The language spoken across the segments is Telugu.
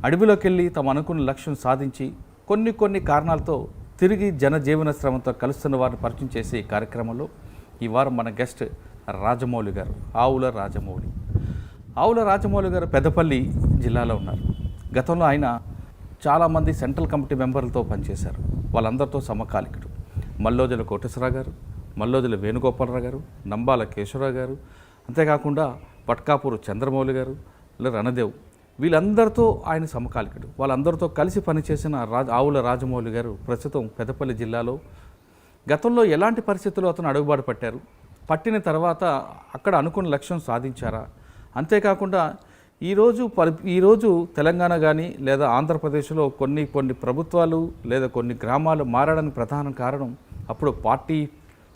అడవిలోకి వెళ్ళి తమ అనుకున్న లక్ష్యం సాధించి కొన్ని కారణాలతో తిరిగి జనజీవన శ్రమంతో కలుస్తున్న వారిని పరిచయం చేసే ఈ కార్యక్రమంలో ఈ వారం మన గెస్ట్ రాజమౌళి గారు, ఆవుల రాజమౌళి. ఆవుల రాజమౌళి గారు పెద్దపల్లి జిల్లాలో ఉన్నారు. గతంలో ఆయన చాలామంది సెంట్రల్ కమిటీ మెంబర్లతో పనిచేశారు. వాళ్ళందరితో సమకాలికుడు. మల్లోజుల కోటేశ్వరరావు గారు, మల్లోజుల వేణుగోపాలరావు గారు, నంబాల కేశవరావు గారు, అంతేకాకుండా పట్కాపూరు చంద్రమౌళి గారు, రణదేవ్, వీళ్ళందరితో ఆయన సమకాలికుడు. వాళ్ళందరితో కలిసి పనిచేసిన ఆవుల రాజమౌళి గారు ప్రస్తుతం పెద్దపల్లి జిల్లాలో గతంలో ఎలాంటి పరిస్థితుల్లో అతను అడుగుబాటు పట్టారు, పట్టిన తర్వాత అక్కడ అనుకున్న లక్ష్యం సాధించారా, అంతేకాకుండా ఈరోజు తెలంగాణ కానీ లేదా ఆంధ్రప్రదేశ్లో కొన్ని ప్రభుత్వాలు లేదా కొన్ని గ్రామాలు మారడానికి ప్రధాన కారణం అప్పుడు పార్టీ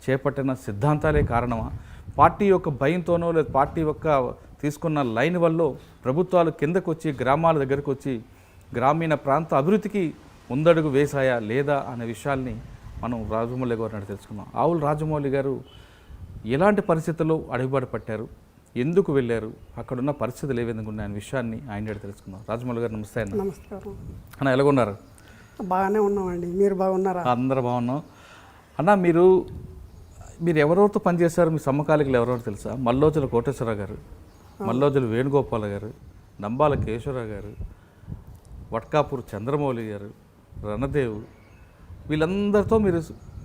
చేపట్టిన సిద్ధాంతాలే కారణమా, పార్టీ యొక్క భయంతోనో లేదా పార్టీ యొక్క తీసుకున్న లైన్ వల్ల ప్రభుత్వాలు కిందకు వచ్చి గ్రామాల దగ్గరకు వచ్చి గ్రామీణ ప్రాంత అభివృద్ధికి ముందడుగు వేశాయా లేదా అనే విషయాల్ని మనం రాజమౌళి గారు తెలుసుకున్నాం. ఆవుల రాజమౌళి గారు ఎలాంటి పరిస్థితుల్లో అడుగుబాటు పట్టారు, ఎందుకు వెళ్ళారు, అక్కడున్న పరిస్థితులు ఏ విధంగా ఉన్నాయనే విషయాన్ని ఆయన తెలుసుకుందాం. రాజమౌళి గారు నమస్తే అన్న. నమస్కారం అన్న, ఎలాగున్నారు? బాగానే ఉన్నామండి, మీరు బాగున్నారా? అందరూ బాగున్నాం అన్న. మీరు ఎవరెవరితో పనిచేశారు, మీ సమకాలికలు ఎవరెవరు తెలుసా? మల్లోజుల కోటేశ్వరరావు గారు, మల్లోజుల వేణుగోపాల గారు, నంబాల కేశవరావు గారు, వట్కాపూర్ చంద్రమౌళి గారు, రణదేవ్, వీళ్ళందరితో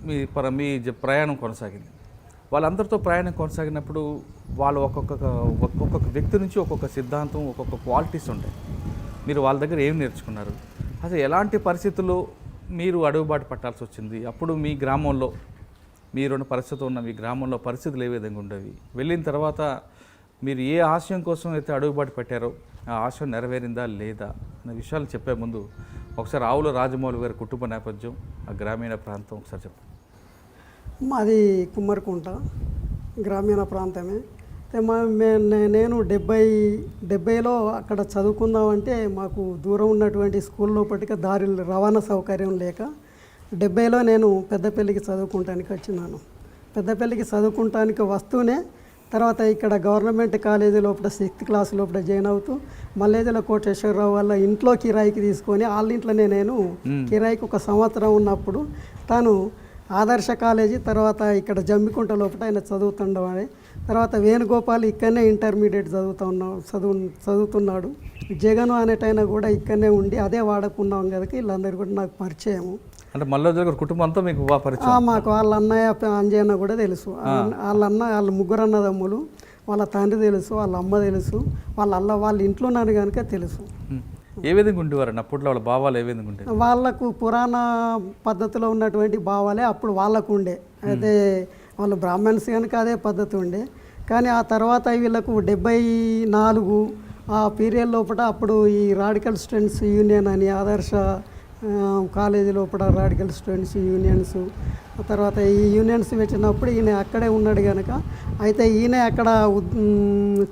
మీ ప్రయాణం కొనసాగింది. వాళ్ళందరితో ప్రయాణం కొనసాగినప్పుడు వాళ్ళు ఒక్కొక్క వ్యక్తి నుంచి ఒక్కొక్క సిద్ధాంతం, ఒక్కొక్క క్వాలిటీస్ ఉంటాయి. మీరు వాళ్ళ దగ్గర ఏం నేర్చుకున్నారు, అసలు ఎలాంటి పరిస్థితుల్లో మీరు అడుగుబాటు పట్టాల్సి వచ్చింది, అప్పుడు మీ గ్రామంలో మీరున్న పరిస్థితి ఉన్న మీ గ్రామంలో పరిస్థితులు ఏ విధంగా ఉండేవి, వెళ్ళిన తర్వాత మీరు ఏ ఆశయం కోసం అయితే అడుగుబాటు పెట్టారో ఆ ఆశయం నెరవేరిందా లేదా అనే విషయాలు చెప్పే ముందు ఒకసారి ఆవుల రాజమౌళి గారి కుటుంబ నేపథ్యం, ఆ గ్రామీణ ప్రాంతం ఒకసారి చెప్పండి. మాది కుమ్మరికుంట, గ్రామీణ ప్రాంతమే. నేను 70లో అక్కడ చదువుకుందామంటే మాకు దూరం ఉన్నటువంటి స్కూల్ లోపటికి రవాణా సౌకర్యం లేక 70లో నేను పెద్దపల్లికి చదువుకుంటానికి వచ్చినాను. పెద్దపల్లికి చదువుకుంటానికి వస్తూనే తర్వాత ఇక్కడ గవర్నమెంట్ కాలేజీ లోపల 6th క్లాస్ లోపల జాయిన్ అవుతూ మల్లేజల కోటేశ్వరరావు వల్ల ఇంట్లో కిరాయికి తీసుకొని వాళ్ళ ఇంట్లోనే నేను కిరాయికి 1 సంవత్సరం ఉన్నప్పుడు తాను ఆదర్శ కాలేజీ తర్వాత ఇక్కడ జమ్మికుంట లోపల ఆయన చదువుతుండవాడే. తర్వాత వేణుగోపాల్ ఇక్కడనే ఇంటర్మీడియట్ చదువుతున్నాడు. జగను అనేటైనా కూడా ఇక్కడనే ఉండి అదే వాడుకున్నాం కదా, వీళ్ళందరూ కూడా నాకు పరిచయము. అంటే మల్లోజుల గారి కుటుంబం అంతా మీకు పరిచయం? మాకు వాళ్ళ అన్నయ్య అంజయ్య కూడా తెలుసు. వాళ్ళ ముగ్గురు అన్నదమ్ములు, వాళ్ళ తండ్రి తెలుసు, వాళ్ళ అమ్మ తెలుసు, వాళ్ళ ఇంట్లో ఉన్నారు కనుక తెలుసు. ఏ విధంగా ఉండేవారండి అప్పట్లో? వాళ్ళ భావాలు ఏ విధంగా ఉండేవి? వాళ్ళకు పురాణ పద్ధతిలో ఉన్నటువంటి భావాలే అప్పుడు వాళ్ళకు ఉండే. అయితే వాళ్ళు బ్రాహ్మణ్స్ కనుక అదే పద్ధతి ఉండే. కానీ ఆ తర్వాత వీళ్ళకు 74 ఆ పీరియడ్ లోపల అప్పుడు ఈ రాడికల్ స్టూడెంట్స్ యూనియన్ అని ఆదర్శ కాలేజీ లోపల రాడికల్ స్టూడెంట్స్ యూనియన్స్, తర్వాత ఈ యూనియన్స్ పెట్టినప్పుడు ఈయన అక్కడే ఉన్నాడు కనుక, అయితే ఈయన అక్కడ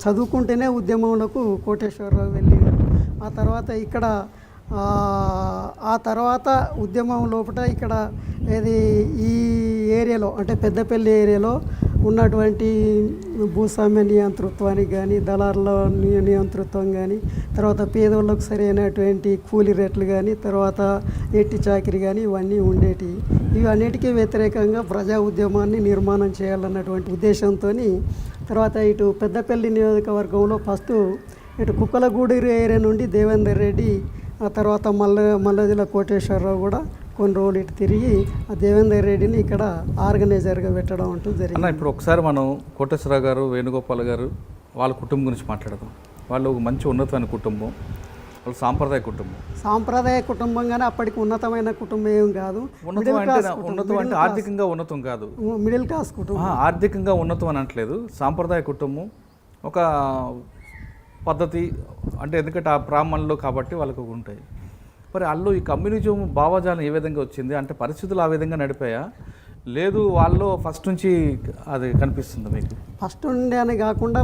చదువుకుంటేనే ఉద్యమంలోకి కోటేశ్వరరావు వెళ్ళిండు. ఆ తర్వాత ఉద్యమం లోపల ఇక్కడ ఈ ఏరియాలో అంటే పెద్దపల్లి ఏరియాలో ఉన్నటువంటి భూస్వామ్య నియంతృత్వానికి కానీ, దళారుల నియంతృత్వం కానీ, తర్వాత పేదోళ్ళకు సరైనటువంటి కూలీ రేట్లు కానీ, తర్వాత ఎట్టి చాకిరి కానీ ఇవన్నీ ఉండేటి. ఇవన్నిటికీ వ్యతిరేకంగా ప్రజా ఉద్యమాన్ని నిర్మాణం చేయాలన్నటువంటి ఉద్దేశంతో తర్వాత ఇటు పెద్దపల్లి నియోజకవర్గంలో ఫస్ట్ ఇటు కుక్కలగూడూరు ఏరియా నుండి దేవేందర్ రెడ్డి, ఆ తర్వాత మల్లజల కోటేశ్వరరావు కూడా కొన్ని రోజులు ఇటు తిరిగి ఆ దేవేందర్ రెడ్డిని ఇక్కడ ఆర్గనైజర్గా పెట్టడం అంటూ జరిగింది. ఇప్పుడు ఒకసారి మనం కోటేశ్వరరావు గారు, వేణుగోపాల్ గారు వాళ్ళ కుటుంబం గురించి మాట్లాడదాం. వాళ్ళు ఒక మంచి ఉన్నతమైన కుటుంబం, వాళ్ళు సాంప్రదాయ కుటుంబం కానీ అప్పటికి ఉన్నతమైన కుటుంబం ఏం కాదు. ఉన్నతం అంటే ఆర్థికంగా ఉన్నతం కాదు, మిడిల్ క్లాస్ కుటుంబం. ఆర్థికంగా ఉన్నతం అని అనట్లేదు, సాంప్రదాయ కుటుంబం, ఒక పద్ధతి అంటే ఎందుకంటే ఆ బ్రాహ్మణులు కాబట్టి వాళ్ళకు ఉంటాయి. మరి వాళ్ళు ఈ కమ్యూనిజం భావజాలం ఏ విధంగా వచ్చింది అంటే పరిస్థితులు ఆ విధంగా నడిపాయా, లేదు వాళ్ళు ఫస్ట్ నుంచి అది కనిపిస్తుంది మీకు? ఫస్ట్ ఉండే అని కాకుండా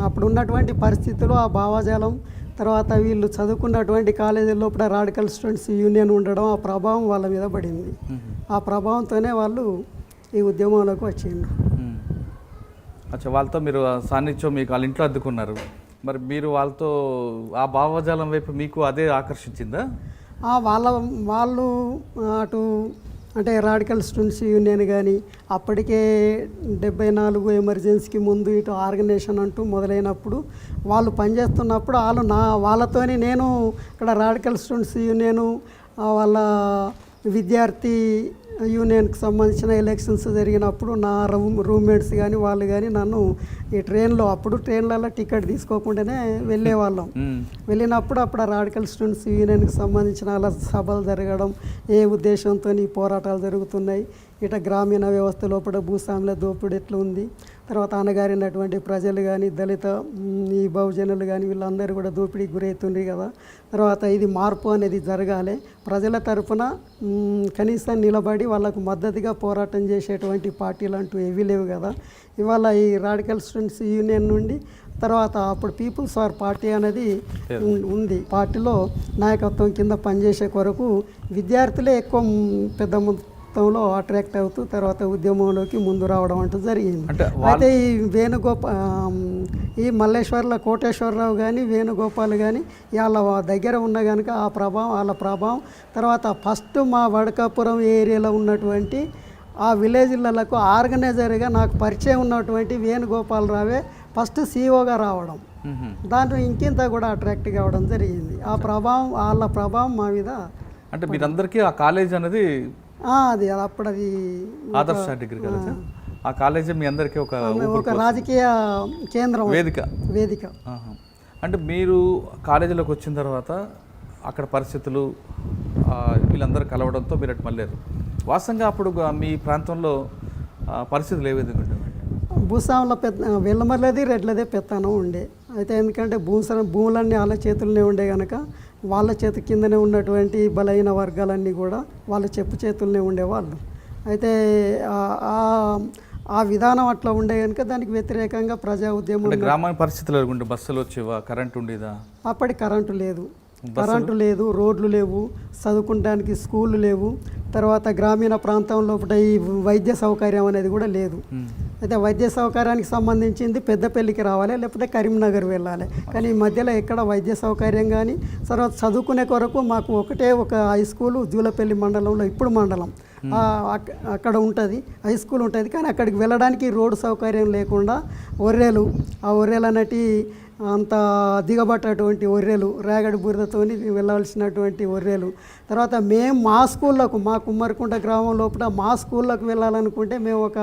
అప్పుడు ఉన్నటువంటి పరిస్థితులు, ఆ భావజాలం, తర్వాత వీళ్ళు చదువుకున్నటువంటి కాలేజీ లోపల రాడికల్ స్టూడెంట్స్ యూనియన్ ఉండడం, ఆ ప్రభావం వాళ్ళ మీద పడింది. ఆ ప్రభావంతోనే వాళ్ళు ఈ ఉద్యమంలోకి వచ్చిండ్రు. అచ్చా, వాళ్ళతో మీరు సాన్నిధ్యం మీకు వాళ్ళ ఇంట్లో అద్దుకున్నారు. మరి మీరు వాళ్ళతో ఆ భావజాలం వైపు మీకు అదే ఆకర్షించిందా? వాళ్ళు అటు అంటే రాడికల్ స్టూడెంట్స్ యూనియన్ కానీ అప్పటికే 74 ఎమర్జెన్సీకి ముందు ఇటు ఆర్గనైజేషన్ అంటూ మొదలైనప్పుడు వాళ్ళు పనిచేస్తున్నప్పుడు వాళ్ళతోని నేను ఇక్కడ రాడికల్ స్టూడెంట్స్ యూనియను వాళ్ళ విద్యార్థి యూనియన్కి సంబంధించిన ఎలక్షన్స్ జరిగినప్పుడు నా రూమ్మేట్స్ కానీ వాళ్ళు కానీ నన్ను ఈ ట్రైన్లలో టికెట్ తీసుకోకుండానే వెళ్ళేవాళ్ళం. వెళ్ళినప్పుడు అప్పుడు రాడికల్ స్టూడెంట్స్ యూనియన్కి సంబంధించిన అలా సభలు జరగడం, ఏ ఉద్దేశంతో ఈ పోరాటాలు జరుగుతున్నాయి, ఇట గ్రామీణ వ్యవస్థ లోపల భూస్వాముల దోపిడీ ఎట్లా ఉంది, తర్వాత అణగారినటువంటి ప్రజలు కానీ దళిత ఈ బహుజనులు కానీ వీళ్ళందరూ కూడా దోపిడీకి గురవుతుంది కదా, తర్వాత ఇది మార్పు అనేది జరగాలి, ప్రజల తరఫున కనీసం నిలబడి వాళ్ళకు మద్దతుగా పోరాటం చేసేటువంటి పార్టీలు అంటూ ఏవీ లేవు కదా. ఇవాళ ఈ రాడికల్ స్టూడెంట్స్ యూనియన్ నుండి తర్వాత అప్పుడు పీపుల్స్ వార్ పార్టీ అనేది ఉంది. పార్టీలో నాయకత్వం కింద పనిచేసే కొరకు విద్యార్థులే ఎక్కువ పెద్ద మొత్తంలో అట్రాక్ట్ అవుతూ తర్వాత ఉద్యమంలోకి ముందు రావడం అంటూ జరిగింది. అయితే ఈ ఈ మల్లేశ్వర్ల కోటేశ్వరరావు కానీ వేణుగోపాల్ కానీ వాళ్ళ దగ్గర ఉన్న కనుక వాళ్ళ ప్రభావం తర్వాత ఫస్ట్ మా వడకాపురం ఏరియాలో ఉన్నటువంటి ఆ విలేజ్లకు ఆర్గనైజర్గా నాకు పరిచయం ఉన్నటువంటి వేణుగోపాలరావే ఫస్ట్ సీఈఓగా రావడం, దాంట్లో ఇంకింత కూడా అట్రాక్ట్ కావడం జరిగింది. వాళ్ళ ప్రభావం మా మీద. అంటే మీరందరికీ ఆ కాలేజ్ అనేది అది అప్పుడు అది ఆదర్శ డిగ్రీ కాలేజ్, ఆ కాలేజ్ మీ అందరికీ ఒక రాజకీయ కేంద్రం, వేదిక. అంటే మీరు కాలేజీలోకి వచ్చిన తర్వాత అక్కడ పరిస్థితులు వీళ్ళందరూ కలవడంతో మీరు అటు మళ్ళారు. వాస్తవంగా అప్పుడు మీ ప్రాంతంలో పరిస్థితులు ఏ విధంగా ఉండేవి? భూస్వాముల వెళ్ళమర్లేది రెడ్లదే పెత్తనం ఉండే. అయితే ఎందుకంటే భూములన్నీ వాళ్ళ చేతుల్లోనే ఉండే కనుక వాళ్ళ చేతి కిందనే ఉన్నటువంటి బలహీన వర్గాలన్నీ కూడా వాళ్ళ చెప్పు చేతుల్లోనే ఉండేవాళ్ళు. అయితే ఆ విధానం అట్లా ఉండే కనుక దానికి వ్యతిరేకంగా ప్రజా ఉద్యమం. గ్రామీణ పరిస్థితులు ఉండే బస్సులు వచ్చేవా, కరెంటు ఉండేదా? అప్పటి కరెంటు లేదు, రోడ్లు లేవు, చదువుకోవడానికి స్కూళ్ళు లేవు, తర్వాత గ్రామీణ ప్రాంతంలో ఈ వైద్య సౌకర్యం అనేది కూడా లేదు. అయితే వైద్య సౌకర్యానికి సంబంధించింది పెద్దపల్లికి రావాలి, లేకపోతే కరీంనగర్ వెళ్ళాలి. కానీ ఈ మధ్యలో ఎక్కడ వైద్య సౌకర్యం కానీ తర్వాత చదువుకునే కొరకు మాకు ఒక హై స్కూలు జూలపల్లి మండలంలో, ఇప్పుడు మండలం అక్కడ ఉంటుంది, హై స్కూల్ ఉంటుంది. కానీ అక్కడికి వెళ్ళడానికి రోడ్డు సౌకర్యం లేకుండా ఆ ఒర్రెలు అనేటి అంత దిగబట్టేటువంటి ఒర్రెలు, రేగడి బురదతో వెళ్ళాల్సినటువంటి ఒర్రెలు. తర్వాత మేము మా కుమ్మరికుంట గ్రామం లోపల మా స్కూళ్ళకు వెళ్ళాలనుకుంటే మేము ఒక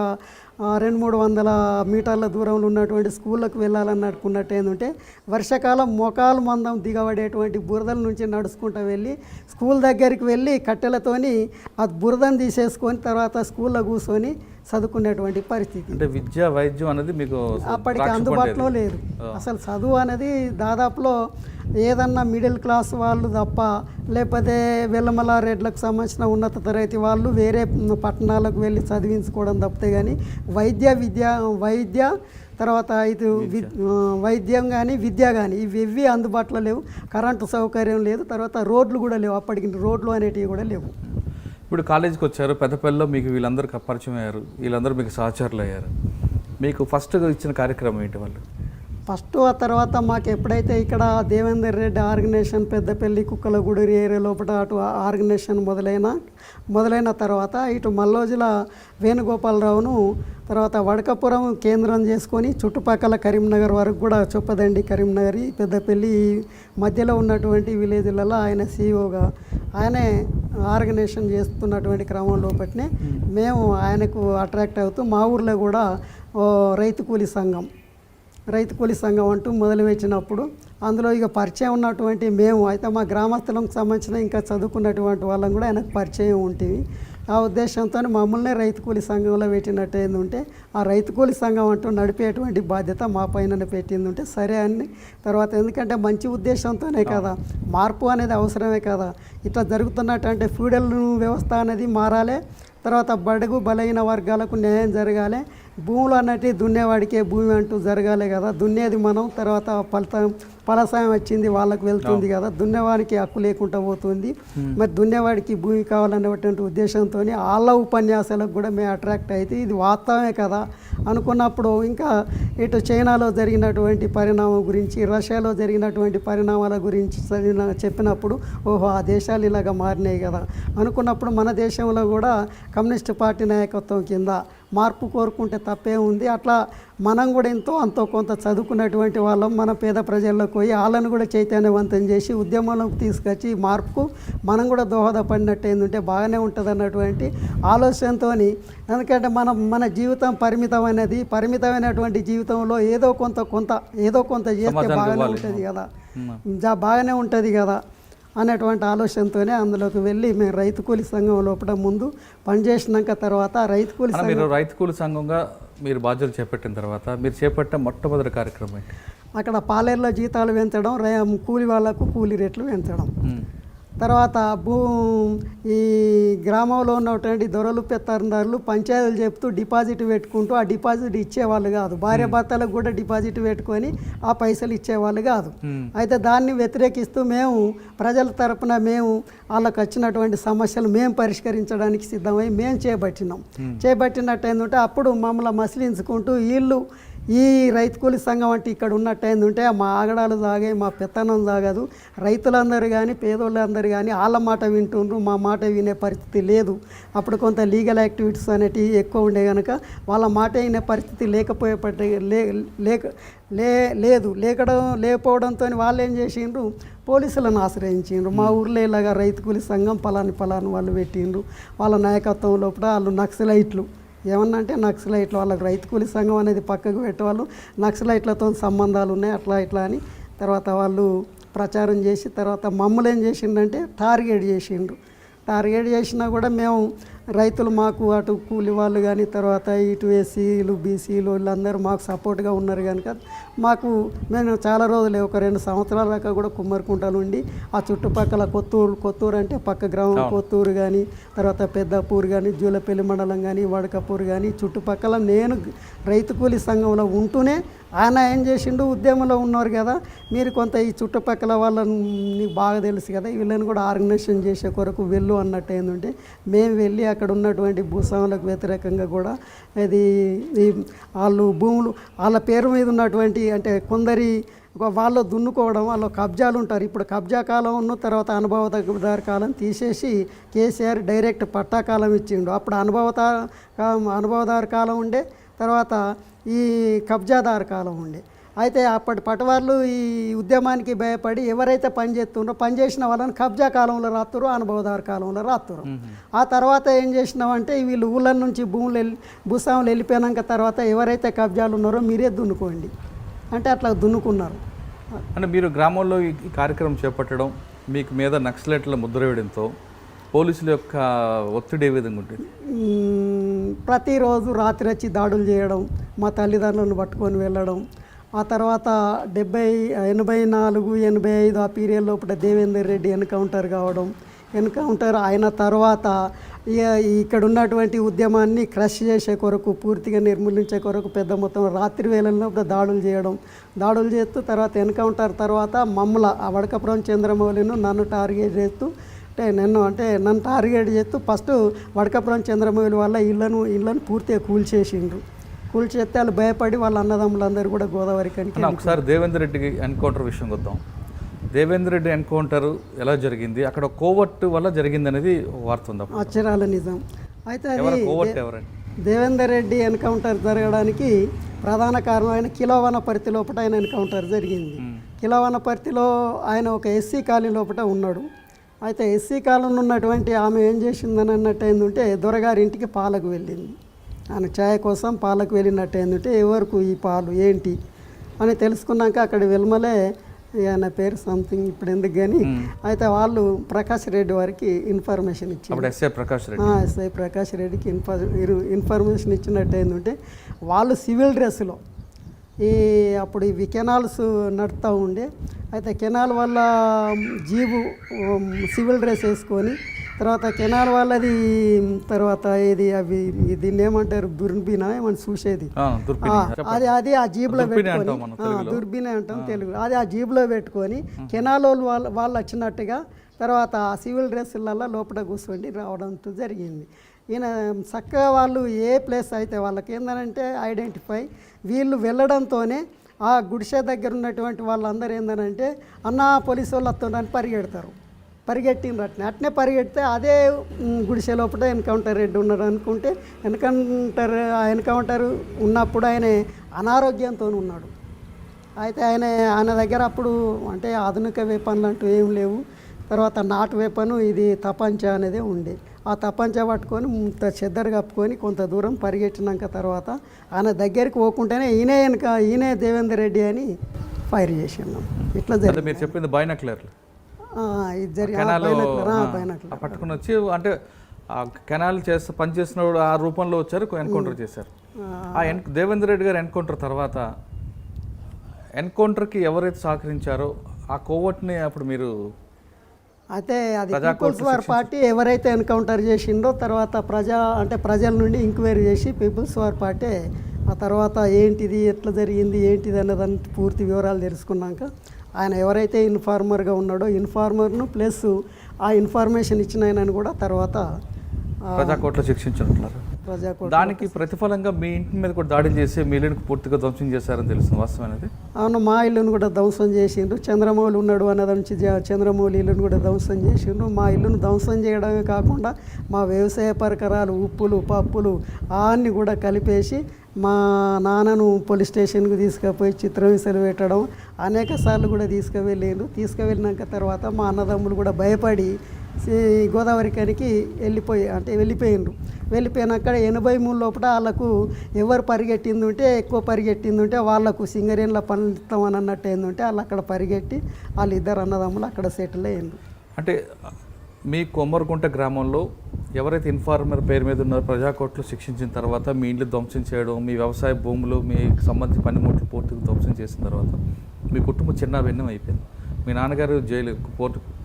200-300 మీటర్ల దూరంలో ఉన్నటువంటి స్కూళ్ళకు వెళ్ళాలనుకున్నట్టు ఏంటంటే వర్షాకాలం మోకాలు మందం దిగబడేటువంటి బురదల నుంచి నడుచుకుంటూ వెళ్ళి స్కూల్ దగ్గరికి వెళ్ళి కట్టెలతోని ఆ బురదను తీసేసుకొని తర్వాత స్కూల్లో కూర్చొని చదువుకునేటువంటి పరిస్థితి. అంటే విద్య వైద్యం అనేది మీకు అప్పటికి అందుబాటులో లేదు. అసలు చదువు అనేది దాదాపులో ఏదన్నా మిడిల్ క్లాస్ వాళ్ళు తప్ప, లేకపోతే వెల్లమల రెడ్లకు సంబంధించిన ఉన్నత తరగతి వాళ్ళు వేరే పట్టణాలకు వెళ్ళి చదివించుకోవడం తప్పితే కానీ వైద్య తర్వాత ఇది వైద్యం కానీ విద్య కానీ ఇవి అందుబాటులో లేవు. కరెంటు సౌకర్యం లేదు, తర్వాత రోడ్లు కూడా లేవు. అప్పటికి రోడ్లు అనేటివి కూడా లేవు. ఇప్పుడు కాలేజీకి వచ్చారు, పెద్దపల్లిలో మీకు వీళ్ళందరూ పరిచయం అయ్యారు, వీళ్ళందరూ మీకు సహచరులు అయ్యారు. మీకు ఫస్ట్ ఇచ్చిన కార్యక్రమం ఏంటి వాళ్ళు? ఫస్ట్ ఆ తర్వాత మాకు ఎప్పుడైతే ఇక్కడ దేవేందర్ రెడ్డి ఆర్గనైజేషన్ పెద్దపల్లి కుక్కలగూడూరు ఏరియా లోపల అటు ఆర్గనైజేషన్ మొదలైన తర్వాత ఇటు మల్లోజుల వేణుగోపాలరావును తర్వాత వడకపురం కేంద్రం చేసుకొని చుట్టుపక్కల కరీంనగర్ వరకు కూడా చొప్పదండి, కరీంనగర్, పెద్దపల్లి మధ్యలో ఉన్నటువంటి విలేజ్లలో ఆయన సీఈఓగా ఆయనే ఆర్గనైజేషన్ చేస్తున్నటువంటి క్రమం లోపట్నే మేము ఆయనకు అట్రాక్ట్ అవుతూ మా ఊర్లో కూడా రైతు కూలీ సంఘం అంటూ మొదలుపెట్టినప్పుడు అందులో ఇక పరిచయం ఉన్నటువంటి మేము అయితే మా గ్రామస్తులకు సంబంధించిన ఇంకా చదువుకున్నటువంటి వాళ్ళం కూడా ఆయనకు పరిచయం ఉంటుంది. ఆ ఉద్దేశంతో మమ్మల్ని రైతు కూలీ సంఘంలో పెట్టినట్టు ఏంటంటే ఆ రైతు కూలీ సంఘం అంటూ నడిపేటువంటి బాధ్యత మా పైన పెట్టిందంటే సరే అని తర్వాత ఎందుకంటే మంచి ఉద్దేశంతోనే కదా, మార్పు అనేది అవసరమే కదా. ఇట్లా జరుగుతున్నట్టు ఫ్యూడల్ వ్యవస్థ అనేది మారాలి, తర్వాత బడుగు బలహీన వర్గాలకు న్యాయం జరగాలి, భూములు అన్నట్టు దున్నేవాడికే భూమి అంటూ జరగాలి కదా, దున్నేది మనం, తర్వాత ఫలసాయం వచ్చింది వాళ్ళకు వెళ్తుంది కదా, దున్నేవాడికి హక్కు లేకుండా పోతుంది. మరి దున్నేవాడికి భూమి కావాలనేటువంటి ఉద్దేశంతో వాళ్ళ ఉపన్యాసాలకు కూడా మేము అట్రాక్ట్ అయితే ఇది వాస్తవమే కదా అనుకున్నప్పుడు ఇంకా ఇటు చైనాలో జరిగినటువంటి పరిణామం గురించి, రష్యాలో జరిగినటువంటి పరిణామాల గురించి చెప్పినప్పుడు ఓహో ఆ దేశాలు ఇలాగ మారినాయి కదా అనుకున్నప్పుడు మన దేశంలో కూడా కమ్యూనిస్ట్ పార్టీ నాయకత్వం కింద మార్పు కోరుకుంటే తప్పే ఉంది. అట్లా మనం కూడా అంతో కొంత చదువుకున్నటువంటి వాళ్ళం మన పేద ప్రజల్లోకి పోయి వాళ్ళని కూడా చైతన్యవంతం చేసి ఉద్యమంలోకి తీసుకొచ్చి మార్పుకు మనం కూడా దోహదపడినట్టు ఏంటంటే బాగానే ఉంటుంది అన్నటువంటి ఆలోచనతో, ఎందుకంటే మన జీవితం పరిమితమైనటువంటి జీవితంలో ఏదో కొంత చేస్తే బాగానే ఉంటుంది కదా అనేటువంటి ఆలోచనతోనే అందులోకి వెళ్ళి మేము రైతు కూలి సంఘం లోపల ముందు పనిచేసినాక తర్వాత రైతు కూలి సంఘంగా మీరు బాధ్యతలు చేపట్టిన తర్వాత మీరు చేపట్టిన మొట్టమొదటి కార్యక్రమం ఏంటి? అక్కడ పాలేరులో జీతాలు పెంచడం, కూలి వాళ్ళకు కూలి రేట్లు పెంచడం. తర్వాత ఈ గ్రామంలో ఉన్నటువంటి దొరలు పెత్తందారులు పంచాయతీలు చెప్తూ డిపాజిట్ పెట్టుకుంటూ ఆ డిపాజిట్ ఇచ్చేవాళ్ళు కాదు, భార్య భర్తలకు కూడా డిపాజిట్ పెట్టుకొని ఆ పైసలు ఇచ్చేవాళ్ళు కాదు. అయితే దాన్ని వ్యతిరేకిస్తూ మేము ప్రజల తరపున వాళ్ళకు వచ్చినటువంటి సమస్యలు మేము పరిష్కరించడానికి సిద్ధమై మేము చేపట్టినట్టు ఏంటంటే అప్పుడు మమ్మల్ని మసిలించుకుంటూ వీళ్ళు ఈ రైతు కూలి సంఘం అంటే ఇక్కడ ఉన్నట్టు ఏంటంటే మా ఆగడాలు సాగాయి, మా పెత్తనం సాగదు, రైతులందరూ కానీ పేదోళ్ళందరూ కానీ వాళ్ళ మాట వింటుండ్రు, మా మాట వినే పరిస్థితి లేదు. అప్పుడు కొంత లీగల్ యాక్టివిటీస్ అనేటివి ఎక్కువ ఉండే కనుక వాళ్ళ మాట వినే పరిస్థితి లేకపోవడంతో వాళ్ళు ఏం చేసిండ్రు, పోలీసులను ఆశ్రయించిండ్రు. మా ఊర్లో ఇలాగా రైతు కూలి సంఘం పలాని వాళ్ళు పెట్టిండ్రు, వాళ్ళ నాయకత్వం లోపల వాళ్ళు నక్సలైట్లు ఏమన్నా అంటే నక్సలైట్లు, వాళ్ళకి రైతు కూలి సంఘం అనేది పక్కకు పెట్టేవాళ్ళు, నక్సలైట్లతో సంబంధాలు ఉన్నాయి అట్లా ఇట్లా అని తర్వాత వాళ్ళు ప్రచారం చేసి తర్వాత మమ్మల్ని ఏం చేసిండంటే టార్గెట్ చేసినా కూడా మేము రైతులు మాకు అటు కూలి వాళ్ళు కానీ తర్వాత ఇటు ఎస్సీలు బీసీలు వీళ్ళందరూ మాకు సపోర్ట్గా ఉన్నారు కనుక మేము చాలా రోజులే ఒక 2 సంవత్సరాల దాకా కూడా కుమ్మరికుంటలు ఉండి ఆ చుట్టుపక్కల కొత్తూరు అంటే పక్క గ్రామం కొత్తూరు కానీ తర్వాత పెద్దపూర్ కానీ జూలపల్లి మండలం కానీ వడకపూర్ కానీ చుట్టుపక్కల నేను రైతు కూలి సంఘంలో ఉంటూనే ఆయన ఏం చేసిండు, ఉద్యమంలో ఉన్నారు కదా మీరు కొంత ఈ చుట్టుపక్కల వాళ్ళని నీకు బాగా తెలుసు కదా వీళ్ళని కూడా ఆర్గనైజేషన్ చేసే కొరకు వెళ్ళు అన్నట్టు ఏంటంటే మేము వెళ్ళి అక్కడ ఉన్నటువంటి భూస్వాములకు వ్యతిరేకంగా కూడా వాళ్ళు భూములు వాళ్ళ పేరు మీద ఉన్నటువంటి అంటే కొందరి వాళ్ళు దున్నుకోవడం, వాళ్ళు కబ్జాలు ఉంటారు. ఇప్పుడు కబ్జా కాలం ఉన్న తర్వాత అనుభవదారు కాలం తీసేసి కేసీఆర్ డైరెక్ట్ పట్టా కాలం ఇచ్చిండు. అప్పుడు అనుభవదారు కాలం ఉండే, తర్వాత ఈ కబ్జాదారు కాలం ఉండే. అయితే అప్పటి పటవాళ్ళు ఈ ఉద్యమానికి భయపడి ఎవరైతే పనిచేసిన వాళ్ళని కబ్జా కాలంలో రాత్తురు, అనుభవదారు కాలంలో రాత్తురు. ఆ తర్వాత ఏం చేసినామంటే వీళ్ళు ఊళ్ళ నుంచి భూస్వాములు వెళ్ళిపోయినాక తర్వాత ఎవరైతే కబ్జాలు ఉన్నారో మీరే దున్నుకోండి అంటే అట్లా దున్నుకున్నారు. అంటే మీరు గ్రామంలో ఈ కార్యక్రమం చేపట్టడం, మీకు మీద నక్సలైట్ల ముద్ర వేయడంతో పోలీసుల యొక్క ఒత్తిడి ఏ విధంగా ఉంటుంది? ప్రతిరోజు రాత్రి వచ్చి దాడులు చేయడం, మా తల్లిదండ్రులను పట్టుకొని వెళ్ళడం. ఆ తర్వాత 84, 85 ఆ పీరియడ్ లోపల దేవేందర్ రెడ్డి ఎన్కౌంటర్ కావడం. ఎన్కౌంటర్ అయిన తర్వాత ఇక్కడ ఉన్నటువంటి ఉద్యమాన్ని క్రష్ చేసే కొరకు, పూర్తిగా నిర్మూలించే కొరకు పెద్ద మొత్తం రాత్రి వేళల్లో దాడులు చేస్తూ తర్వాత ఎన్కౌంటర్ తర్వాత మమ్మల్ని ఆ వడకపురం చంద్రమౌళిను నన్ను టార్గెట్ చేస్తూ నన్ను టార్గెట్ చేస్తూ ఫస్ట్ వడకపురం చంద్రమౌళి వల్ల ఇళ్ళను పూర్తిగా కూల్చేస్తే వాళ్ళు భయపడి వాళ్ళ అన్నదమ్ములందరూ కూడా గోదావరి కనికి. ఒకసారి దేవేందర్ రెడ్డి ఎన్కౌంటర్ విషయం వద్దాం. దేవేందర్ రెడ్డి ఎన్కౌంటర్ ఎలా జరిగింది, అక్కడ కోవర్ట్ వల్ల జరిగింది అనేది వార్త ఉంది, అక్షరాల నిజం. అయితే దేవేందర్ రెడ్డి ఎన్కౌంటర్ జరగడానికి ప్రధాన కారణం ఆయన కిలోవనపర్తి లోపల ఆయన ఎన్కౌంటర్ జరిగింది. కిలోవనపర్తిలో ఆయన ఒక ఎస్సీ కాలనీ లోపల ఉన్నాడు. అయితే ఎస్సీ కాలంలో ఉన్నటువంటి ఆమె ఏం చేసిందని అన్నట్టు ఏంటంటే దొరగారి ఇంటికి పాలకు వెళ్ళింది. ఆయన ఛాయ్ కోసం పాలకు వెళ్ళినట్టు ఏంటంటే ఎవరికి ఈ పాలు ఏంటి అని తెలుసుకున్నాక అక్కడ వెల్మలే ఆయన పేరు సంథింగ్ ఇప్పుడు ఎందుకు కానీ అయితే వాళ్ళు ప్రకాష్ రెడ్డి వారికి ఇన్ఫర్మేషన్ ఇచ్చారు. ఎస్ఐ ప్రకాష్ రెడ్డికి ఇన్ఫర్మేషన్ ఇచ్చినట్టు ఏంటంటే వాళ్ళు సివిల్ డ్రెస్సులో అప్పుడు ఇవి కెనాల్స్ నడుతూ ఉండే. అయితే కెనాల్ వల్ల జీబు సివిల్ డ్రెస్ వేసుకొని తర్వాత కెనాల్ వాళ్ళది, తర్వాత ఇది అవి దీన్ని ఏమంటారు దుర్బినా ఏమని చూసేది, అది ఆ జీబులో పెట్టుకొని, దుర్బినే అంటాం తెలుగు, అది ఆ జీబులో పెట్టుకొని కెనాల్ వాళ్ళు వచ్చినట్టుగా తర్వాత ఆ సివిల్ డ్రెస్సులలో లోపల కూర్చొని రావడంతో జరిగింది. ఈయన చక్కగా వాళ్ళు ఏ ప్లేస్ అయితే వాళ్ళకి ఏంటంటే ఐడెంటిఫై, వీళ్ళు వెళ్ళడంతోనే ఆ గుడిసె దగ్గర ఉన్నటువంటి వాళ్ళందరూ ఏంటంటే అన్న పోలీసు వాళ్ళు వస్తుందని పరిగెట్టిండ్రు అట్నే పరిగెడితే అదే గుడిసె లోపల ఎన్కౌంటర్ రెడ్డి ఉన్నాడు అనుకుంటే ఎన్కౌంటర్ ఉన్నప్పుడు ఆయన అనారోగ్యంతో ఉన్నాడు. అయితే ఆయన దగ్గర అప్పుడు అంటే ఆధునిక వేపన్లు అంటూ ఏం లేవు. తర్వాత నాటు వేపను ఇది తపంచ అనేది ఉండే, ఆ తపంచ పట్టుకొని చెద్దరు కప్పుకొని కొంత దూరం పరిగెట్టినాక తర్వాత ఆయన దగ్గరికి పోకుంటేనే ఈయనే దేవేందర్ రెడ్డి అని ఫైర్ చేసినాం. ఇట్లా జరిగింది. మీరు చెప్పింది బైనాక్యులర్ ఇది జరిగింది. పట్టుకుని వచ్చి అంటే కెనాల్ పనిచేసిన ఆ రూపంలో వచ్చారు, ఎన్కౌంటర్ చేశారు. ఆ దేవేందర్ రెడ్డి గారు ఎన్కౌంటర్ తర్వాత ఎన్కౌంటర్కి ఎవరైతే సహకరించారో ఆ కోవట్ని అప్పుడు మీరు అయితే అది పీపుల్స్ వార్ పార్టీ ఎవరైతే ఎన్కౌంటర్ చేసిండో తర్వాత ప్రజల నుండి ఎంక్వైరీ చేసి పీపుల్స్ వార్ పార్టీ ఆ తర్వాత ఏంటిది ఎట్లా జరిగింది ఏంటిది అన్నదాన్ని పూర్తి వివరాలు తెలుసుకున్నాక ఆయన ఎవరైతే ఇన్ఫార్మర్గా ఉన్నాడో ఇన్ఫార్మర్ను ప్లస్ ఆ ఇన్ఫర్మేషన్ ఇచ్చిన ఆయనను కూడా తర్వాత ప్రజాకోర్టులో శిక్షించుంటున్నారు. దానికి ప్రతిఫలంగా మీ ఇంటి మీద కూడా దాడులు చేసి మీ ఇల్లుని పూర్తిగా ధ్వంసం చేశారని తెలుస్తుంది, వాస్తవం అనేది? అవును, మా ఇల్లును కూడా ధ్వంసం చేసిండ్రు. చంద్రమౌళి ఉన్నాడు అన్నది నుంచి చంద్రమౌళి ఇల్లును కూడా ధ్వంసం చేసిండ్రు. మా ఇల్లును ధ్వంసం చేయడమే కాకుండా మా వ్యవసాయ పరికరాలు, ఉప్పులు, పప్పులు అన్నీ కూడా కలిపేసి మా నాన్నను పోలీస్ స్టేషన్కి తీసుకుపోయి చిత్రహింసలు పెట్టడం అనేక సార్లు కూడా తీసుకువెళ్ళినాక తర్వాత మా అన్నదమ్ములు కూడా భయపడి గోదావరి కనికి వెళ్ళిపోయిండ్రు. వెళ్ళిపోయినాక 83 లోపల వాళ్ళకు ఎవరు ఎక్కువ పరిగెట్టింది వాళ్ళకు సింగరేన్ల పనులు ఇస్తామని అన్నట్టు ఏంటంటే వాళ్ళు అక్కడ పరిగెట్టి వాళ్ళు ఇద్దరు అన్నదమ్ములు అక్కడ సెటిల్ అయ్యిండ్రు. అంటే మీ కొమ్మరగుంట గ్రామంలో ఎవరైతే ఇన్ఫార్మర్ పేరు మీద ఉన్నారో ప్రజాకోర్టులో శిక్షించిన తర్వాత మీ ఇంట్లో ధ్వంసం చేయడం, మీ వ్యవసాయ భూములు, మీకు సంబంధించిన పనిముట్లు పూర్తిగా ధ్వంసం చేసిన తర్వాత మీ కుటుంబం చిన్న భిన్నం అయిపోయింది. మీ నాన్నగారు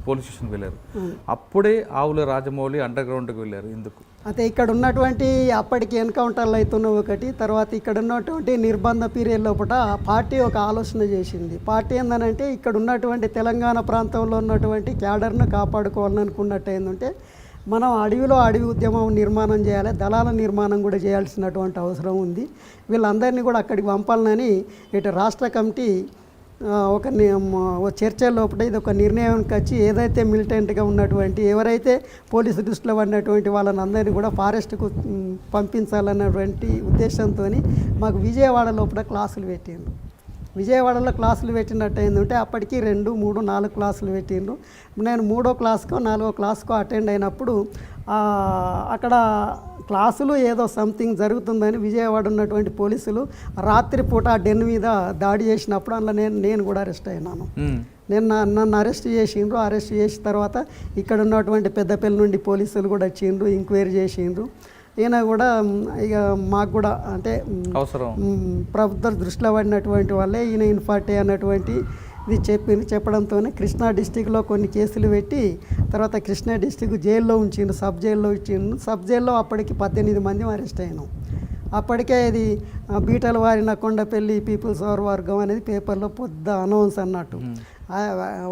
పోలీస్ స్టేషన్కి వెళ్ళారు. అప్పుడే ఆవుల రాజమౌళి అండర్ గ్రౌండ్కి వెళ్ళారు. ఎందుకు? అయితే ఇక్కడ ఉన్నటువంటి అప్పటికి ఎన్కౌంటర్లు అవుతున్న ఒకటి, తర్వాత ఇక్కడ ఉన్నటువంటి నిర్బంధ పీరియడ్ లోపల పార్టీ ఒక ఆలోచన చేసింది. పార్టీ ఏంటంటే ఇక్కడ ఉన్నటువంటి తెలంగాణ ప్రాంతంలో ఉన్నటువంటి క్యాడర్ను కాపాడుకోవాలని అనుకున్నట్టు ఏంటంటే మనం అడవి ఉద్యమం నిర్మాణం చేయాలి, దళాల నిర్మాణం కూడా చేయాల్సినటువంటి అవసరం ఉంది. వీళ్ళందరినీ కూడా అక్కడికి పంపాలని ఇటు రాష్ట్ర కమిటీ ఒక చర్చ లోపల ఇది ఒక నిర్ణయానికి వచ్చి ఏదైతే మిలిటెంట్గా ఉన్నటువంటి ఎవరైతే పోలీసు దృష్టిలో పడినటువంటి వాళ్ళని అందరినీ కూడా ఫారెస్ట్కు పంపించాలన్నటువంటి ఉద్దేశంతో మాకు విజయవాడ లోపల క్లాసులు పెట్టిండ్రు. విజయవాడలో క్లాసులు పెట్టినట్టు ఏంటంటే అప్పటికి 2, 3, 4 క్లాసులు పెట్టిండ్రు. నేను 3వ క్లాస్కో 4వ క్లాస్కో అటెండ్ అయినప్పుడు అక్కడ క్లాసులు ఏదో సంథింగ్ జరుగుతుందని విజయవాడ ఉన్నటువంటి పోలీసులు రాత్రిపూట ఆ డెన్ మీద దాడి చేసినప్పుడు అందులో నేను కూడా అరెస్ట్ అయినాను. నన్ను అరెస్ట్ చేసిండ్రు. అరెస్ట్ చేసిన తర్వాత ఇక్కడ ఉన్నటువంటి పెద్దపల్లి నుండి పోలీసులు కూడా వచ్చిండ్రు, ఎంక్వైరీ చేసిండ్రు. ఈయన కూడా ఇక మాకు కూడా అంటే ప్రభుత్వ దృష్టిలో పడినటువంటి వాళ్ళే ఈయన ఇన్ఫార్టీ అన్నటువంటి ఇది చెప్పడంతోనే కృష్ణా డిస్టిక్లో కొన్ని కేసులు పెట్టి తర్వాత కృష్ణా డిస్టిక్ జైల్లో ఉంచిండు, సబ్ జైల్లో అప్పటికి 18 మంది అరెస్ట్ అయినాం. అప్పటికే ఇది బీటల వారిన కొండపల్లి పీపుల్స్ వార్ వర్గం అనేది పేపర్లో పొద్దు అనౌన్స్ అన్నట్టు.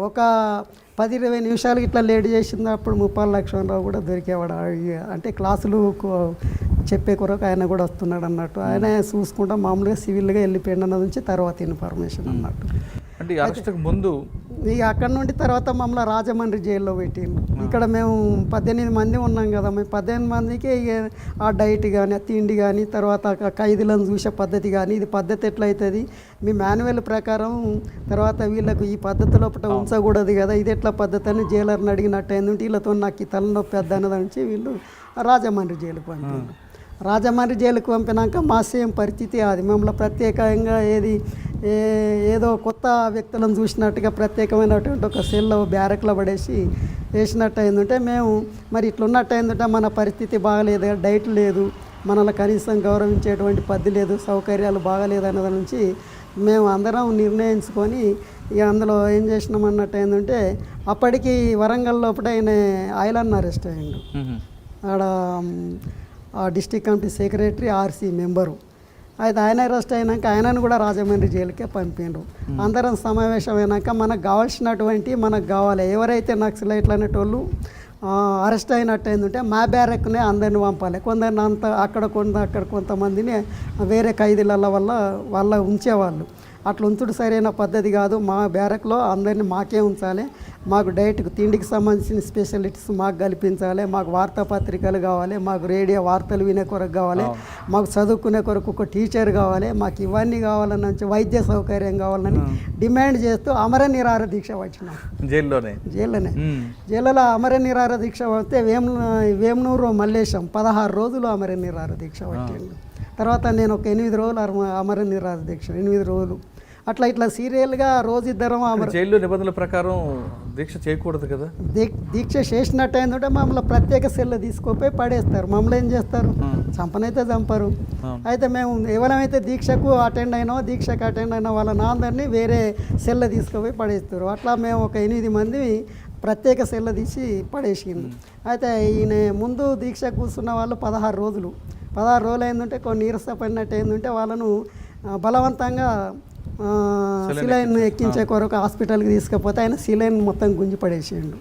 ఒక 10-20 నిమిషాలు ఇట్లా లేట్ చేసింది. అప్పుడు ముప్పాళ్ళ లక్ష్మణరావు కూడా దొరికేవాడు. అంటే క్లాసులు చెప్పే కొరకు ఆయన కూడా వస్తున్నాడు అన్నట్టు. ఆయన చూసుకుంటా మామూలుగా సివిల్గా వెళ్ళిపోయిన నుంచి తర్వాత ఇన్ఫర్మేషన్ అన్నట్టు. అంటే అరెస్ట్కి ముందు ఇక అక్కడ నుండి తర్వాత మమ్మల్ని రాజమండ్రి జైల్లో పెట్టిండు. ఇక్కడ మేము 18 మంది ఉన్నాం కదా, మేము 18 మందికి ఆ డైట్ కానీ ఆ తిండి కానీ తర్వాత ఖైదీలను చూసే పద్ధతి కానీ ఇది పద్ధతి ఎట్లయితుంది మీ మాన్యువల్ ప్రకారం తర్వాత వీళ్ళకు ఈ పద్ధతి లోపల ఉంచకూడదు కదా, ఇది ఎట్లా పద్ధతి అని జైలర్ని అడిగినట్టు ఏంటంటే వీళ్ళతో నాకు ఈ తలనొప్పి అన్నది నుంచి వీళ్ళు రాజమండ్రి జైలుకు పంపించారు. రాజమండ్రి జైలుకు పంపినాక మా సేమ్ పరిస్థితి అది. మమ్మల్ని ప్రత్యేకంగా ఏదో కొత్త వ్యక్తులను చూసినట్టుగా ప్రత్యేకమైనటువంటి ఒక సెల్లో బ్యారెక్లో పడేసి వేసినట్టు అయిందంటే మేము మరి ఇట్లున్నట్టు అయిందంటే మన పరిస్థితి బాగలేదు, డైట్ లేదు, మనల్ని కనీసం గౌరవించేటువంటి పద్ధతి లేదు, సౌకర్యాలు బాగలేదు అన్నది నుంచి మేము అందరం నిర్ణయించుకొని ఇక అందులో ఏం చేసినామన్నట్టు ఏంటంటే అప్పటికి వరంగల్ లోపల ఆయన ఐలాండ్ అరెస్ట్ అయ్యిండు. ఆడ district committee secretary RC member. అయితే ఆయన అరెస్ట్ అయినాక ఆయనను కూడా రాజమండ్రి జైలుకే పంపిండ్రు. అందరం సమావేశమైనాక మనకు కావాల్సినటువంటి మనకు కావాలి ఎవరైతే నక్సలైట్లు అనేటోళ్ళు అరెస్ట్ అయినట్టు ఏంటంటే మా బ్యారెక్నే అందరిని పంపాలి. కొందరిని అక్కడ కొంతమందిని వేరే ఖైదీల వల్ల వాళ్ళ ఉంచేవాళ్ళు. అట్లా ఉంచుడు సరైన పద్ధతి కాదు. మా బ్యారక్లో అందరినీ మాకే ఉంచాలి. మాకు డైట్కి తిండికి సంబంధించిన స్పెషలిటీస్ మాకు కల్పించాలి. మాకు వార్తాపత్రికలు కావాలి, మాకు రేడియో వార్తలు వినే కొరకు కావాలి, మాకు చదువుకునే కొరకు ఒక టీచర్ కావాలి, మాకు ఇవన్నీ కావాలని వైద్య సౌకర్యం కావాలని డిమాండ్ చేస్తూ అమర నిరాహార దీక్ష వచ్చినాం. జైల్లోనే అమర నిరాహార దీక్ష వస్తే వేమనూరు మల్లేశం 16 రోజులు అమర నిరాహార దీక్ష పట్టిండు. తర్వాత నేను ఒక 8 రోజులు అమర నిరాహార దీక్ష 8 రోజులు ఇట్లా సీరియల్గా రోజు ఇద్దరం జైలు నిబంధనల ప్రకారం దీక్ష చేయకూడదు కదా. దీక్ష చేసినట్టు ఏంటంటే మమ్మల్ని ప్రత్యేక సెల్ తీసుకుపోయి పడేస్తారు. మమ్మల్ని ఏం చేస్తారు, చంపనైతే చంపరు. అయితే మేము ఎవరైతే దీక్షకు అటెండ్ అయినా వాళ్ళ నాందరినీ వేరే సెల్ తీసుకుపోయి పడేస్తారు. అట్లా మేము ఒక 8 మంది ప్రత్యేక సెల్ తీసి పడేసింది. అయితే ఈయన ముందు దీక్ష కూర్చున్న వాళ్ళు 16 రోజులు ఏంటంటే కొన్ని నీరసపడినట్టు ఏంటంటే వాళ్ళను బలవంతంగా సిలైన్ ఎక్కించే కొరకు హాస్పిటల్కి తీసుకపోతే ఆయన సిలైన్ మొత్తం గుంజి పడేసిండు.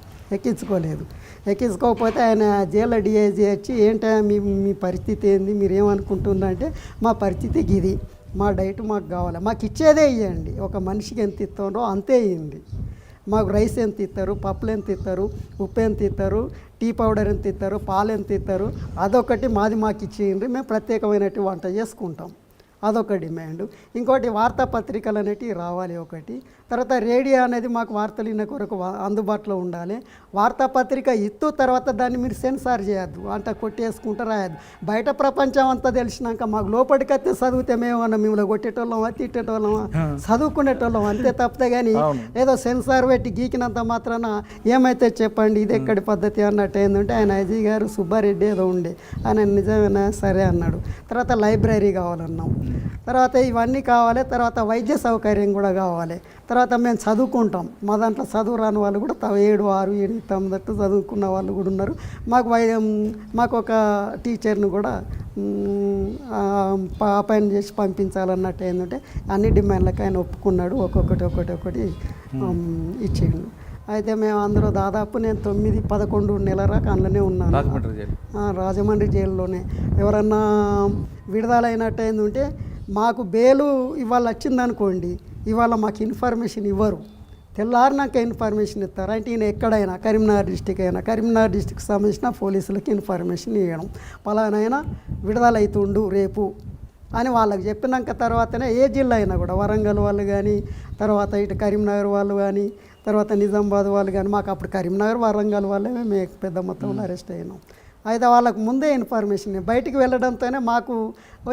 ఎక్కించుకోకపోతే ఆయన జైల్లో డిఐజీ వచ్చి ఏంటో మీ పరిస్థితి ఏంది, మీరు ఏమనుకుంటున్నారంటే మా పరిస్థితికి ఇది, మా డైట్ మాకు కావాలి, మాకు ఇచ్చేదే ఇవ్వండి, ఒక మనిషికి ఎంత ఇస్తారో అంతే ఇవ్వండి, మాకు రైస్ ఎంత ఇస్తారు, పప్పులు ఎంత ఇస్తారు, ఉప్పు ఎంత ఇస్తారు, టీ పౌడర్ ఎంత ఇస్తారు, పాలు ఎంత ఇస్తారు, అదొకటి మాకు ఇచ్చేయండి, మేము ప్రత్యేకమైనటువంటి వంట చేసుకుంటాం. అదొక డిమాండ్. ఇంకోటి వార్తాపత్రికలు అనేటివి రావాలి ఒకటి. తర్వాత రేడియో అనేది మాకు వార్తలు వినే కొరకు అందుబాటులో ఉండాలి. వార్తాపత్రిక ఇత్తు తర్వాత దాన్ని మీరు సెన్సార్ చేయొద్దు, అంటే కొట్టేసుకుంటూ రాయద్దు. బయట ప్రపంచం అంతా తెలిసినాక మాకు లోపలికైతే చదివితే మేమన్నా మిమ్మల్ని కొట్టేటోళ్ళమా తిట్టేటోళ్ళమా, చదువుకునేటోళ్ళం అంతే తప్పితే కానీ ఏదో సెన్సార్ పెట్టి గీకినంత మాత్రాన ఏమైతే చెప్పండి ఇది ఎక్కడి పద్ధతి అన్నట్టు ఏంటంటే ఆయన అజయ్ గారు సుబ్బారెడ్డి ఏదో ఉండే ఆయన నిజమేనా సరే అన్నాడు. తర్వాత లైబ్రరీ కావాలన్నాం. తర్వాత ఇవన్నీ కావాలి. తర్వాత వైద్య సౌకర్యం కూడా కావాలి. తర్వాత మేము చదువుకుంటాం. మా దాంట్లో చదువు రాని వాళ్ళు కూడా 7, 6, 7, 9 చదువుకున్న వాళ్ళు కూడా ఉన్నారు. మాకు ఒక టీచర్ని కూడా అపాయింట్ చేసి పంపించాలన్నట్టు ఏంటంటే అన్ని డిమాండ్లకు ఆయన ఒప్పుకున్నాడు. ఒక్కొక్కటి ఇచ్చేయండు. అయితే మేము అందరూ దాదాపు నేను 9-11 నెలల దాకా అందులోనే ఉన్నాను రాజమండ్రి జైల్లోనే. ఎవరన్నా విడుదలైనట్టు ఏంటంటే మాకు బెయిలు ఇవాళ వచ్చిందనుకోండి, ఇవాళ మాకు ఇన్ఫర్మేషన్ ఇవ్వరు, తెల్లారినాక ఇన్ఫర్మేషన్ ఇస్తారు. అంటే ఈయన ఎక్కడైనా కరీంనగర్ డిస్టిక్ సంబంధించిన పోలీసులకి ఇన్ఫర్మేషన్ ఇవ్వడం, పలానైనా విడుదలవుతుండు రేపు అని వాళ్ళకి చెప్పినాక తర్వాతనే ఏ జిల్లా అయినా కూడా వరంగల్ వాళ్ళు కానీ, తర్వాత ఇటు కరీంనగర్ వాళ్ళు కానీ, తర్వాత నిజామాబాద్ వాళ్ళు కానీ, మాకు అప్పుడు కరీంనగర్ వరంగల్ వాళ్ళే మేము పెద్ద మొత్తంలో అరెస్ట్ అయినాం. అయితే వాళ్ళకు ముందే ఇన్ఫర్మేషన్ బయటికి వెళ్ళడంతోనే మాకు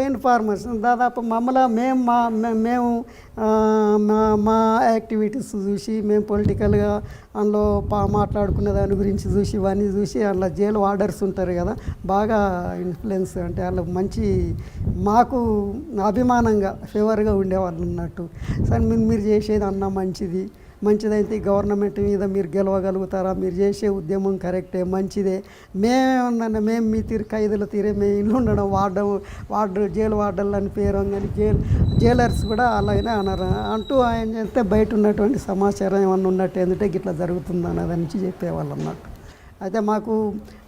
ఇన్ఫర్మేషన్ దాదాపు మేము మా యాక్టివిటీస్ చూసి మేము పొలిటికల్గా అందులో మాట్లాడుకునే దాని గురించి చూసి ఇవన్నీ చూసి అందులో జైలు వార్డర్స్ ఉంటారు కదా, బాగా ఇన్ఫ్లుయెన్స్ అంటే వాళ్ళ మంచి మాకు అభిమానంగా ఫేవర్గా ఉండేవాళ్ళు ఉన్నట్టు. సరే మీరు చేసేది అన్న మంచిదైతే గవర్నమెంట్ మీద మీరు గెలవగలుగుతారా, మీరు చేసే ఉద్యమం కరెక్టే మంచిదే, మేము మీ ఖైదుల తీరే మేము ఇల్లు ఉండడం జైలు వార్డర్లు అని పేరు కానీ జైలర్స్ కూడా అలాగనే అన్నారు అంటూ ఆయన చేస్తే బయట ఉన్నటువంటి సమాచారం ఏమన్నా ఉన్నట్టు ఏంటంటే గిట్లా జరుగుతుంది అన్నది నుంచి చెప్పేవాళ్ళు అన్నట్టు. అయితే మాకు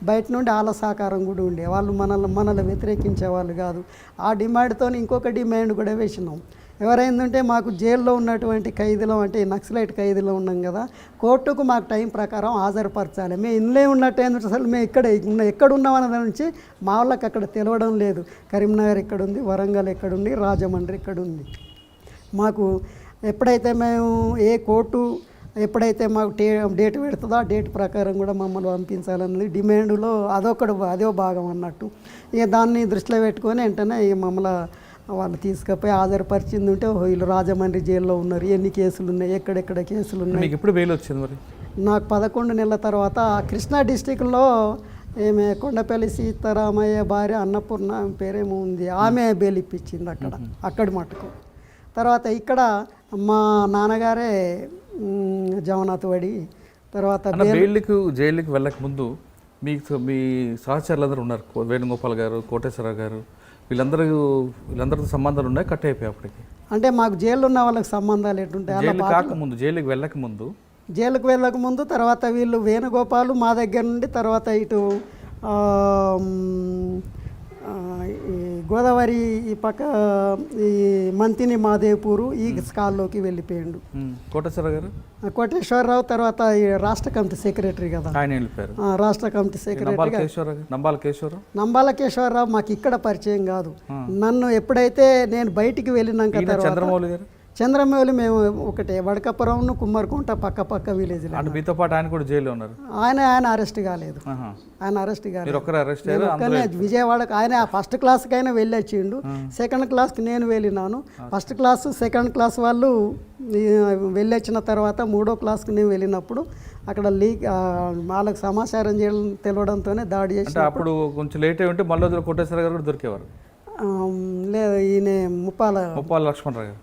బయట నుండి వాళ్ళ సహకారం కూడా ఉండే, వాళ్ళు మనల్ని వ్యతిరేకించే వాళ్ళు కాదు. ఆ డిమాండ్తో ఇంకొక డిమాండ్ కూడా వేసినాం. ఎవరైందంటే మాకు జైల్లో ఉన్నటువంటి ఖైదీలో అంటే నక్సలైట్ ఖైదీలో ఉన్నాం కదా, కోర్టుకు మాకు టైం ప్రకారం హాజరుపరచాలి. మేము ఇందులో ఉన్నట్టు ఏంటంటే అసలు మేము ఎక్కడున్నామన్న దాని నుంచి మా వాళ్ళకి అక్కడ తెలవడం లేదు. కరీంనగర్ ఎక్కడుంది, వరంగల్ ఎక్కడుంది, రాజమండ్రి ఎక్కడుంది. మాకు ఎప్పుడైతే మేము ఏ కోర్టు ఎప్పుడైతే మాకు డేట్ పెడుతుందో ఆ డేట్ ప్రకారం కూడా మమ్మల్ని పంపించాలన్నది డిమాండ్లో అదో భాగం అన్నట్టు. ఇక దాన్ని దృష్టిలో పెట్టుకొని వెంటనే ఇక మమ్మల్ని వాళ్ళు తీసుకుపోయి హాజరుపరిచింది ఉంటే వీళ్ళు రాజమండ్రి జైల్లో ఉన్నారు, ఎన్ని కేసులు ఉన్నాయి, ఎక్కడెక్కడ కేసులు ఉన్నాయి. ఎప్పుడు బెయిల్ వచ్చింది మరి? నాకు 11 నెలల తర్వాత కృష్ణా డిస్టిక్లో ఏమే కొండపల్లి సీతారామయ్య భార్య అన్నపూర్ణ పేరేమో ఉంది, ఆమె బెయిల్ ఇప్పించింది అక్కడి మటుకు. తర్వాత ఇక్కడ మా నాన్నగారే జగన్నాథ్ వడి తర్వాత జైలుకి వెళ్ళక ముందు మీ సహచరులందరూ ఉన్నారు, వేణుగోపాల్ గారు, కోటేశ్వరరావు గారు, వీళ్ళందరితో సంబంధాలు ఉన్నాయి, కట్ అయిపోయి అప్పటికి. అంటే మాకు జైల్లో ఉన్న వాళ్ళకి సంబంధాలు ఎటుంటాయి జైలుకి వెళ్ళక ముందు తర్వాత వీళ్ళు వేణుగోపాలు మా దగ్గర నుండి తర్వాత ఇటు ఈ గోదావరి ఈ పక్క ఈ మంతిని మాదేపూరు ఈ స్కాల్లోకి వెళ్ళిపోయాడు. కోటేశ్వరరావు తర్వాత ఈ రాష్ట్ర కమిటీ సెక్రటరీ కదా, రాష్ట్ర కమిటీ సెక్రటరీ నంబాల కేశవరావు మాకు ఇక్కడ పరిచయం కాదు. నన్ను ఎప్పుడైతే నేను బయటికి వెళ్ళినాక చంద్రమౌళి మేము ఒకటే వడకపురం కుమ్మరికుంట పక్క విలేజ్. మీతో పాటు ఆయన కూడా జైల్లో ఉన్నారు. ఆయన అరెస్ట్ కాలేదు. విజయవాడకు ఆయన ఫస్ట్ క్లాస్కి అయినా వెళ్ళి వచ్చిండు, సెకండ్ క్లాస్కి నేను వెళ్ళినాను. ఫస్ట్ క్లాస్ సెకండ్ క్లాస్ వాళ్ళు వెళ్ళి వచ్చిన తర్వాత మూడో క్లాస్కి నేను వెళ్ళినప్పుడు అక్కడ వాళ్ళకి సమాచారం చేయడం తెలియడంతోనే దాడి చేసి అప్పుడు కొంచెం లేట్ అయి ఉంటే మళ్ళీ కోటేశ్వర గారు కూడా దొరికేవారు. లేదు, ఈయన ముప్పాల లక్ష్మణరావు గారు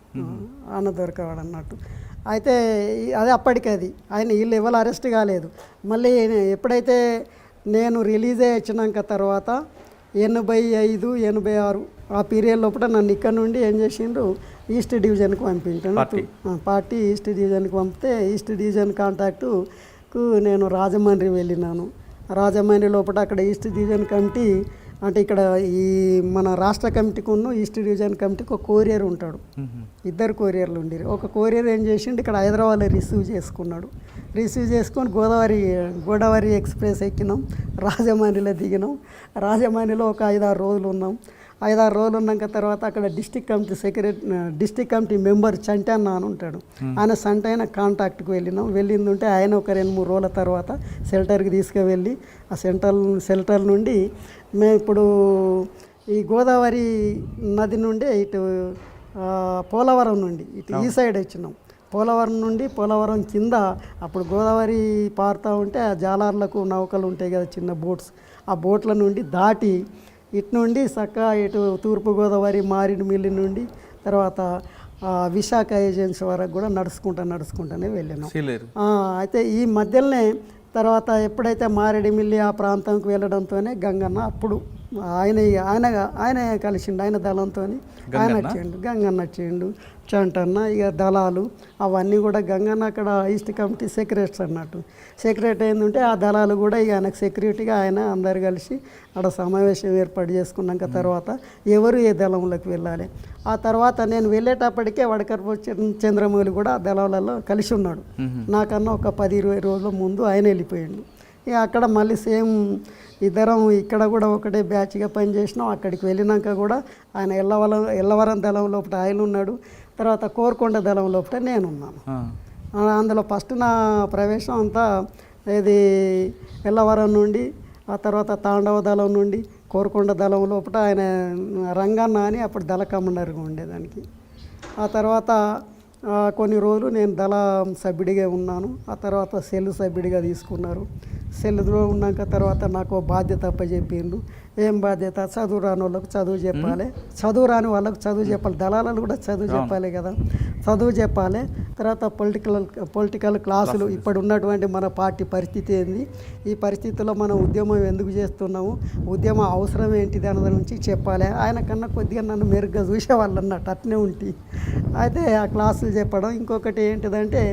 ఆయన దొరకవాడు అన్నట్టు. అయితే అది అప్పటికి ఆయన వీళ్ళు ఎవరు అరెస్ట్ కాలేదు. మళ్ళీ ఎప్పుడైతే నేను రిలీజ్ అయ్యి వచ్చినాక తర్వాత 85, 86 ఆ పీరియడ్ లోపల నన్ను ఇక్కడ నుండి ఏం చేసిండు, ఈస్ట్ డివిజన్కి పంపించాను. పార్టీ ఈస్ట్ డివిజన్కి పంపితే ఈస్ట్ డివిజన్ కాంటాక్టుకు నేను రాజమండ్రి వెళ్ళినాను. రాజమండ్రి లోపల అక్కడ ఈస్ట్ డివిజన్ కమిటీ అంటే ఇక్కడ ఈ మన రాష్ట్ర కమిటీకి ఈస్ట్ డివిజన్ కమిటీకి ఒక కొరియర్ ఉంటాడు, ఇద్దరు కొరియర్లు ఉండేరు. ఒక కొరియర్ ఏం చేసిండు ఇక్కడ హైదరాబాద్లో రిసీవ్ చేసుకొని గోదావరి ఎక్స్ప్రెస్ ఎక్కినాం, రాజమండ్రిలో దిగినాం. రాజమండ్రిలో ఒక 5-6 రోజులు ఉన్నాం. 5-6 రోజులు ఉన్నాక తర్వాత అక్కడ డిస్టిక్ కమిటీ మెంబర్ చంటన్న అని ఉంటాడు, ఆయన సంటైన కాంటాక్ట్కి వెళ్ళిందంటే ఆయన ఒక 2-3 రోజుల తర్వాత షెల్టర్కి తీసుకువెళ్ళి ఆ షెల్టర్ నుండి మేము ఇప్పుడు ఈ గోదావరి నది నుండి ఇటు పోలవరం నుండి ఇటు ఈ సైడ్ వచ్చినాం. పోలవరం కింద అప్పుడు గోదావరి పారుతూ ఉంటే ఆ జాలార్లకు నౌకలు ఉంటాయి కదా, చిన్న బోట్స్, ఆ బోట్ల నుండి దాటి ఇటు నుండి ఇటు తూర్పుగోదావరి మారేడుమిల్లి నుండి తర్వాత విశాఖ ఏజెన్సీ వరకు కూడా నడుచుకుంటూనే వెళ్ళాను. అయితే ఈ మధ్యలోనే తర్వాత ఎప్పుడైతే మారేడుమిల్లి ఆ ప్రాంతంకి వెళ్ళడంతోనే గంగన్న అప్పుడు ఆయన కలిసిండు, ఆయన దళంతో గంగన్న వచ్చిండు, చంటన్న ఇక దళాలు అవన్నీ కూడా గంగన్న అక్కడ ఈస్ట్ కమిటీ సెక్రటరీ ఏంటంటే ఆ దళాలు కూడా ఇక ఆయనకు సెక్యూరిటీగా ఆయన అందరు కలిసి అక్కడ సమావేశం ఏర్పాటు చేసుకున్నాక తర్వాత ఎవరు ఏ దళంలోకి వెళ్ళాలి. ఆ తర్వాత నేను వెళ్ళేటప్పటికే వడకర్పు చంద్రమౌళి కూడా ఆ దళాలలో కలిసి ఉన్నాడు. నాకన్నా ఒక 10-20 రోజుల ముందు ఆయన వెళ్ళిపోయాడు. ఇక అక్కడ మళ్ళీ సేమ్ ఇద్దరం ఇక్కడ కూడా ఒకటే బ్యాచ్గా పనిచేసినాం. అక్కడికి వెళ్ళినాక కూడా ఆయన ఎల్లవరం దళం లోపల ఆయన ఉన్నాడు, తర్వాత కోరుకొండ దళం లోపల నేనున్నాను. అందులో ఫస్ట్ నా ప్రవేశం అంతా ఇది ఎల్లవరం నుండి, ఆ తర్వాత తాండవ దళం నుండి కోరుకొండ దళం లోపల ఆయన రంగన్న అని అప్పుడు దళ కమాండర్గా ఉండేదానికి. ఆ తర్వాత కొన్ని రోజులు నేను దళ సభ్యుడిగా ఉన్నాను. ఆ తర్వాత సెల్ సభ్యుడిగా తీసుకున్నారు. సెల్లులో ఉన్నాక తర్వాత నాకు బాధ్యత అప్పచెప్పిండు. ఏం బాధ్యత, చదువు రాని వాళ్ళకు చదువు చెప్పాలి, చదువు రాని వాళ్ళకు చదువు చెప్పాలి, దళాలను కూడా చదువు చెప్పాలి కదా, చదువు చెప్పాలి. తర్వాత పొలిటికల్ క్లాసులు, ఇప్పుడు ఉన్నటువంటి మన పార్టీ పరిస్థితి ఏంది, ఈ పరిస్థితుల్లో మనం ఉద్యమం ఎందుకు చేస్తున్నాము, ఉద్యమం అవసరం ఏంటిది అన్న నుంచి చెప్పాలి. ఆయన కన్నా కొద్దిగా నన్ను మెరుగ్గా చూసేవాళ్ళు అన్నట్టు అట్నే ఉంటే. అయితే ఆ క్లాసులు చెప్పడం. ఇంకొకటి ఏంటిదంటే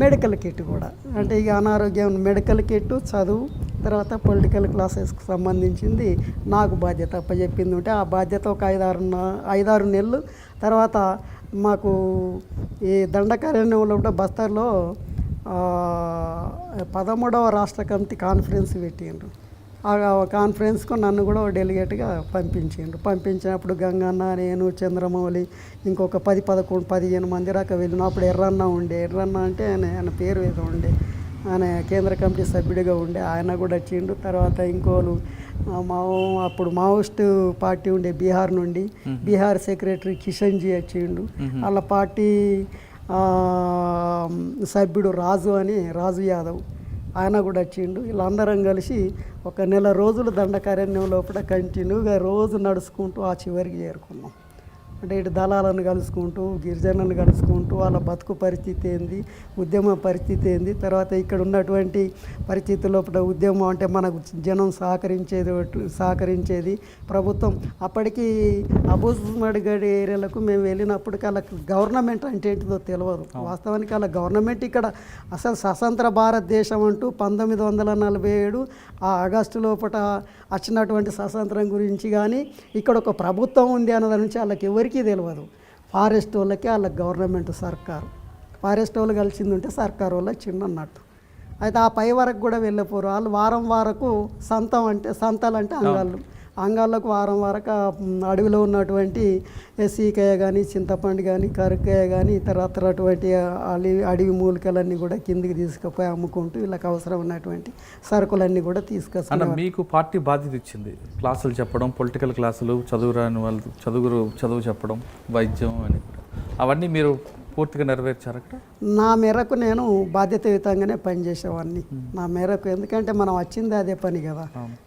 మెడికల్ కిట్ కూడా, అంటే ఇక అనారోగ్యం మెడికల్ కిట్, చదువు, తర్వాత పొలిటికల్ క్లాసెస్కి సంబంధించింది నాకు బాధ్యత అప్పచెప్పింది ఉంటే ఆ బాధ్యత ఒక 5-6 నెలలు. తర్వాత మాకు ఈ దండకారణ్యంలో బస్తర్లో 13వ రాష్ట్ర కమిటీ కాన్ఫరెన్స్ పెట్టిండ్రు. ఆ కాన్ఫరెన్స్కు నన్ను కూడా డెలిగేట్గా పంపించినప్పుడు గంగన్న, నేను, చంద్రమౌళి, ఇంకొక 10-15 మంది దాకా వెళ్ళిన. అప్పుడు ఎర్రన్న అంటే ఆయన పేరు ఏదో ఉండే, ఆయన కేంద్ర కమిటీ సభ్యుడిగా ఉండే, ఆయన కూడా వచ్చిండు. తర్వాత ఇంకోళ్ళు అప్పుడు మావోయిస్ట్ పార్టీ ఉండే బీహార్ నుండి, బీహార్ సెక్రటరీ కిషన్జీ వచ్చిండు. వాళ్ళ పార్టీ సభ్యుడు రాజు యాదవ్, ఆయన కూడా వచ్చిండు. వీళ్ళందరం కలిసి ఒక 1 నెల రోజులు దండకారణ్యం లోపల కంటిన్యూగా రోజు నడుచుకుంటూ ఆ చివరికి చేరుకున్నాం. అంటే ఇటు దళాలను కలుసుకుంటూ గిరిజనులను కలుసుకుంటూ వాళ్ళ బతుకు పరిస్థితి ఏంది, ఉద్యమ పరిస్థితి ఏంది, తర్వాత ఇక్కడ ఉన్నటువంటి పరిస్థితుల లోపల ఉద్యమం అంటే మనకు జనం సహకరించేది ప్రభుత్వం. అప్పటికి అబూస్మడ్గడ్ ఏరియాలకు మేము వెళ్ళినప్పటికీ వాళ్ళకి గవర్నమెంట్ అంటే ఏంటిదో తెలియదు. వాస్తవానికి వాళ్ళ గవర్నమెంట్ ఇక్కడ అసలు స్వతంత్ర భారతదేశం అంటూ 1947 ఆ ఆగస్టు లోపల వచ్చినటువంటి స్వాతంత్రం గురించి కానీ ఇక్కడ ఒక ప్రభుత్వం ఉంది అన్నదాని నుంచి వాళ్ళకి ఎవరికీ తెలియదు. ఫారెస్ట్ వాళ్ళకి వాళ్ళకి గవర్నమెంట్ సర్కారు, ఫారెస్ట్ వాళ్ళు కలిసింది ఉంటే సర్కారు వాళ్ళకి చిన్న అన్నట్టు. అయితే ఆ పై వరకు కూడా వెళ్ళిపోరు వాళ్ళు. వారం వరకు సంతలు అంటే అంగాళ్ళకు వారం వరకు అడవిలో ఉన్నటువంటి సీకాయ కానీ చింతపండు కానీ కరకాయ కానీ ఇతరటువంటి అడవి మూలికలన్నీ కూడా కిందికి తీసుకుపోయి అమ్ముకుంటూ వీళ్ళకి అవసరం ఉన్నటువంటి సరుకులన్నీ కూడా తీసుకొస్తాను. మీకు పార్టీ బాధ్యత ఇచ్చింది, క్లాసులు చెప్పడం, పొలిటికల్ క్లాసులు, చదువురాని వాళ్ళు చదువు చెప్పడం, వైద్యం అని కూడా అవన్నీ మీరు పూర్తిగా నెరవేర్చారు అక్కడ? నా మేరకు నేను బాధ్యతాయుతంగానే పనిచేసేవాడిని. నా మేరకు, ఎందుకంటే మనం వచ్చింది అదే పని కదా,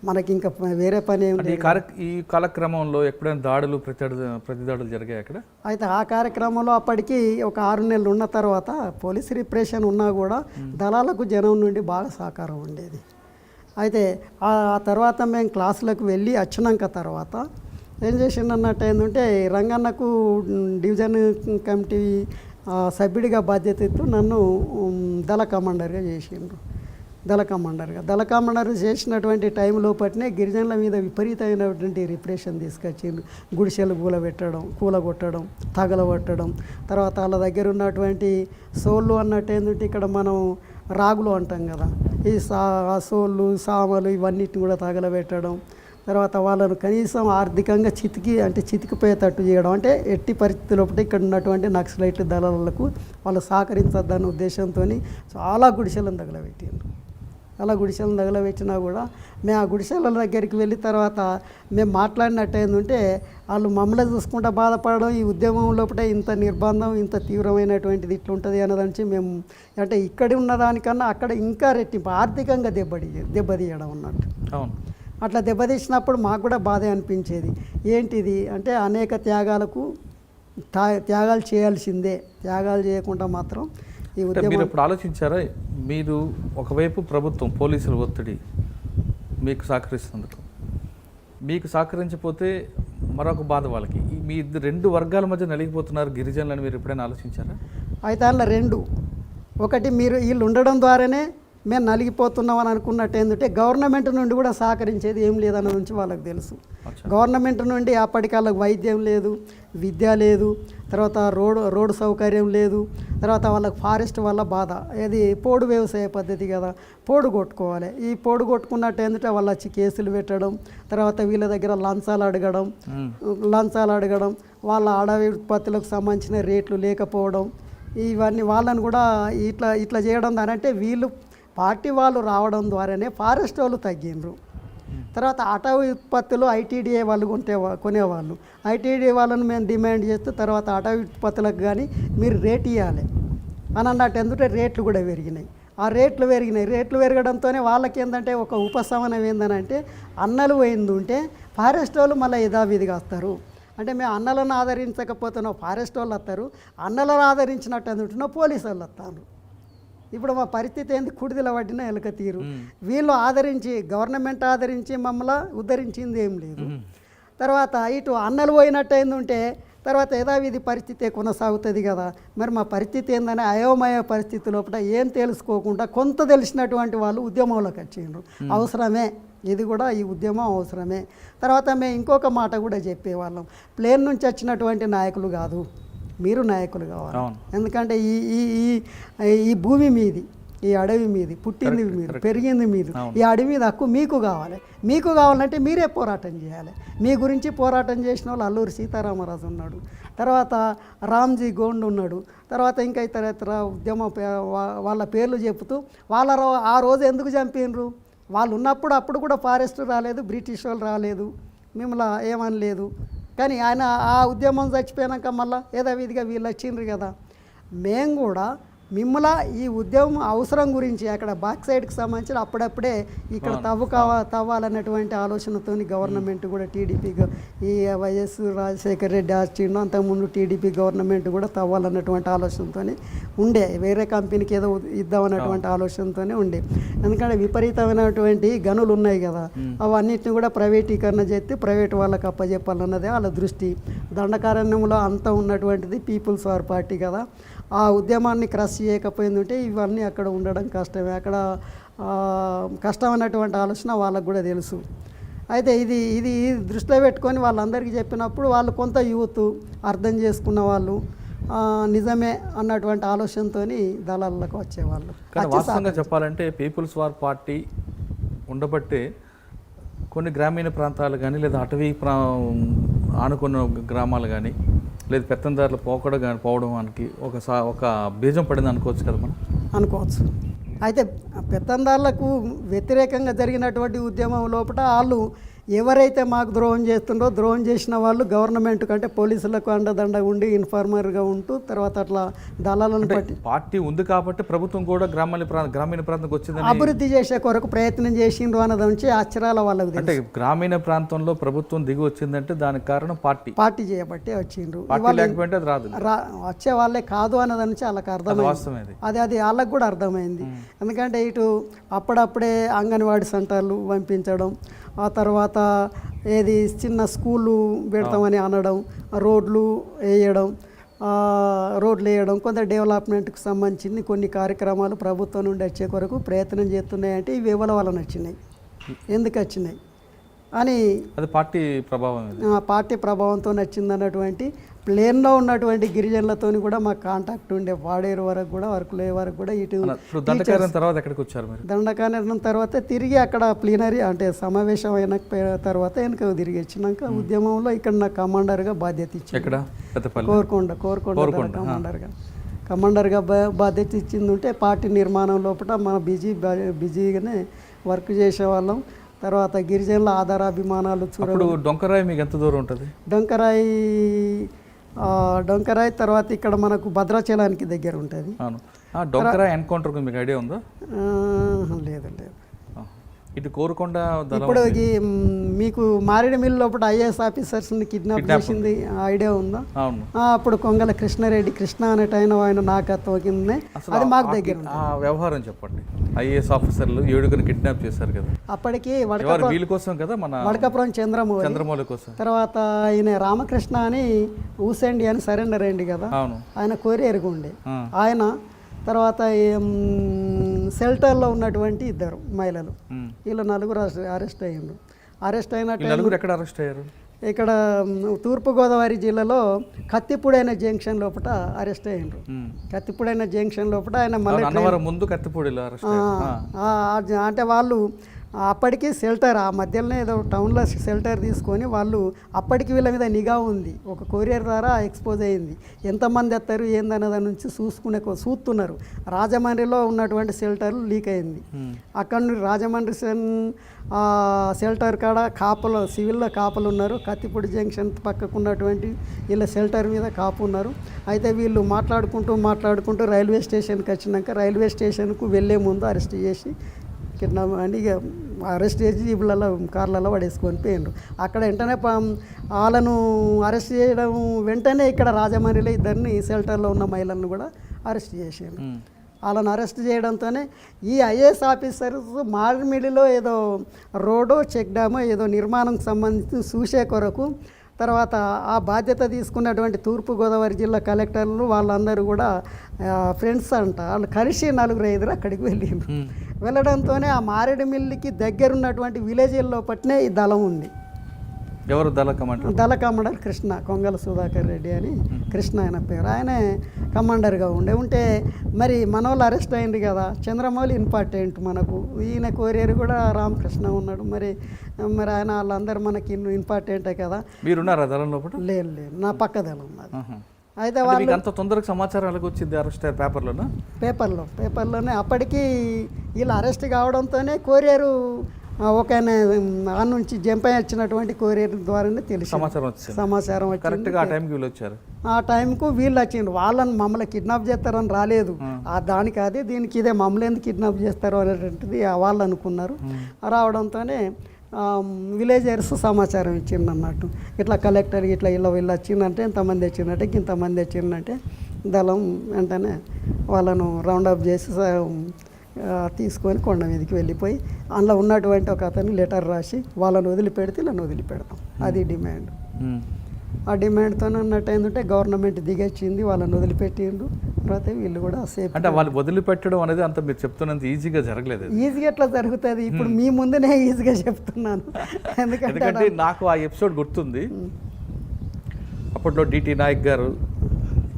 మనకి ఇంకా వేరే పని ఏమి లేదు. ఈ కాలక్రమంలో ఎప్పుడైనా దాడులు ప్రతి దాడులు జరిగాయి అక్కడ? అయితే ఆ కార్యక్రమంలో అప్పటికి ఒక 6 నెలలు ఉన్న తర్వాత పోలీస్ రిప్రెషన్ ఉన్నా కూడా దళాలకు జనం నుండి బాగా సహకారం ఉండేది. అయితే ఆ తర్వాత మేము క్లాసులకు వెళ్ళి వచ్చినాక తర్వాత ఏం చేసిండన్నట్టు ఏంటంటే రంగన్నకు డివిజన్ కమిటీ సభ్యుడిగా బాధ్యత ఇస్తూ నన్ను దళ కమాండర్గా చేసిండ్రు. దళ కమాండర్ చేసినటువంటి టైం లోపట్నే గిరిజనుల మీద విపరీతమైనటువంటి రిప్రెషన్ తీసుకొచ్చిండ్రు. గుడిసెలు కూలగొట్టడం, తగలబట్టడం, తర్వాత వాళ్ళ దగ్గర ఉన్నటువంటి సోళ్ళు అన్నట్టు ఏంటంటే ఇక్కడ మనం రాగులు అంటాం కదా, ఈ సోళ్ళు సామలు ఇవన్నిటిని కూడా తగలబెట్టడం, తర్వాత వాళ్ళను కనీసం ఆర్థికంగా చితికిపోయేటట్టు చేయడం. అంటే ఎట్టి పరిస్థితుల్లో ఇక్కడ ఉన్నటువంటి నక్సలైట్ దళాలకు వాళ్ళు సహకరించద్దన్న ఉద్దేశంతో చాలా గుడిసెలను తగలబెట్టిండ్రు. అలా గుడిసెలను తగలబెట్టినా కూడా మేము ఆ గుడిసెల దగ్గరికి వెళ్ళిన తర్వాత మేము మాట్లాడినట్టు ఏంటంటే వాళ్ళు మమ్మల్ని చూసుకుంటూ బాధపడడం, ఈ ఉద్యమం లోపల ఇంత నిర్బంధం, ఇంత తీవ్రమైనటువంటిది ఇట్లుంటుంది అన్నదానికి మేము అంటే ఇక్కడ ఉన్నదానికన్నా అక్కడ ఇంకా రెట్టింపు ఆర్థికంగా దెబ్బతీయడం అన్నట్టు. అవును, అట్లా దెబ్బతీసినప్పుడు మాకు కూడా బాధ అనిపించేది. ఏంటిది అంటే అనేక త్యాగాలు చేయాల్సిందే, త్యాగాలు చేయకుండా మాత్రం ఈ ఉద్యమం. మీరు ఇప్పుడు ఆలోచించారా, మీరు ఒకవైపు ప్రభుత్వం పోలీసుల ఒత్తిడి మీకు సహకరిస్తున్నందుకు, మీకు సహకరించకపోతే మరొక బాధ వాళ్ళకి, మీ 2 వర్గాల మధ్య నలిగిపోతున్నారు గిరిజనులని మీరు ఎప్పుడైనా ఆలోచించారా? అయితే అందులో 2, ఒకటి మీరు వీళ్ళు ఉండడం ద్వారానే మేము నలిగిపోతున్నామని అనుకున్నట్టు ఏంటంటే గవర్నమెంట్ నుండి కూడా సహకరించేది ఏం లేదన్న నుంచి వాళ్ళకి తెలుసు. గవర్నమెంట్ నుండి అప్పటికి వాళ్ళకి వైద్యం లేదు, విద్య లేదు, తర్వాత రోడ్డు సౌకర్యం లేదు, తర్వాత వాళ్ళకి ఫారెస్ట్ వల్ల బాధ. ఇది పోడు వ్యవసాయ పద్ధతి కదా, పోడు కొట్టుకోవాలి. ఈ పోడు కొట్టుకున్నట్టు ఏంటంటే వాళ్ళు వచ్చి కేసులు పెట్టడం, తర్వాత వీళ్ళ దగ్గర లంచాలు అడగడం, వాళ్ళ అడవి ఉత్పత్తులకు సంబంధించిన రేట్లు లేకపోవడం, ఇవన్నీ వాళ్ళని కూడా ఇట్లా చేయడం దాని అంటే వీళ్ళు పార్టీ వాళ్ళు రావడం ద్వారానే ఫారెస్ట్ వాళ్ళు తగ్గిండ్రు. తర్వాత అటవీ ఉత్పత్తులు ఐటీడీఏ వాళ్ళు కొనేవాళ్ళు. ఐటీడీఏ వాళ్ళని మేము డిమాండ్ చేస్తూ తర్వాత అటవీ ఉత్పత్తులకు కానీ మీరు రేట్ ఇవ్వాలి అని అన్నట్టు ఎందుకంటే రేట్లు కూడా పెరిగినాయి. ఆ రేట్లు పెరగడంతోనే వాళ్ళకి ఏంటంటే ఒక ఉపశమనం ఏంటంటే అన్నలు పోయింది ఉంటే ఫారెస్ట్ వాళ్ళు మళ్ళీ యథావిధిగా వస్తారు. అంటే మేము అన్నలను ఆదరించకపోతున్నాం, ఫారెస్ట్ వాళ్ళు వస్తారు. అన్నలను ఆదరించినట్టు ఎందుంటున్నా పోలీసు వాళ్ళు వస్తారు. ఇప్పుడు మా పరిస్థితి ఏంది, కుడిదిల పడిన ఎలక తీరు. వీళ్ళు గవర్నమెంట్ ఆదరించి మమ్మల్ని ఉద్ధరించింది ఏం లేదు. తర్వాత ఇటు అన్నలు పోయినట్టు ఏందంటే తర్వాత యథావిధి పరిస్థితి కొనసాగుతుంది కదా. మరి మా పరిస్థితి ఏందని అయోమయ పరిస్థితి లోపల ఏం తెలుసుకోకుండా కొంత తెలిసినటువంటి వాళ్ళు ఉద్యమంలోకి వచ్చిండ్రు. అవసరమే, ఇది కూడా ఈ ఉద్యమం అవసరమే. తర్వాత మేము ఇంకొక మాట కూడా చెప్పేవాళ్ళం, ప్లేన్ నుంచి వచ్చినటువంటి నాయకులు కాదు, మీరు నాయకులు కావాలి. ఎందుకంటే ఈ భూమి మీది, ఈ అడవి మీది, పుట్టింది మీరు, పెరిగింది మీరు, ఈ అడవి మీద హక్కు మీకు కావాలి. మీకు కావాలంటే మీరే పోరాటం చేయాలి. మీ గురించి పోరాటం చేసిన వాళ్ళు అల్లూరి సీతారామరాజు ఉన్నాడు, తర్వాత రామ్జీ గోండ్ ఉన్నాడు, తర్వాత ఇంకా ఇతర ఉద్యమ వాళ్ళ పేర్లు చెబుతూ ఆ రోజు ఎందుకు చంపినరు, వాళ్ళు ఉన్నప్పుడు అప్పుడు కూడా ఫారెస్ట్ రాలేదు, బ్రిటిష్ వాళ్ళు రాలేదు, మిమ్మల్ని ఏమనలేదు. కానీ ఆయన ఆ ఉద్యమం చచ్చిపోయాక మళ్ళీ యథావిధిగా వీళ్ళు వచ్చిండ్రు కదా. మేము కూడా మిమ్మల్ని ఈ ఉద్యమం అవసరం గురించి అక్కడ బ్యాక్ సైడ్కి సంబంధించి అప్పుడప్పుడే ఇక్కడ తవ్వాలన్నటువంటి ఆలోచనతో గవర్నమెంట్ కూడా టీడీపీ ఈ వైఎస్ రాజశేఖర రెడ్డి ఆచిండు, అంతకుముందు టీడీపీ గవర్నమెంట్ కూడా తవ్వాలన్నటువంటి ఆలోచనతో ఉండే, వేరే కంపెనీకి ఏదో ఇద్దామన్నటువంటి ఆలోచనతోనే ఉండే. ఎందుకంటే విపరీతమైనటువంటి గనులు ఉన్నాయి కదా, అవన్నిటిని కూడా ప్రైవేటీకరణ చేస్తే ప్రైవేట్ వాళ్ళకి అప్పచెప్పాలన్నదే వాళ్ళ దృష్టి. దండకారణ్యంలో అంతా ఉన్నటువంటిది పీపుల్స్ వార్ పార్టీ కదా, ఆ ఉద్యమాన్ని క్రష్ చేయకపోయిందంటే ఇవన్నీ అక్కడ ఉండడం కష్టమే, అక్కడ కష్టం అన్నటువంటి ఆలోచన వాళ్ళకు కూడా తెలుసు. అయితే ఇది దృష్టిలో పెట్టుకొని వాళ్ళందరికీ చెప్పినప్పుడు వాళ్ళు కొంత యూత్ అర్థం చేసుకున్న వాళ్ళు నిజమే అన్నటువంటి ఆలోచనతో దళాలకు వచ్చేవాళ్ళు. వాస్తవంగా చెప్పాలంటే పీపుల్స్ వార్ పార్టీ ఉండబట్టే కొన్ని గ్రామీణ ప్రాంతాలు కానీ లేదా అటవీ ఆనుకున్న గ్రామాలు కానీ లేదు పెత్తందారులు పోవడానికి ఒక బీజం పడింది అనుకోవచ్చు కదా మనం. అనుకోవచ్చు. అయితే పెత్తందారులకు వ్యతిరేకంగా జరిగినటువంటి ఉద్యమం లోపల వాళ్ళు ఎవరైతే మాకు ద్రోహం చేస్తుండో ద్రోహం చేసిన వాళ్ళు గవర్నమెంట్ కంటే పోలీసులకు అండదండ ఉండి ఇన్ఫార్మర్గా ఉంటూ తర్వాత అట్లా దళాలను పట్టి పార్టీ ఉంది కాబట్టి ప్రభుత్వం కూడా గ్రామీణ ప్రాంతంకి వచ్చింది, అభివృద్ధి చేసే కొరకు ప్రయత్నం చేసిండ్రు అన్నది నుంచి అక్షరాల వాళ్ళకు అంటే గ్రామీణ ప్రాంతంలో ప్రభుత్వం దిగి వచ్చిందంటే దానికి కారణం పార్టీ చేయబట్టే వచ్చిండ్రు. లేకపోతే అది రాదు, వచ్చే వాళ్ళే కాదు అన్నది నుంచి వాళ్ళకి అర్థమైంది. అది వాళ్ళకు కూడా అర్థమైంది. ఎందుకంటే ఇటు అప్పుడప్పుడే అంగన్వాడీ సెంటర్లు పంపించడం, ఆ తర్వాత ఏది చిన్న స్కూళ్ళు పెడతామని అనడం, రోడ్లు వేయడం కొంత డెవలప్మెంట్కి సంబంధించి కొన్ని కార్యక్రమాలు ప్రభుత్వం నుండి వచ్చే కొరకు ప్రయత్నం చేస్తున్నాయంటే ఇవి ఎవరి వల్ల వచ్చినాయి, ఎందుకు వచ్చినాయి అని అది పార్టీ ప్రభావంతో వచ్చిందన్నటువంటి ప్లేన్లో ఉన్నటువంటి గిరిజనులతో కూడా మాకు కాంటాక్ట్ ఉండే. వాడేరు వరకు కూడా వర్కులే వరకు కూడా ఇటు దండకారణ్యం తర్వాత తిరిగి అక్కడ ప్లీనరీ అంటే సమావేశం అయిన తర్వాత వెనక తిరిగి వచ్చినాక ఉద్యమంలో ఇక్కడ నాకు కమాండర్గా బాధ్యత ఇచ్చింది. కోరుకొండ కమాండర్గా బాధ్యత ఇచ్చింది ఉంటే పార్టీ నిర్మాణం లోపల మన బిజీగానే వర్క్ చేసేవాళ్ళం. తర్వాత గిరిజనుల ఆధారాభిమానాలు డొంకరాయి మీకు ఎంత దూరం ఉంటుంది? డొంకరాయి తర్వాత ఇక్కడ మనకు భద్రాచలానికి దగ్గర ఉంటుంది. డొంకరాయి ఎన్కౌంటర్ మీకు ఐడియా ఉందా? లేదు. ఇటు కోరుకొండ ఇప్పుడు మీకు మారేడుమిల్లి లోపల ఐఏఎస్ ఆఫీసర్స్ని కిడ్నాప్ చేసింది ఐడియా ఉందా? అప్పుడు కొంగల కృష్ణారెడ్డి ఆయన నాయకత్వం కిందనే అది మాకు దగ్గర. వ్యవహారం చెప్పండి. ఐఏఎస్ ఆఫీసర్లు 7 కిడ్నాప్ చేశారు కదా, అప్పటికి వీళ్ళ కోసం కదా, మన వడకపురం చంద్రమౌళి కోసం. తర్వాత ఆయన రామకృష్ణ అని ఊసండి అని సరెండర్ అయింది కదా, ఆయన కోరియర్గా ఉండే ఆయన. తర్వాత షెల్టర్లో ఉన్నటువంటి 2 మహిళలు, వీళ్ళు 4 అరెస్ట్ అయ్యిండ్రు. అరెస్ట్ అయినట్టు ఎక్కడ అరెస్ట్ అయ్యారు? ఇక్కడ తూర్పుగోదావరి జిల్లాలో కత్తిపూడైన జంక్షన్ లోపల అరెస్ట్ అయ్యిండ్రు. కత్తిపూడైన జంక్షన్ లోపల ఆయన మళ్ళీ ముందు కత్తిపూడిలో అంటే వాళ్ళు అప్పటికి షెల్టర్ ఆ మధ్యలోనే ఏదో టౌన్లో షెల్టర్ తీసుకొని వాళ్ళు అప్పటికి వీళ్ళ మీద నిఘా ఉంది. ఒక కొరియర్ ద్వారా ఎక్స్పోజ్ అయింది. ఎంతమంది ఎత్తారు ఏందన్నదాని నుంచి చూస్తున్నారు. రాజమండ్రిలో ఉన్నటువంటి షెల్టర్లు లీక్ అయింది. అక్కడ నుండి రాజమండ్రి షెల్టర్ కాడ సివిల్లో కాపలు ఉన్నారు. కత్తిపూడి జంక్షన్ పక్కకు ఉన్నటువంటి వీళ్ళ షెల్టర్ మీద కాపు ఉన్నారు. అయితే వీళ్ళు మాట్లాడుకుంటూ రైల్వే స్టేషన్కి వచ్చినాక రైల్వే స్టేషన్కు వెళ్ళే ముందు అరెస్ట్ చేసి కిడ్నాప్ అని ఇక అరెస్ట్ చేసి జీబులలో కార్లలో పడేసుకొని పోయిండ్రు. అక్కడ వెంటనే వాళ్ళను అరెస్ట్ చేయడం వెంటనే ఇక్కడ రాజమండ్రిలో 2 షెల్టర్లో ఉన్న మహిళలను కూడా అరెస్ట్ చేసారు. వాళ్ళని అరెస్ట్ చేయడంతోనే ఈ ఐఏఎస్ ఆఫీసర్స్ మారేడుమిల్లిలో ఏదో రోడ్డు చెక్ డ్యామో ఏదో నిర్మాణంకి సంబంధించి చూసే కొరకు తర్వాత ఆ బాధ్యత తీసుకున్నటువంటి తూర్పుగోదావరి జిల్లా కలెక్టర్లు వాళ్ళందరూ కూడా ఫ్రెండ్స్ అంట, వాళ్ళు కలిసి 4-5 అక్కడికి వెళ్ళడంతోనే ఆ మారేడుమిల్లికి దగ్గర ఉన్నటువంటి విలేజ్ల్లో పట్టినే ఈ దళం ఉంది. ఎవరు దళ కమాండర్ కృష్ణ, కొంగల సుధాకర్ రెడ్డి అని కృష్ణ ఆయన పేరు. ఆయనే కమాండర్గా ఉంటే మరి మన వాళ్ళు అరెస్ట్ అయింది కదా, చంద్రమౌళి ఇంపార్టెంట్ మనకు, ఈయన కోరియర్ కూడా రామకృష్ణ ఉన్నాడు. మరి ఆయన వాళ్ళందరూ మనకి ఇంపార్టెంటే కదా. మీరున్నారా దళం లోపల? లేదు, నా పక్క దళం ఉన్నది. అయితే వాళ్ళు అంత తొందరగా సమాచారం వచ్చింది అరెస్ట్ పేపర్లోనే. అప్పటికి వీళ్ళు అరెస్ట్ కావడంతోనే కొరియరు ఒక ఆయన ఆ నుంచి జంప్ అయి వచ్చినటువంటి కొరియర్ ద్వారానే తెలిసి సమాచారం వచ్చింది. సమాచారం వచ్చింది. కరెక్ట్గా ఆ టైంకి వీళ్ళు వచ్చారు. ఆ టైంకు వీళ్ళు వచ్చిండ్రు. వాళ్ళని మమ్మల్ని కిడ్నాప్ చేస్తారని రాలేదు. ఆ దానికి అదే దీనికి ఇదే మమ్మల్ని ఎందుకు కిడ్నాప్ చేస్తారు అనేటువంటిది వాళ్ళు అనుకున్నారు. రావడంతోనే విలేజర్స్ సమాచారం ఇచ్చిండు అన్నట్టు, ఇట్లా కలెక్టర్ ఇట్లా ఇలా వీళ్ళు వచ్చిందంటే ఇంతమంది వచ్చిందంటే ఇంతమంది వచ్చిందంటే దళం వెంటనే వాళ్ళను రౌండప్ చేసి తీసుకొని కొండ మీదకి వెళ్ళిపోయి అందులో ఉన్నటువంటి ఒక అతను లెటర్ రాసి వాళ్ళని వదిలిపెడితే ఇలా వదిలిపెడతాం, అది డిమాండ్. ఆ డిమాండ్తో ఉన్నట్టు ఏంటంటే గవర్నమెంట్ దిగొచ్చింది, వాళ్ళని వదిలిపెట్టిండ్రు. తర్వాత వీళ్ళు కూడా సేఫ్. అంటే వాళ్ళు వదిలిపెట్టడం అనేది అంత మీరు చెప్తున్నంత ఈజీగా జరగలేదు. ఈజీగా ఎట్లా జరుగుతుంది? ఇప్పుడు మీ ముందునే ఈజీగా చెప్తున్నాను. ఎందుకంటే నాకు ఆ ఎపిసోడ్ గుర్తుంది. అప్పట్లో డిటి నాయక్ గారు,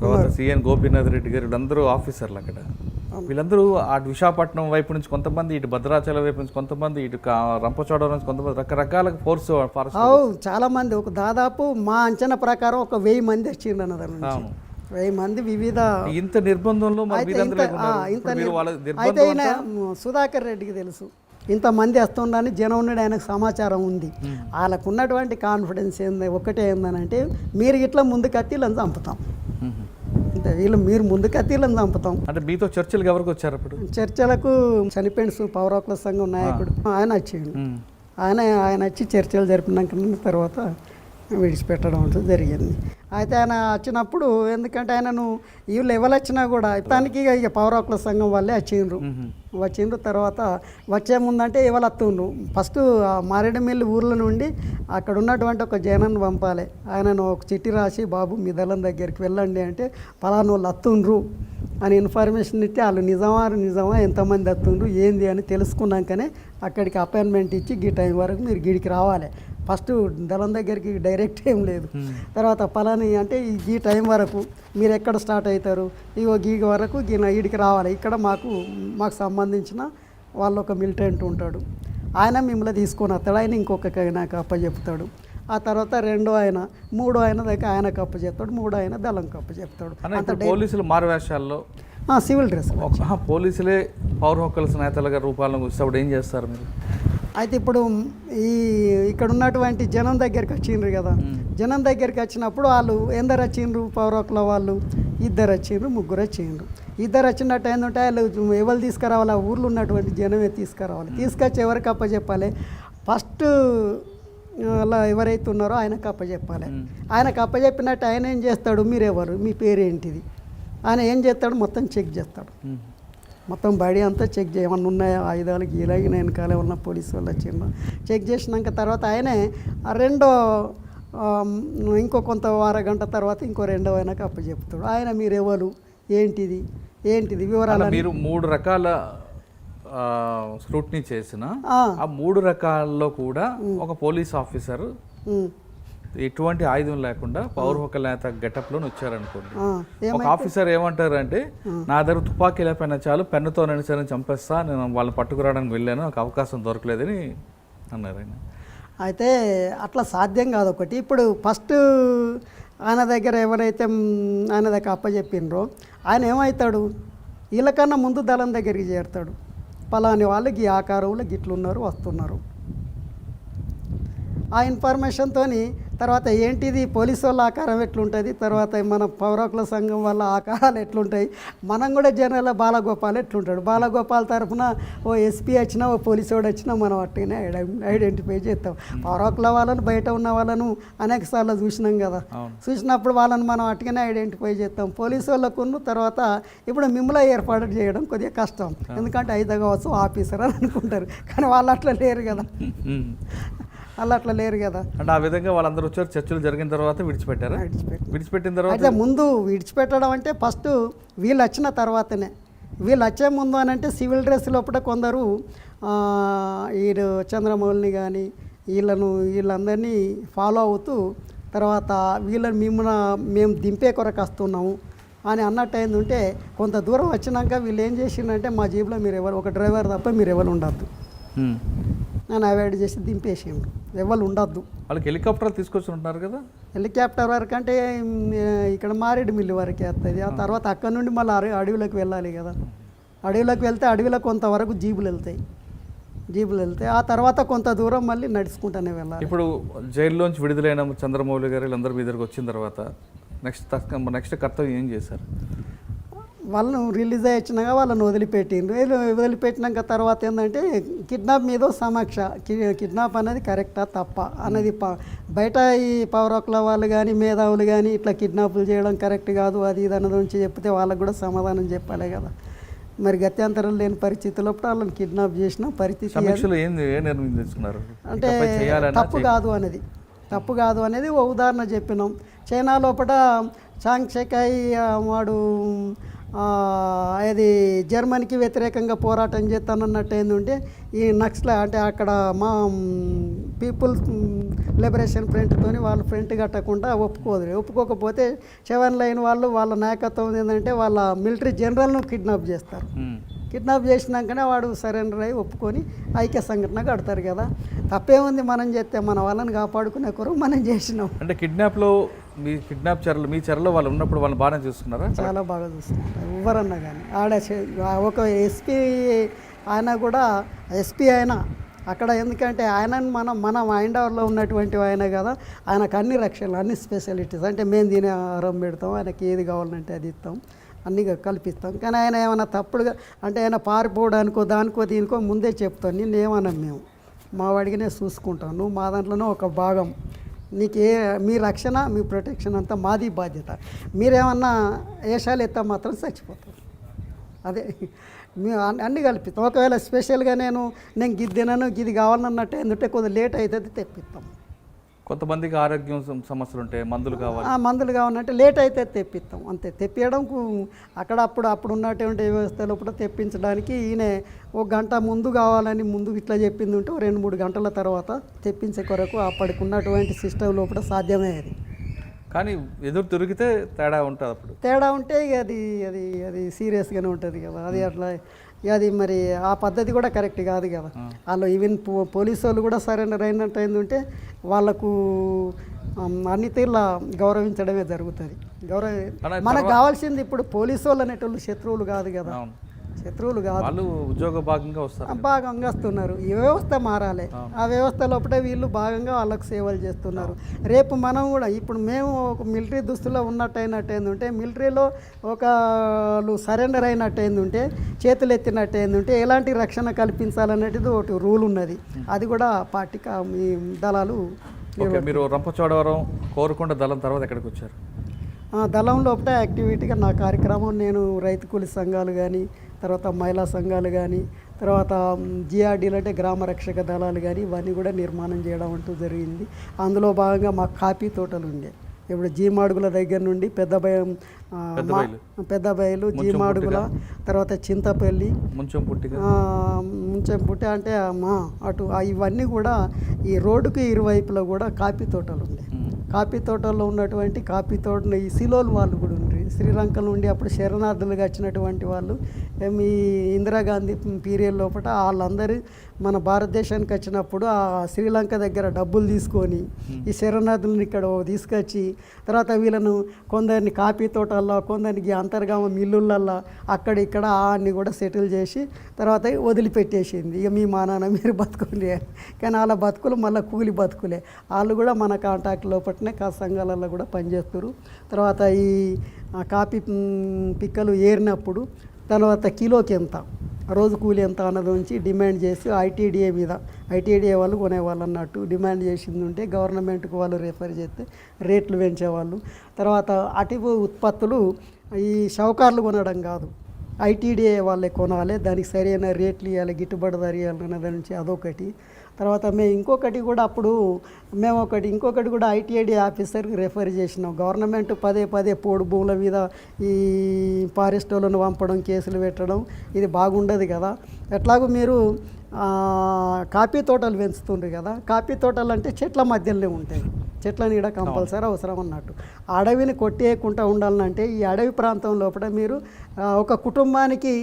తర్వాత సిఎన్ గోపీనాథ్ రెడ్డి గారు, వీళ్ళందరూ ఆఫీసర్లు అక్కడ. వీళ్ళందరూ అటు విశాఖపట్నం వైపు నుంచి కొంతమంది, ఇటు భద్రాచలం వైపు నుంచి కొంతమంది, ఇటు రంపచోడవరం నుంచి కొంతమంది, రకరకాల ఫోర్స్ చాలా మంది, ఒక దాదాపు మా అంచనా ప్రకారం ఒక 1000 మంది వచ్చిండు అన్నదాని నుంచి. 1000 మంది వివిధ. ఇంత నిర్బంధంలో అయితే ఈయన సుధాకర్ రెడ్డికి తెలుసు ఇంతమంది వస్తుండని, జనం ఉన్నాడు, ఆయనకు సమాచారం ఉంది. వాళ్ళకు ఉన్నటువంటి కాన్ఫిడెన్స్ ఒకటే ఏందనంటే మీరు ఇట్లా ముందుకు కత్తి వీళ్ళని చంపుతాం, అంటే వీళ్ళు మీరు ముందుకు కత్తి వీళ్ళని చంపుతాం. అంటే మీతో చర్చలకు ఎవరికి వచ్చారు? అప్పుడు చర్చలకు చనిపోయిన పౌర హక్కుల సంఘం నాయకుడు ఆయన వచ్చిండు. ఆయన వచ్చి చర్చలు జరిపినాక తర్వాత విడిచిపెట్టడం అంటూ జరిగింది. అయితే ఆయన వచ్చినప్పుడు, ఎందుకంటే ఆయనను వీళ్ళు ఎవరు వచ్చినా కూడా తనకి ఇక పౌర హక్కుల సంఘం వాళ్ళే వచ్చిండ్రు. తర్వాత వచ్చే ముందంటే ఎవరు వస్తుండ్రు, ఫస్ట్ మారేడుమిల్లి ఊర్ల నుండి అక్కడ ఉన్నటువంటి ఒక జనాన్ని పంపాలి. ఆయనను ఒక చిట్టి రాసి, బాబు మీ దళం దగ్గరికి వెళ్ళండి అంటే పలానా వాళ్ళు వస్తుండ్రు అని ఇన్ఫర్మేషన్ ఇస్తే వాళ్ళు నిజమా ఎంతమంది వస్తుండ్రు ఏంది అని తెలుసుకున్నాకనే అక్కడికి అపాయింట్మెంట్ ఇచ్చి ఈ టైం వరకు మీరు గీడికి రావాలి. ఫస్ట్ దళం దగ్గరికి డైరెక్ట్ ఏం లేదు. తర్వాత పలాని అంటే ఈ టైం వరకు మీరు ఎక్కడ స్టార్ట్ అవుతారు, ఇగో గీ వరకు ఈడికి రావాలి. ఇక్కడ మాకు సంబంధించిన వాళ్ళు ఒక మిలిటెంట్ ఉంటాడు, ఆయన మిమ్మల్ని తీసుకొని వస్తాడు. ఆయన ఇంకొక నాకు అప్పచెప్తాడు. ఆ తర్వాత రెండో ఆయన, మూడో ఆయన దగ్గర ఆయనకు అప్పచెప్తాడు, మూడో ఆయన దళంకి అప్పచెప్తాడు. అంత పోలీసులు మారువేషాల్లో సివిల్ డ్రెస్ పోలీసులే పౌర హక్కుల నేతలుగా రూపాలను వచ్చినప్పుడు ఏం చేస్తారు మీరు? అయితే ఇప్పుడు ఇక్కడ ఉన్నటువంటి జనం దగ్గరికి వచ్చిండ్రు కదా, జనం దగ్గరికి వచ్చినప్పుడు వాళ్ళు ఎందరు వచ్చిండ్రు, పౌర హక్కుల వాళ్ళు 2 వచ్చిండ్రు, 3 వచ్చిండ్రు. 2 వచ్చినట్టు ఏంటంటే వాళ్ళు ఎవరు తీసుకురావాలి, ఆ ఊర్లో ఉన్నటువంటి జనమే తీసుకురావాలి. తీసుకొచ్చి ఎవరికి అప్పచెప్పాలి, ఫస్ట్ అలా ఎవరైతే ఉన్నారో ఆయనకు అప్పచెప్పాలి. ఆయనకు అప్పచెప్పినట్టు ఆయన ఏం చేస్తాడు, మీరెవరు, మీ పేరేంటిది, ఆయన ఏం చేస్తాడు, మొత్తం చెక్ చేస్తాడు. మొత్తం బాడీ అంతా చెక్ చేయమని ఉన్నాయా, ఆయుధాలు గీలాగి వెనకాలే ఉన్న పోలీసు వాళ్ళు వచ్చిండ్రు. చెక్ చేసినాక తర్వాత ఆయనే ఇంకో కొంత అరగంట తర్వాత ఇంకో రెండో ఆయనకు అప్పచెప్తాడు. ఆయన మీరెవరు, ఏంటిది వివరాలు. మీరు 3 రకాల స్క్రూటినీ చేసిన ఆ 3 రకాల్లో కూడా ఒక పోలీస్ ఆఫీసర్ ఎటువంటి ఆయుధం లేకుండా పౌర హక్కుల నేత గెటప్లో వచ్చారనుకోండి, ఒక ఆఫీసర్ ఏమంటారంటే నా దగ్గర తుపాకీ లేకపోయినా చాలు, పెన్నుతో నడిచారని చంపేస్తా, నేను వాళ్ళని పట్టుకురావడానికి వెళ్ళాను, నాకు అవకాశం దొరకలేదని అన్నారు ఆయన. అయితే అట్లా సాధ్యం కాదు. ఒకటి ఇప్పుడు ఫస్ట్ ఆయన దగ్గర ఎవరైతే ఆయన దగ్గర అప్పచెప్పినరో ఆయన ఏమవుతాడు, వీళ్ళకన్నా ముందు దళం దగ్గరికి చేరుతాడు. పలాని వాళ్ళకి ఈ ఆకారంలో గిట్లున్నారు వస్తున్నారు, ఆ ఇన్ఫర్మేషన్తో తర్వాత ఏంటిది పోలీసు వాళ్ళ ఆకారం ఎట్లుంటుంది, తర్వాత మన పౌర హక్కుల సంఘం వాళ్ళ ఆకారాలు ఎట్లుంటాయి, మనం కూడా జనరల్ బాలగోపాల్ ఎట్లుంటాడు, బాలగోపాల్ తరఫున ఓ ఎస్పీ వచ్చినా ఓ పోలీసు వాడు వచ్చినా మనం అట్టినే ఐడెంటిఫై చేస్తాం. పౌర హక్కుల వాళ్ళను బయట ఉన్న వాళ్ళను అనేక సార్లు చూసినాం కదా, చూసినప్పుడు వాళ్ళని మనం అట్టుగానే ఐడెంటిఫై చేస్తాం. పోలీసు వాళ్ళకు తర్వాత ఇప్పుడు మిమ్మల్ని ఏర్పాటు చేయడం కొద్దిగా కష్టం, ఎందుకంటే అయితే కావచ్చు ఆఫీసర్ అని అనుకుంటారు, కానీ వాళ్ళు అట్లా లేరు కదా, అట్లా లేరు కదా. అంటే ఆ విధంగా వాళ్ళందరూ వచ్చారు, చర్చలు జరిగిన తర్వాత విడిచిపెట్టారా? విడిచిపెట్టిన తర్వాత అయితే ముందు విడిచిపెట్టడం అంటే ఫస్ట్ వీళ్ళు వచ్చిన తర్వాతనే, వీళ్ళు వచ్చే ముందు అని అంటే సివిల్ డ్రెస్ లోపల కొందరు వీడు చంద్రమౌళిని కానీ వీళ్ళందరినీ ఫాలో అవుతూ తర్వాత వీళ్ళని మేము దింపే కొరకు వస్తున్నాము అని అన్నట్టు అయిందంటే కొంత దూరం వచ్చినాక వీళ్ళు ఏం చేసిందంటే మా జీబులో మీరు ఎవరు, ఒక డ్రైవర్ తప్ప మీరు ఎవరు ఉండద్దు నన్ను అవాయిడ్ చేసి దింపేసిండు, ఎవరు ఉండొద్దు. వాళ్ళకి హెలికాప్టర్ తీసుకొచ్చి ఉంటున్నారు కదా, హెలికాప్టర్ వరకు అంటే ఇక్కడ మారేడుమిల్లి వరకే వస్తుంది. ఆ తర్వాత అక్కడ నుండి మళ్ళీ అడవిలోకి వెళ్ళాలి కదా, అడవిలోకి వెళ్తే అడవిలో కొంతవరకు జీబులు వెళ్తాయి, జీబులు వెళ్తే ఆ తర్వాత కొంత దూరం మళ్ళీ నడుచుకుంటూనే వెళ్ళాలి. ఇప్పుడు జైల్లోంచి విడుదలైన చంద్రమౌళి గారు వీళ్ళందరూ మీ దగ్గరకు వచ్చిన తర్వాత నెక్స్ట్ కర్తవ్యం ఏం చేశారు? వాళ్ళను రిలీజ్ అయ్యి వచ్చినాక వాళ్ళని వదిలిపెట్టిండ్రు. వదిలిపెట్టినాక తర్వాత ఏంటంటే కిడ్నాప్ మీద సమీక్ష, కిడ్నాప్ అనేది కరెక్టా తప్ప అనేది బయట ఈ పౌరకుల వాళ్ళు కానీ మేధావులు కానీ ఇట్లా కిడ్నాపులు చేయడం కరెక్ట్ కాదు అది ఇది అన్నది నుంచి చెప్తే వాళ్ళకు కూడా సమాధానం చెప్పాలి కదా. మరి గత్యంతరం లేని పరిస్థితుల్లో వాళ్ళని కిడ్నాప్ చేసిన పరిస్థితి అంటే తప్పు కాదు అనేది ఓ ఉదాహరణ చెప్పినాం. చైనా లోపల చాంగ్ షెకాయ్ వాడు అది జర్మనీకి వ్యతిరేకంగా పోరాటం చేస్తానన్నట్టు ఏంటంటే ఈ నక్సల్ అంటే అక్కడ మా పీపుల్స్ లిబరేషన్ ఫ్రంట్తోని వాళ్ళు ఫ్రంట్ కట్టకుండా ఒప్పుకోకపోతే 7 లైన్ వాళ్ళు వాళ్ళ నాయకత్వం ఏంటంటే వాళ్ళ మిలిటరీ జనరల్ను కిడ్నాప్ చేస్తారు. కిడ్నాప్ చేసినాకనే వాడు సరెండర్ అయ్యి ఒప్పుకొని ఐక్య సంఘటన కడతారు కదా. తప్పేముంది మనం చేస్తే మన వాళ్ళని కాపాడుకునే కొరకు మనం చేసినాం. అంటే కిడ్నాప్లో మీ చెరలో వాళ్ళు ఉన్నప్పుడు వాళ్ళని బాగానే చూసుకున్నారా? చాలా బాగా చూసుకుంటారు ఎవరన్నా కానీ. ఒక ఎస్పీ ఆయన కూడా ఎస్పీ అయినా అక్కడ ఎందుకంటే ఆయనని మన మైండ్ అవర్లో ఉన్నటువంటి ఆయన కదా. ఆయనకు అన్ని రక్షణలు అన్ని స్పెషాలిటీస్ అంటే మేము తినే ఆహారం పెడతాం, ఆయనకి ఏది కావాలంటే అది ఇస్తాం, అన్నీ కల్పిస్తాం. కానీ ఆయన ఏమైనా తప్పుడుగా అంటే ఆయన పారిపోవడానికో దానికో దీనికో ముందే చెప్తాం. నిన్ను ఏమన్నా మేము మా వాడికినే చూసుకుంటాం, నువ్వు మా దాంట్లోనే ఒక భాగం, నీకు మీ రక్షణ మీ ప్రొటెక్షన్ అంతా మాది బాధ్యత, మీరేమన్నా వేషాలు ఎత్తా మాత్రం చచ్చిపోతాం. అదే మేము అన్నీ కల్పిస్తాం. ఒకవేళ స్పెషల్గా నేను గిది తినను గిది కావాలన్నట్టు ఎందుకంటే కొద్దిగా లేట్ అవుతుంది తెప్పిస్తాం. కొంతమందికి ఆరోగ్యం సమస్యలు ఉంటాయి, మందులు కావాలంటే లేట్ అయితే తెప్పిస్తాం అంతే. తెప్పియడం అప్పుడు ఉన్నటువంటి వ్యవస్థలో కూడా తెప్పించడానికి ఈయన 1 గంట ముందు కావాలని ముందు ఇట్లా చెప్పింది ఉంటే 2-3 గంటల తర్వాత తెప్పించే కొరకు అప్పటికి ఉన్నటువంటి సిస్టమ్ లోపల సాధ్యమయ్యేది. కానీ ఎదురు తిరిగితే తేడా ఉంటుంది. అప్పుడు తేడా ఉంటే అది అది అది సీరియస్గానే ఉంటుంది కదా. అది అట్లా అది మరి ఆ పద్ధతి కూడా కరెక్ట్ కాదు కదా. వాళ్ళు ఈవెన్ పోలీసు వాళ్ళు కూడా సరెండర్ అయినట్టు అయిందంటే వాళ్ళకు అన్ని తీర్లా గౌరవించడమే జరుగుతుంది. మనకు కావాల్సింది ఇప్పుడు పోలీసు వాళ్ళు అనేటోళ్ళు శత్రువులు కాదు కదా, శత్రువులు కాదు, వాళ్ళు ఉద్యోగ భాగంగా వస్తున్నారు. ఈ వ్యవస్థ మారాలి. ఆ వ్యవస్థ లోపల వీళ్ళు భాగంగా వాళ్ళకు సేవలు చేస్తున్నారు. రేపు మనం కూడా ఇప్పుడు మేము ఒక మిలిటరీ దుస్తులో ఉన్నట్టు ఏంటంటే మిలిటరీలో ఒకళ్ళు సరెండర్ అయినట్టు ఏంటంటే చేతులు ఎత్తినట్టు ఏంటంటే ఎలాంటి రక్షణ కల్పించాలనేది ఒకటి రూల్ ఉన్నది. అది కూడా పార్టీ మీ దళాలు. మీరు రంపచోడవరం కోరుకొండ దళం తర్వాత ఎక్కడికి వచ్చారు? దళం లోపల యాక్టివిటీగా నా కార్యక్రమం నేను రైతు కూలి సంఘాలు కానీ, తర్వాత మహిళా సంఘాలు కానీ, తర్వాత జిఆర్డీలు అంటే గ్రామ రక్షక దళాలు కానీ ఇవన్నీ కూడా నిర్మాణం చేయడం అంటూ జరిగింది. అందులో భాగంగా మా కాఫీ తోటలు ఉండే. ఇప్పుడు జీమాడుగుల దగ్గర నుండి పెద్దబయలు జీమాడుగుల, తర్వాత చింతపల్లి, ముంచంపుట్టి అంటే అటు ఇవన్నీ కూడా ఈ రోడ్డుకి ఇరువైపులో కూడా కాఫీ తోటలు ఉండే. కాఫీ తోటల్లో ఉన్నటువంటి కాఫీ తోటలు ఈ సిలోలు వాళ్ళు కూడా ఉండ్రి. శ్రీలంక నుండి అప్పుడు శరణార్థులుగా వచ్చినటువంటి వాళ్ళు ఈ ఇందిరాగాంధీ పీరియడ్ లోపల వాళ్ళందరూ మన భారతదేశానికి వచ్చినప్పుడు ఆ శ్రీలంక దగ్గర డబ్బులు తీసుకొని ఈ శరణార్థులను ఇక్కడ తీసుకొచ్చి తర్వాత వీళ్ళను కొందరిని కాఫీ తోటల్లో, కొందరికి అంతర్గామ మిల్లులల్లో అక్కడ ఇక్కడ అన్నీ కూడా సెటిల్ చేసి తర్వాత వదిలిపెట్టేసింది. ఇక మీ మా నాన్న మీరు బతుకులే. కానీ వాళ్ళ బతుకులు మళ్ళీ కూలి బతుకులే. వాళ్ళు కూడా మన కాంటాక్ట్ లోపలనే సంఘాలలో కూడా పనిచేస్తారు. తర్వాత ఈ కాఫీ పిక్కలు ఏరినప్పుడు తర్వాత కిలోకి ఎంత, రోజు కూలి ఎంత అన్నది నుంచి డిమాండ్ చేసి ఐటీడీఏ వాళ్ళు కొనేవాళ్ళు అన్నట్టు డిమాండ్ చేసింది ఉంటే గవర్నమెంట్కి వాళ్ళు రిఫర్ చేస్తే రేట్లు పెంచేవాళ్ళు. తర్వాత అటువు ఉత్పత్తులు ఈ షౌకార్లు కొనడం కాదు, ఐటీడీఏ వాళ్ళే కొనాలి, దానికి సరైన రేట్లు ఇవ్వాలి, గిట్టుబాటు ధర ఇవ్వాలి అనే దాని నుంచి అదొకటి. తర్వాత ఇంకొకటి కూడా ఐటీఐడి ఆఫీసర్కి రెఫర్ చేసినాం. గవర్నమెంట్ పదే పోడు భూముల మీద ఈ ఫారెస్ట్ వాళ్ళను పంపడం, కేసులు పెట్టడం ఇది బాగుండదు కదా. ఎట్లాగో మీరు కాఫీ తోటలు పెంచుతుండ్రు కదా, కాఫీ తోటలు అంటే చెట్ల మధ్యలోనే ఉంటాయి, చెట్ల నీడ కంపల్సరీ అవసరం అన్నట్టు. అడవిని కొట్టేయకుండా ఉండాలంటే ఈ అడవి ప్రాంతం లోపల మీరు ఒక కుటుంబానికి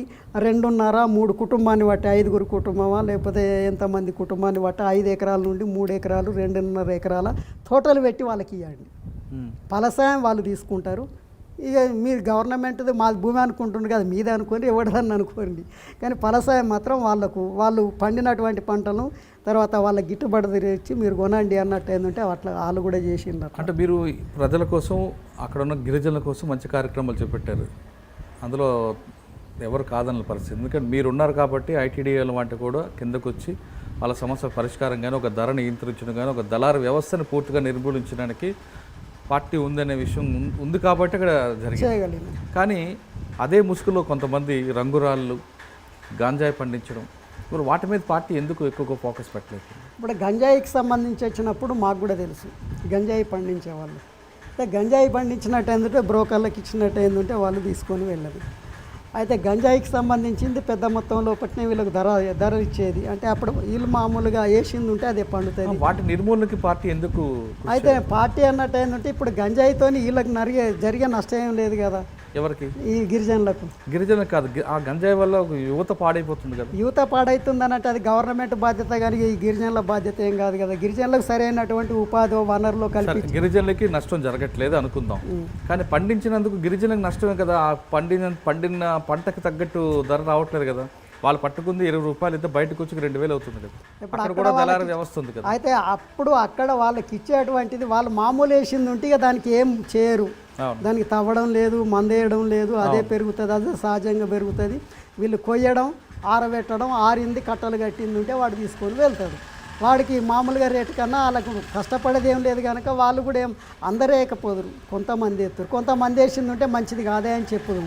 2.5-3 కుటుంబాన్ని బట్టి 5గురు కుటుంబమా లేకపోతే ఎంతమంది కుటుంబాన్ని బట్టి 5 ఎకరాల నుండి 3 ఎకరాలు 2.5 ఎకరాల తోటలు పెట్టి వాళ్ళకి ఇవ్వండి. ఫలసాయం వాళ్ళు తీసుకుంటారు, ఇక మీరు గవర్నమెంట్ది మా భూమి అనుకుంటుండ్రు కదా మీదే అనుకోండి ఎవడదని అనుకోండి, కానీ ఫలసాయం మాత్రం వాళ్ళు పండినటువంటి పంటలను తర్వాత వాళ్ళ గిట్టుబాటు తెచ్చి మీరు కొనండి అన్నట్టు ఏంటంటే అట్లా వాళ్ళు కూడా చేసిండ్రు. అంటే మీరు ప్రజల కోసం అక్కడ ఉన్న గిరిజనుల కోసం మంచి కార్యక్రమాలు చేపట్టారు, అందులో ఎవరు కాదన్న పరిస్థితి. ఎందుకంటే మీరు ఉన్నారు కాబట్టి ఐటీడీఏల వంటి కూడా కిందకు వచ్చి వాళ్ళ సమస్య పరిష్కారం కానీ ఒక ధరని నియంత్రించడం కానీ ఒక దళారు వ్యవస్థను పూర్తిగా నిర్మూలించడానికి పార్టీ ఉందనే విషయం ఉంది కాబట్టి అక్కడ జరిగింది. కానీ అదే ముసుగులో కొంతమంది రంగురాళ్ళు గాంజాయి పండించడం, ఇప్పుడు వాటి మీద పార్టీ ఎందుకు ఎక్కువగా ఫోకస్ పెట్టలేదు? ఇప్పుడు గంజాయికి సంబంధించి వచ్చినప్పుడు మాకు కూడా తెలుసు గంజాయి పండించేవాళ్ళు. అయితే గంజాయి పండించినట్టు ఏంటంటే బ్రోకర్లకు ఇచ్చినట్టు ఏంటంటే వాళ్ళు తీసుకొని వెళ్ళదు. అయితే గంజాయికి సంబంధించింది పెద్ద మొత్తంలో పట్టిన వీళ్ళకి ధర ఇచ్చేది, అంటే అప్పుడు వీళ్ళు మామూలుగా వేసింది ఉంటే అదే పండుతుంది. వాటి నిర్మూలనకి పార్టీ ఎందుకు? అయితే పార్టీ అన్నట్టు ఏంటంటే ఇప్పుడు గంజాయితో వీళ్ళకి జరిగే నష్టం ఏం లేదు కదా. ఎవరికి? ఈ గిరిజనులకు. గిరిజనులకు కాదు, ఆ గంజాయి వల్ల యువత పాడైపోతుంది కదా. యువత పాడైతుంది అన్నట్టు అది గవర్నమెంట్ బాధ్యత, కానీ ఈ గిరిజనుల బాధ్యత ఏం కాదు కదా. గిరిజనులకు సరైనటువంటి ఉపాధి వనరులు కల్పించి గిరిజనులకి నష్టం జరగట్లేదు అనుకుందాం, కానీ పండించినందుకు గిరిజనులకు నష్టమే కదా. ఆ పండిన పంటకు తగ్గట్టు ధర రావట్లేదు కదా. వాళ్ళు పట్టుకుంది 20 రూపాయలు అయితే బయటకు వచ్చి 2000 అవుతుంది కదా. అక్కడ కూడా దళారీ వ్యవస్థ ఉంది కదా. అయితే అప్పుడు అక్కడ వాళ్ళకి ఇచ్చేటువంటిది వాళ్ళు మామూలు వేసింది ఉంటే దానికి ఏం చేయరు, దానికి తవ్వడం లేదు, మందేయడం లేదు, అదే పెరుగుతుంది, అదే సహజంగా పెరుగుతుంది. వీళ్ళు కొయ్యడం, ఆరబెట్టడం, ఆరింది కట్టలు కట్టింది ఉంటే వాడు తీసుకొని వెళ్తాడు. వాడికి మామూలుగా రేటు కన్నా వాళ్ళకు కష్టపడేది ఏం లేదు కనుక వాళ్ళు కూడా ఏం అందరూ వేయకపోదురు, కొంతమంది ఎత్తురు. కొంతమంది వేసింది ఉంటే మంచిది కాదే అని చెప్పుదు.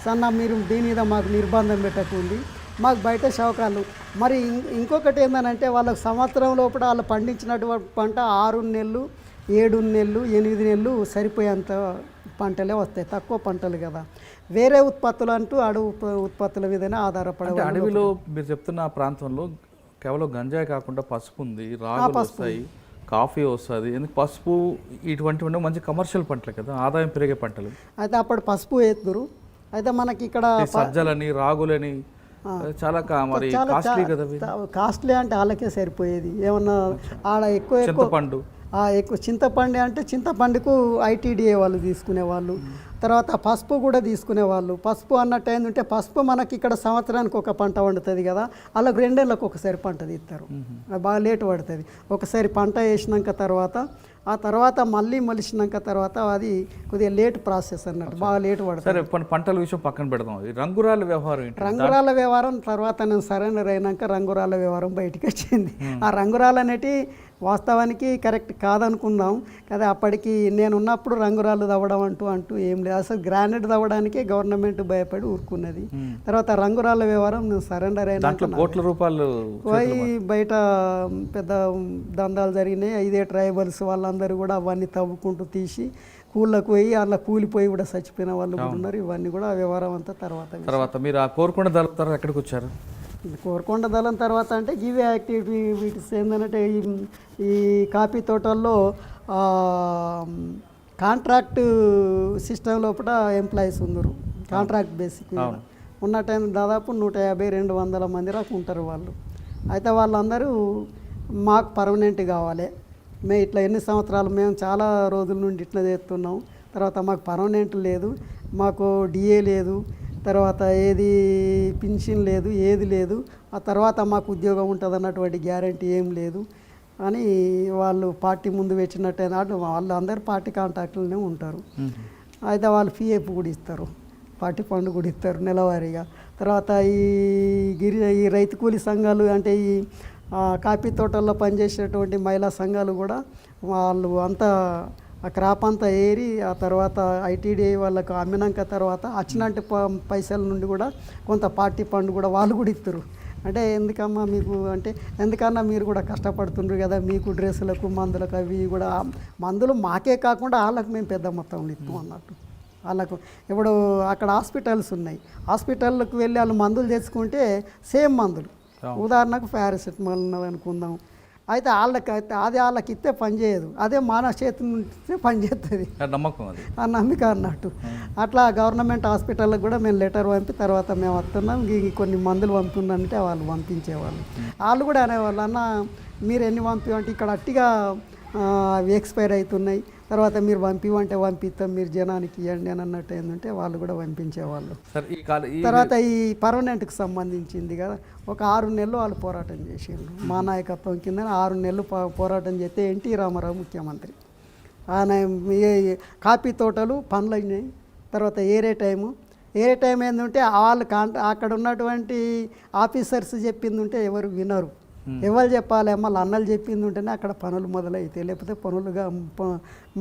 సన్న మీరు దీని మీద మాకు నిర్బంధం పెట్టకుంది, మాకు బయట షౌకాలు. మరి ఇంకొకటి ఏంటంటే వాళ్ళకి సంవత్సరం లోపల వాళ్ళు పండించినటువంటి పంట 6 నెలలు 7 నెలలు 8 నెలలు సరిపోయేంత పంటలే వస్తాయి, తక్కువ పంటలు కదా. వేరే ఉత్పత్తులు అంటూ అడవి ఉత్పత్తుల మీదనే ఆధారపడే. అడవిలో మీరు చెప్తున్న ప్రాంతంలో కేవలం గంజాయి కాకుండా పసుపు ఉంది, రాగులు వస్తాయి, కాఫీ వస్తుంది. ఎందుకు పసుపు ఇటువంటివి మంచి కమర్షియల్ పంటలు కదా, ఆదాయం పెరిగే పంటలు. అయితే అప్పుడు పసుపు వేస్తురు. అయితే మనకి ఇక్కడ సజ్జలని రాగులని చాలా మరి కాస్ట్లీ కదా. కాస్ట్లీ అంటే వాళ్ళకే సరిపోయేది. ఏమన్నా ఆడ ఎక్కువ చింతపండు చింతపండు అంటే చింతపండుకు ఐటీడీఏ వాళ్ళు తీసుకునేవాళ్ళు, తర్వాత పసుపు కూడా తీసుకునేవాళ్ళు. పసుపు అన్నట్టు ఏంటంటే పసుపు మనకి ఇక్కడ సంవత్సరానికి ఒక పంట వండుతుంది కదా, వాళ్ళకి 2 ఏళ్ళకు ఒకసారి పంట తీస్తారు. అది బాగా లేటు పడుతుంది. ఒకసారి పంట వేసినాక ఆ తర్వాత మళ్ళీ మలిసినాక తర్వాత అది కొద్దిగా లేట్ ప్రాసెస్ అన్నట్టు, బాగా లేటు పడుతుంది. సరే, పంటల విషయం పక్కన పెడదాం. రంగురాల వ్యవహారం రంగురాల వ్యవహారం తర్వాత నేను సరెండర్ అయినాక రంగురాల వ్యవహారం బయటికి వచ్చింది. ఆ రంగురాలు అనేటి వాస్తవానికి కరెక్ట్ కాదనుకుందాం కదా. అప్పటికి నేను ఉన్నప్పుడు రంగురాళ్ళు తవ్వడం అంటూ ఏం లేదు. అసలు గ్రానైట్ తవ్వడానికే గవర్నమెంట్ భయపడి ఊరుకున్నది. తర్వాత రంగురాళ్ళ వ్యవహారం నేను సరెండర్ అయినా కోట్ల రూపాయలు పోయి బయట పెద్ద దందాలు జరిగినాయి. 5 ట్రైబల్స్ వాళ్ళందరూ కూడా అవన్నీ తవ్వుకుంటూ తీసి కూళ్ళకు పోయి అలా కూలిపోయి కూడా చచ్చిపోయిన వాళ్ళు కూడా ఉన్నారు. ఇవన్నీ కూడా ఆ వ్యవహారం అంతా తర్వాత మీరు ఆ కోరుకొండ దళం ఎక్కడికి వచ్చారు? కోరుకొండ దళం తర్వాత అంటే గివే యాక్టివిటీస్ ఏంటంటే ఈ కాఫీ తోటల్లో కాంట్రాక్ట్ సిస్టమ్ లోపల ఎంప్లాయీస్ ఉన్నారు. కాంట్రాక్ట్ బేసిక్ ఉన్న టైం దాదాపు 150-200 మంది దాకా ఉంటారు వాళ్ళు. అయితే వాళ్ళందరూ మాకు పర్మనెంట్ కావాలి, మేము ఇట్లా ఎన్ని సంవత్సరాలు మేము చాలా రోజుల నుండి ఇట్లా చేస్తున్నాం, తర్వాత మాకు పర్మనెంట్ లేదు, మాకు డిఏ లేదు, తర్వాత ఏది పింఛన్ లేదు, ఏది లేదు, ఆ తర్వాత మాకు ఉద్యోగం ఉంటుంది అన్నటువంటి గ్యారంటీ ఏం లేదు అని వాళ్ళు పార్టీ ముందు పెట్టినట్టు వాళ్ళు అందరు పార్టీ కాంటాక్ట్లోనే ఉంటారు. అయితే వాళ్ళు పిఎఫ్ కూడా ఇస్తారు, పార్టీ ఫండ్ కూడా ఇస్తారు నెలవారీగా. తర్వాత ఈ రైతు కూలీ సంఘాలు అంటే ఈ కాఫీ తోటల్లో పనిచేసేటువంటి మహిళా సంఘాలు కూడా వాళ్ళు అంతా ఆ క్రాప్ అంతా ఏరి ఆ తర్వాత ఐటీడీఐ వాళ్ళకు అమ్మినాక తర్వాత వచ్చినట్టు పైసల నుండి కూడా కొంత పార్టీ ఫండ్ కూడా వాళ్ళు కూడా ఇస్తారు. అంటే ఎందుకమ్మా మీకు అంటే ఎందుకన్నా మీరు కూడా కష్టపడుతుండ్రు కదా, మీకు డ్రెస్సులకు మందులకు అవి కూడా మందులు మాకే కాకుండా వాళ్ళకు మేము పెద్ద మొత్తంలో ఇస్తాం అన్నట్టు. వాళ్ళకు ఇప్పుడు అక్కడ హాస్పిటల్స్ ఉన్నాయి, హాస్పిటల్కి వెళ్ళి వాళ్ళు మందులు తెచ్చుకుంటే సేమ్ మందులు, ఉదాహరణకు పారాసిటమాల్ ఉన్నది అనుకుందాం, అయితే వాళ్ళకి ఇస్తే పని చేయదు, అదే మన చేతి నుండి పని చేస్తుంది, ఆ నమ్మిక అన్నట్టు. అట్లా గవర్నమెంట్ హాస్పిటల్కి కూడా మేము లెటర్ పంపి తర్వాత మేము వస్తున్నాం కొన్ని మందులు పంపుతుందంటే వాళ్ళు పంపించేవాళ్ళు. వాళ్ళు కూడా అనేవాళ్ళు, అన్న మీరు ఎన్ని పంపి అంటే ఇక్కడ అట్టిగా అవి ఎక్స్పైర్ అవుతున్నాయి, తర్వాత మీరు పంపివంటే పంపిస్తాం, మీరు జనానికి ఇవ్వండి అని అన్నట్టు ఏంటంటే వాళ్ళు కూడా పంపించేవాళ్ళు. సార్ తర్వాత ఈ పర్మనెంట్కి సంబంధించింది కదా, ఒక 6 నెలలు వాళ్ళు పోరాటం చేసిండ్రు మా నాయకత్వం కింద. 6 నెలలు పోరాటం చేస్తే ఎన్టీ రామారావు ముఖ్యమంత్రి. ఆయన కాఫీ తోటలు పనులు అయినాయి. తర్వాత ఏరే టైం ఏంటంటే వాళ్ళు అక్కడ ఉన్నటువంటి ఆఫీసర్స్ చెప్పింది ఉంటే ఎవరు వినరు. ఎవరు చెప్పాలి, మళ్ళీ అన్నలు చెప్పింది ఉంటేనే అక్కడ పనులు మొదలవుతాయి, లేకపోతే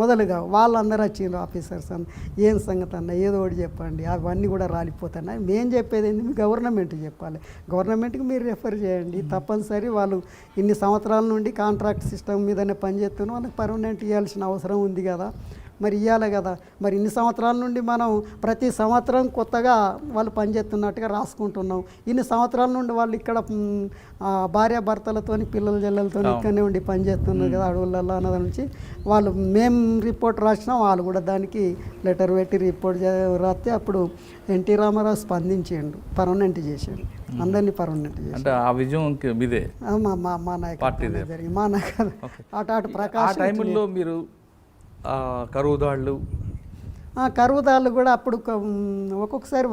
మొదలుగా వాళ్ళందరూ వచ్చిండ్రు ఆఫీసర్స్ అన్న. ఏం సంగతి అన్న, ఏదో ఒకటి చెప్పండి, అవన్నీ కూడా రాలిపోతున్నాయి. మేము చెప్పేది ఏంటి, మీ గవర్నమెంట్ చెప్పాలి, గవర్నమెంట్కి మీరు రెఫర్ చేయండి. తప్పనిసరి వాళ్ళు ఇన్ని సంవత్సరాల నుండి కాంట్రాక్ట్ సిస్టమ్ మీదనే పనిచేస్తున్నాం, వాళ్ళకి పర్మనెంట్ ఇవ్వాల్సిన అవసరం ఉంది కదా, మరి ఇవ్వాలి కదా. మరి ఇన్ని సంవత్సరాల నుండి మనం ప్రతి సంవత్సరం కొత్తగా వాళ్ళు పనిచేస్తున్నట్టుగా రాసుకుంటున్నాం. ఇన్ని సంవత్సరాల నుండి వాళ్ళు ఇక్కడ భార్యాభర్తలతో పిల్లల జల్లలతో ఇక్కడనే ఉండి పనిచేస్తున్నారు కదా అడవులలో అన్నది నుంచి వాళ్ళు మేము రిపోర్ట్ రాసినాం. వాళ్ళు కూడా దానికి లెటర్ పెట్టి రిపోర్ట్ రాస్తే అప్పుడు ఎన్టీ రామారావు స్పందించేయండు, పర్మనెంట్ చేసాడు, అందరినీ పర్మనెంట్ చేసి. అంటే ఆ విజయం మీదే, మా నాయకుడు జరిగింది. మా నాయకుడు అటు ప్రకాశం టైంలో మీరు కరువుదాళ్ళు కూడా అప్పుడు ఒక్కొక్కసారి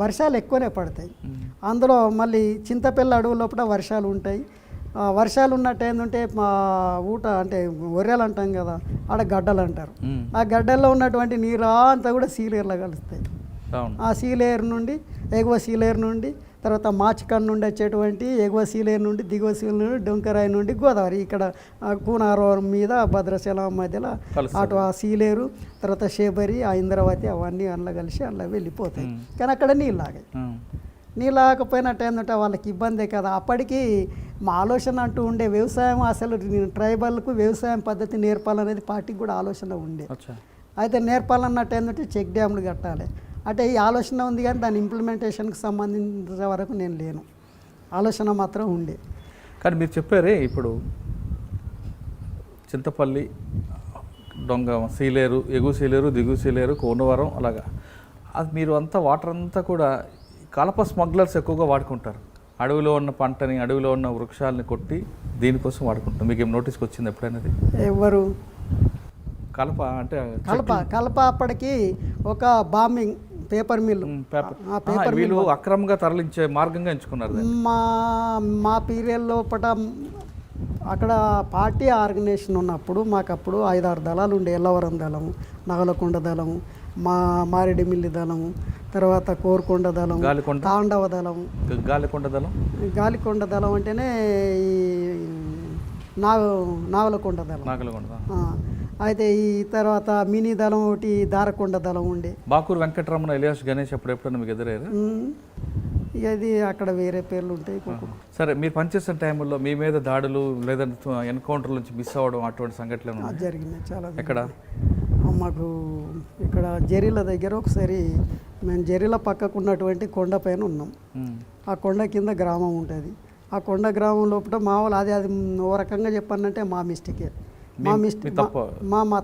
వర్షాలు ఎక్కువనే పడతాయి. అందులో మళ్ళీ చింతపల్లి అడవు లోపల వర్షాలు ఉంటాయి. వర్షాలు ఉన్నట్టు ఏంటంటే మా అంటే ఒర్రెలు అంటాం కదా, ఆడ గడ్డలు అంటారు. ఆ గడ్డల్లో ఉన్నటువంటి నీరు అంతా కూడా సీలేరులో కలుస్తాయి. ఆ సీలేరు నుండి ఎగువ సీలేరు నుండి తర్వాత మాచికన్ నుండి వచ్చేటువంటి ఎగువ సీలేరు నుండి దిగువ సీలేరు నుండి డొంకరాయి నుండి గోదావరి ఇక్కడ కూనారం మీద భద్రాచలం మధ్యలో అటు ఆ సీలేరు తర్వాత శేబరి ఆ ఇంద్రావతి అవన్నీ అందులో కలిసి అందులో వెళ్ళిపోతాయి. కానీ అక్కడ నీళ్ళు ఆగాయి. నీళ్ళు ఆగకపోయినట్టు ఏంటంటే వాళ్ళకి ఇబ్బందే కదా. అప్పటికి మా ఆలోచన అంటూ ఉండే వ్యవసాయం అసలు ట్రైబల్కు వ్యవసాయం పద్ధతి నేర్పాలనేది పార్టీకి కూడా ఆలోచన ఉండే. అయితే నేర్పాలన్నట్టు ఏంటంటే చెక్ డ్యామ్లు కట్టాలి అంటే ఈ ఆలోచన ఉంది, కానీ దాని ఇంప్లిమెంటేషన్కి సంబంధించిన వరకు నేను లేను, ఆలోచన మాత్రం ఉండే. కానీ మీరు చెప్పారే ఇప్పుడు చింతపల్లి సీలేరు, ఎగువ సీలేరు, దిగువ సీలేరు, కోనవరం అలాగా అది మీరు అంతా వాటర్ అంతా కూడా కలప స్మగ్లర్స్ ఎక్కువగా వాడుకుంటారు. అడవిలో ఉన్న పంటని, అడవిలో ఉన్న వృక్షాలని కొట్టి దీనికోసం వాడుకుంటారు. మీకు ఏం నోటీస్కి వచ్చింది ఎప్పుడైనది? ఎవరు కలప అంటే కలప అప్పటికి ఒక bombing paper mill, paper mill అక్రమంగా తరలించే మార్గంగా ఎంచుకున్నారు. మా పీరియడ్ లోపల అక్కడ పార్టీ ఆర్గనైజేషన్ ఉన్నప్పుడు మాకప్పుడు 5-6 దళాలు ఉండే. ఎల్లవరం దళము, నగలకొండ దళము, మారేడుమిల్లి దళము, తర్వాత కోరుకొండ దళం, తాండవ దళము. గాలికొండ దళం అంటేనే ఈ నాగలకొండ దళం. అయితే ఈ తర్వాత మినీ దళం ఒకటి దారకొండ దళం ఉండే. బాకూరు వెంకటరమణ, ఎలియాస్ గణేష్ అప్పుడు ఎప్పుడైనా మీకు ఎదురయ్యారా? ఇక అది అక్కడ వేరే పేర్లు ఉంటాయి. సరే, మీరు పనిచేసిన టైంలో మీ మీద దాడులు లేదంటే ఎన్కౌంటర్ నుంచి మిస్ అవ్వడం అటువంటి సంఘటనలు జరిగినాయి చాలా. ఎక్కడ? మాకు ఇక్కడ జరీల దగ్గర ఒకసారి మేము జరీల పక్కకు ఉన్నటువంటి కొండ పైన ఉన్నాం. ఆ కొండ కింద గ్రామం ఉంటుంది. ఆ కొండ గ్రామం లోపల మా వాళ్ళు అది ఓ రకంగా చెప్పానంటే మా మిస్టేకే, మా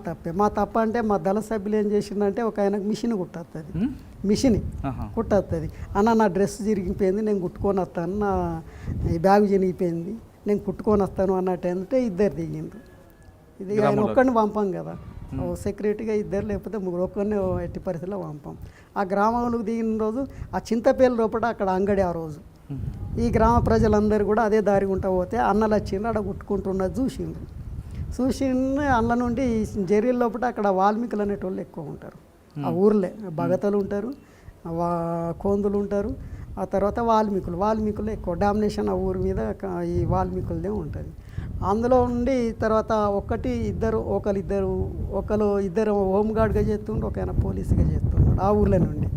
తప్పే. మా తప్ప అంటే మా దళ సభ్యులు ఏం చేసిందంటే ఒక ఆయనకు మిషన్ కుట్టొస్తుంది. అన్న నా డ్రెస్ చిరిగిపోయింది, నేను కుట్టుకొని వస్తాను, నా ఈ బ్యాగ్ చినిగిపోయింది, నేను కుట్టుకొని వస్తాను అన్నట్టు ఏంటంటే ఇద్దరు దిగిండ్రు. ఇది ఆయన ఒక్కడిని పంపాం కదా, సెక్యూరిటీగా ఇద్దరు లేకపోతే ముగ్గురు, ఒక్కరిని ఎట్టి పరిస్థితిలో పంపాం. ఆ గ్రామంలోకి దిగిన రోజు ఆ చింతపల్లి లోపల అక్కడ అంగడి. ఆ రోజు ఈ గ్రామ ప్రజలందరూ కూడా అదే దారి గుంటా పోతే అన్నలు వచ్చిండ్రు, అక్కడ కుట్టుకుంటున్నది చూసి అల్ల నుండి జరీల లోపల అక్కడ వాల్మీకులు అనేటోళ్ళు ఎక్కువ ఉంటారు. ఆ ఊర్లే భగతలు ఉంటారు, కోందులు ఉంటారు, ఆ తర్వాత వాల్మీకులు ఎక్కువ డామినేషన్ ఆ ఊరి మీద ఈ వాల్మీకులదే ఉంటుంది. అందులో ఉండి తర్వాత ఇద్దరు హోంగార్డ్గా చేస్తుండ్రు, ఒక ఆయన పోలీసుగా చేస్తున్నాడు. ఆ ఊర్లో నుండి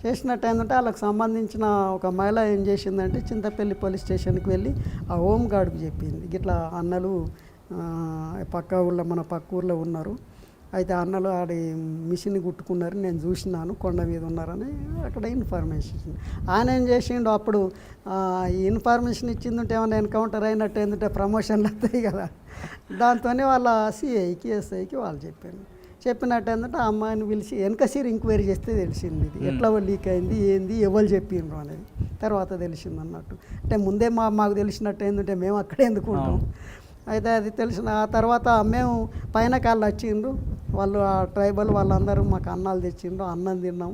చేసినట్టు ఏంటంటే వాళ్ళకి సంబంధించిన ఒక మహిళ ఏం చేసిందంటే చింతపల్లి పోలీస్ స్టేషన్కి వెళ్ళి ఆ హోంగార్డ్కి చెప్పింది, ఇట్లా అన్నలు మన పక్క ఊర్లో ఉన్నారు, అయితే అన్నలు ఆడి మిషన్ కుట్టుకున్నారు, నేను చూసినాను, కొండ మీద ఉన్నారని అక్కడ ఇన్ఫర్మేషన్. ఆయన ఏం చేసిండు అప్పుడు ఈ ఇన్ఫర్మేషన్ ఇచ్చిందంటే ఏమైనా ఎన్కౌంటర్ అయినట్టు ఏంటంటే ప్రమోషన్లు వస్తాయి కదా, దాంతోనే వాళ్ళ సిఐకి ఎస్ఐకి వాళ్ళు చెప్పినట్టు ఏంటంటే ఆ అమ్మాయిని పిలిచి వెనకసీరి ఎంక్వైరీ చేస్తే తెలిసింది ఇది ఎట్లా లీక్ అయింది, ఏంది, ఎవరు చెప్పిండ్రు అనేది తర్వాత తెలిసింది అన్నట్టు. అంటే ముందే మాకు తెలిసినట్టు ఏంటంటే మేము అక్కడే ఎందుకుంటాం. అయితే అది తెలిసిన ఆ తర్వాత మేము పైన కాళ్ళు వచ్చిండ్రు వాళ్ళు, ఆ ట్రైబల్ వాళ్ళందరూ మాకు అన్నాలు తెచ్చిండ్రు, అన్నం తిన్నాం.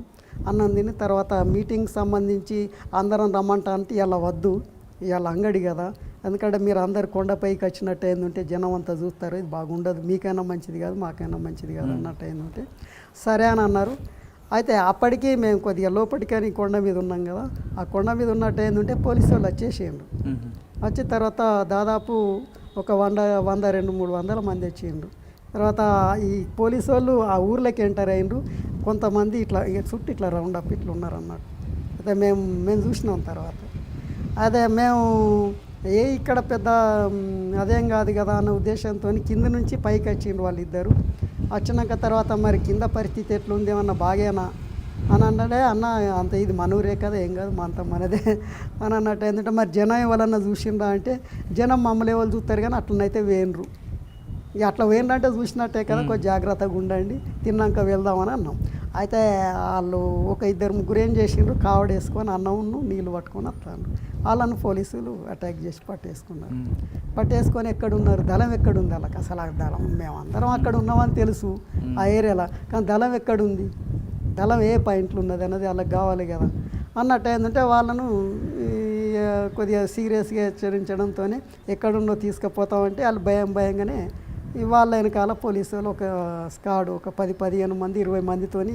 అన్నం తిని తర్వాత మీటింగ్ సంబంధించి అందరం రమ్మంటా అంటే ఇలా వద్దు, ఇవాళ అంగడి కదా, ఎందుకంటే మీరు అందరు కొండపైకి వచ్చినట్టు ఏంటంటే జనం అంతా చూస్తారు, ఇది బాగుండదు, మీకైనా మంచిది కాదు మాకైనా మంచిది కాదు అన్నట్టు ఏంటంటే సరే అని అన్నారు. అయితే అప్పటికి మేము కొద్దిగా లోపలికని కొండ మీద ఉన్నాం కదా, ఆ కొండ మీద ఉన్నట్టు ఏంటంటే పోలీసు వాళ్ళు వచ్చేసిండ్రు. వచ్చిన తర్వాత దాదాపు ఒక 200-300 మంది వచ్చిండ్రు. తర్వాత ఈ పోలీసు వాళ్ళు ఆ ఊర్లోకి ఎంటర్ అయ్యిండ్రు. కొంతమంది ఇట్లా చుట్టూ ఇట్లా రౌండ్ అప్ ఇట్లా ఉన్నారు అన్నట్టు. అయితే మేము చూసినాం. తర్వాత అదే మేము ఇక్కడ పెద్ద అదేం కాదు కదా అన్న ఉద్దేశంతో కింద నుంచి పైకి వచ్చిండ్రు వాళ్ళిద్దరు. వచ్చినాక తర్వాత మరి కింద పరిస్థితి ఎట్లుంది, ఏమన్నా బాగేనా అని అంటే అన్న అంత ఇది మనూరే కదా, ఏం కాదు మా అంత మనదే అని అన్నట్టు. ఏంటంటే మరి జనం ఎవరన్నా చూసిండ్రా అంటే జనం మమ్మల్ని ఎవరు చూస్తారు కానీ అట్లనైతే వేయనరు. ఇక అట్లా వేయండి చూసినట్టే కదా, కొంచెం జాగ్రత్తగా ఉండండి, తిన్నాక వెళ్దామని అన్నాం. అయితే వాళ్ళు ఒక 2-3 ఏం చేసిండ్రు, కావడేసుకొని అన్నం నీళ్ళు పట్టుకొని వస్తాను. వాళ్ళను పోలీసులు అటాక్ చేసి పట్టేసుకున్నారు. పట్టేసుకొని ఎక్కడున్నారు, దళం ఎక్కడుంది వాళ్ళకి, అసలు ఆ దళం మేమందరం అక్కడ ఉన్నామని తెలుసు ఆ ఏరియాలో, కానీ దళం ఎక్కడుంది, దళం ఏ పాయింట్లు ఉన్నది అన్నది వాళ్ళకి కావాలి కదా అన్నట్టు. ఏంటంటే వాళ్ళను కొద్దిగా సీరియస్గా హెచ్చరించడంతో ఎక్కడున్నో తీసుకుపోతామంటే వాళ్ళు భయంగానే వాళ్ళ వెనకాల పోలీసు వాళ్ళు ఒక స్కాడ్ ఒక 10-15 మంది 20 మందితోని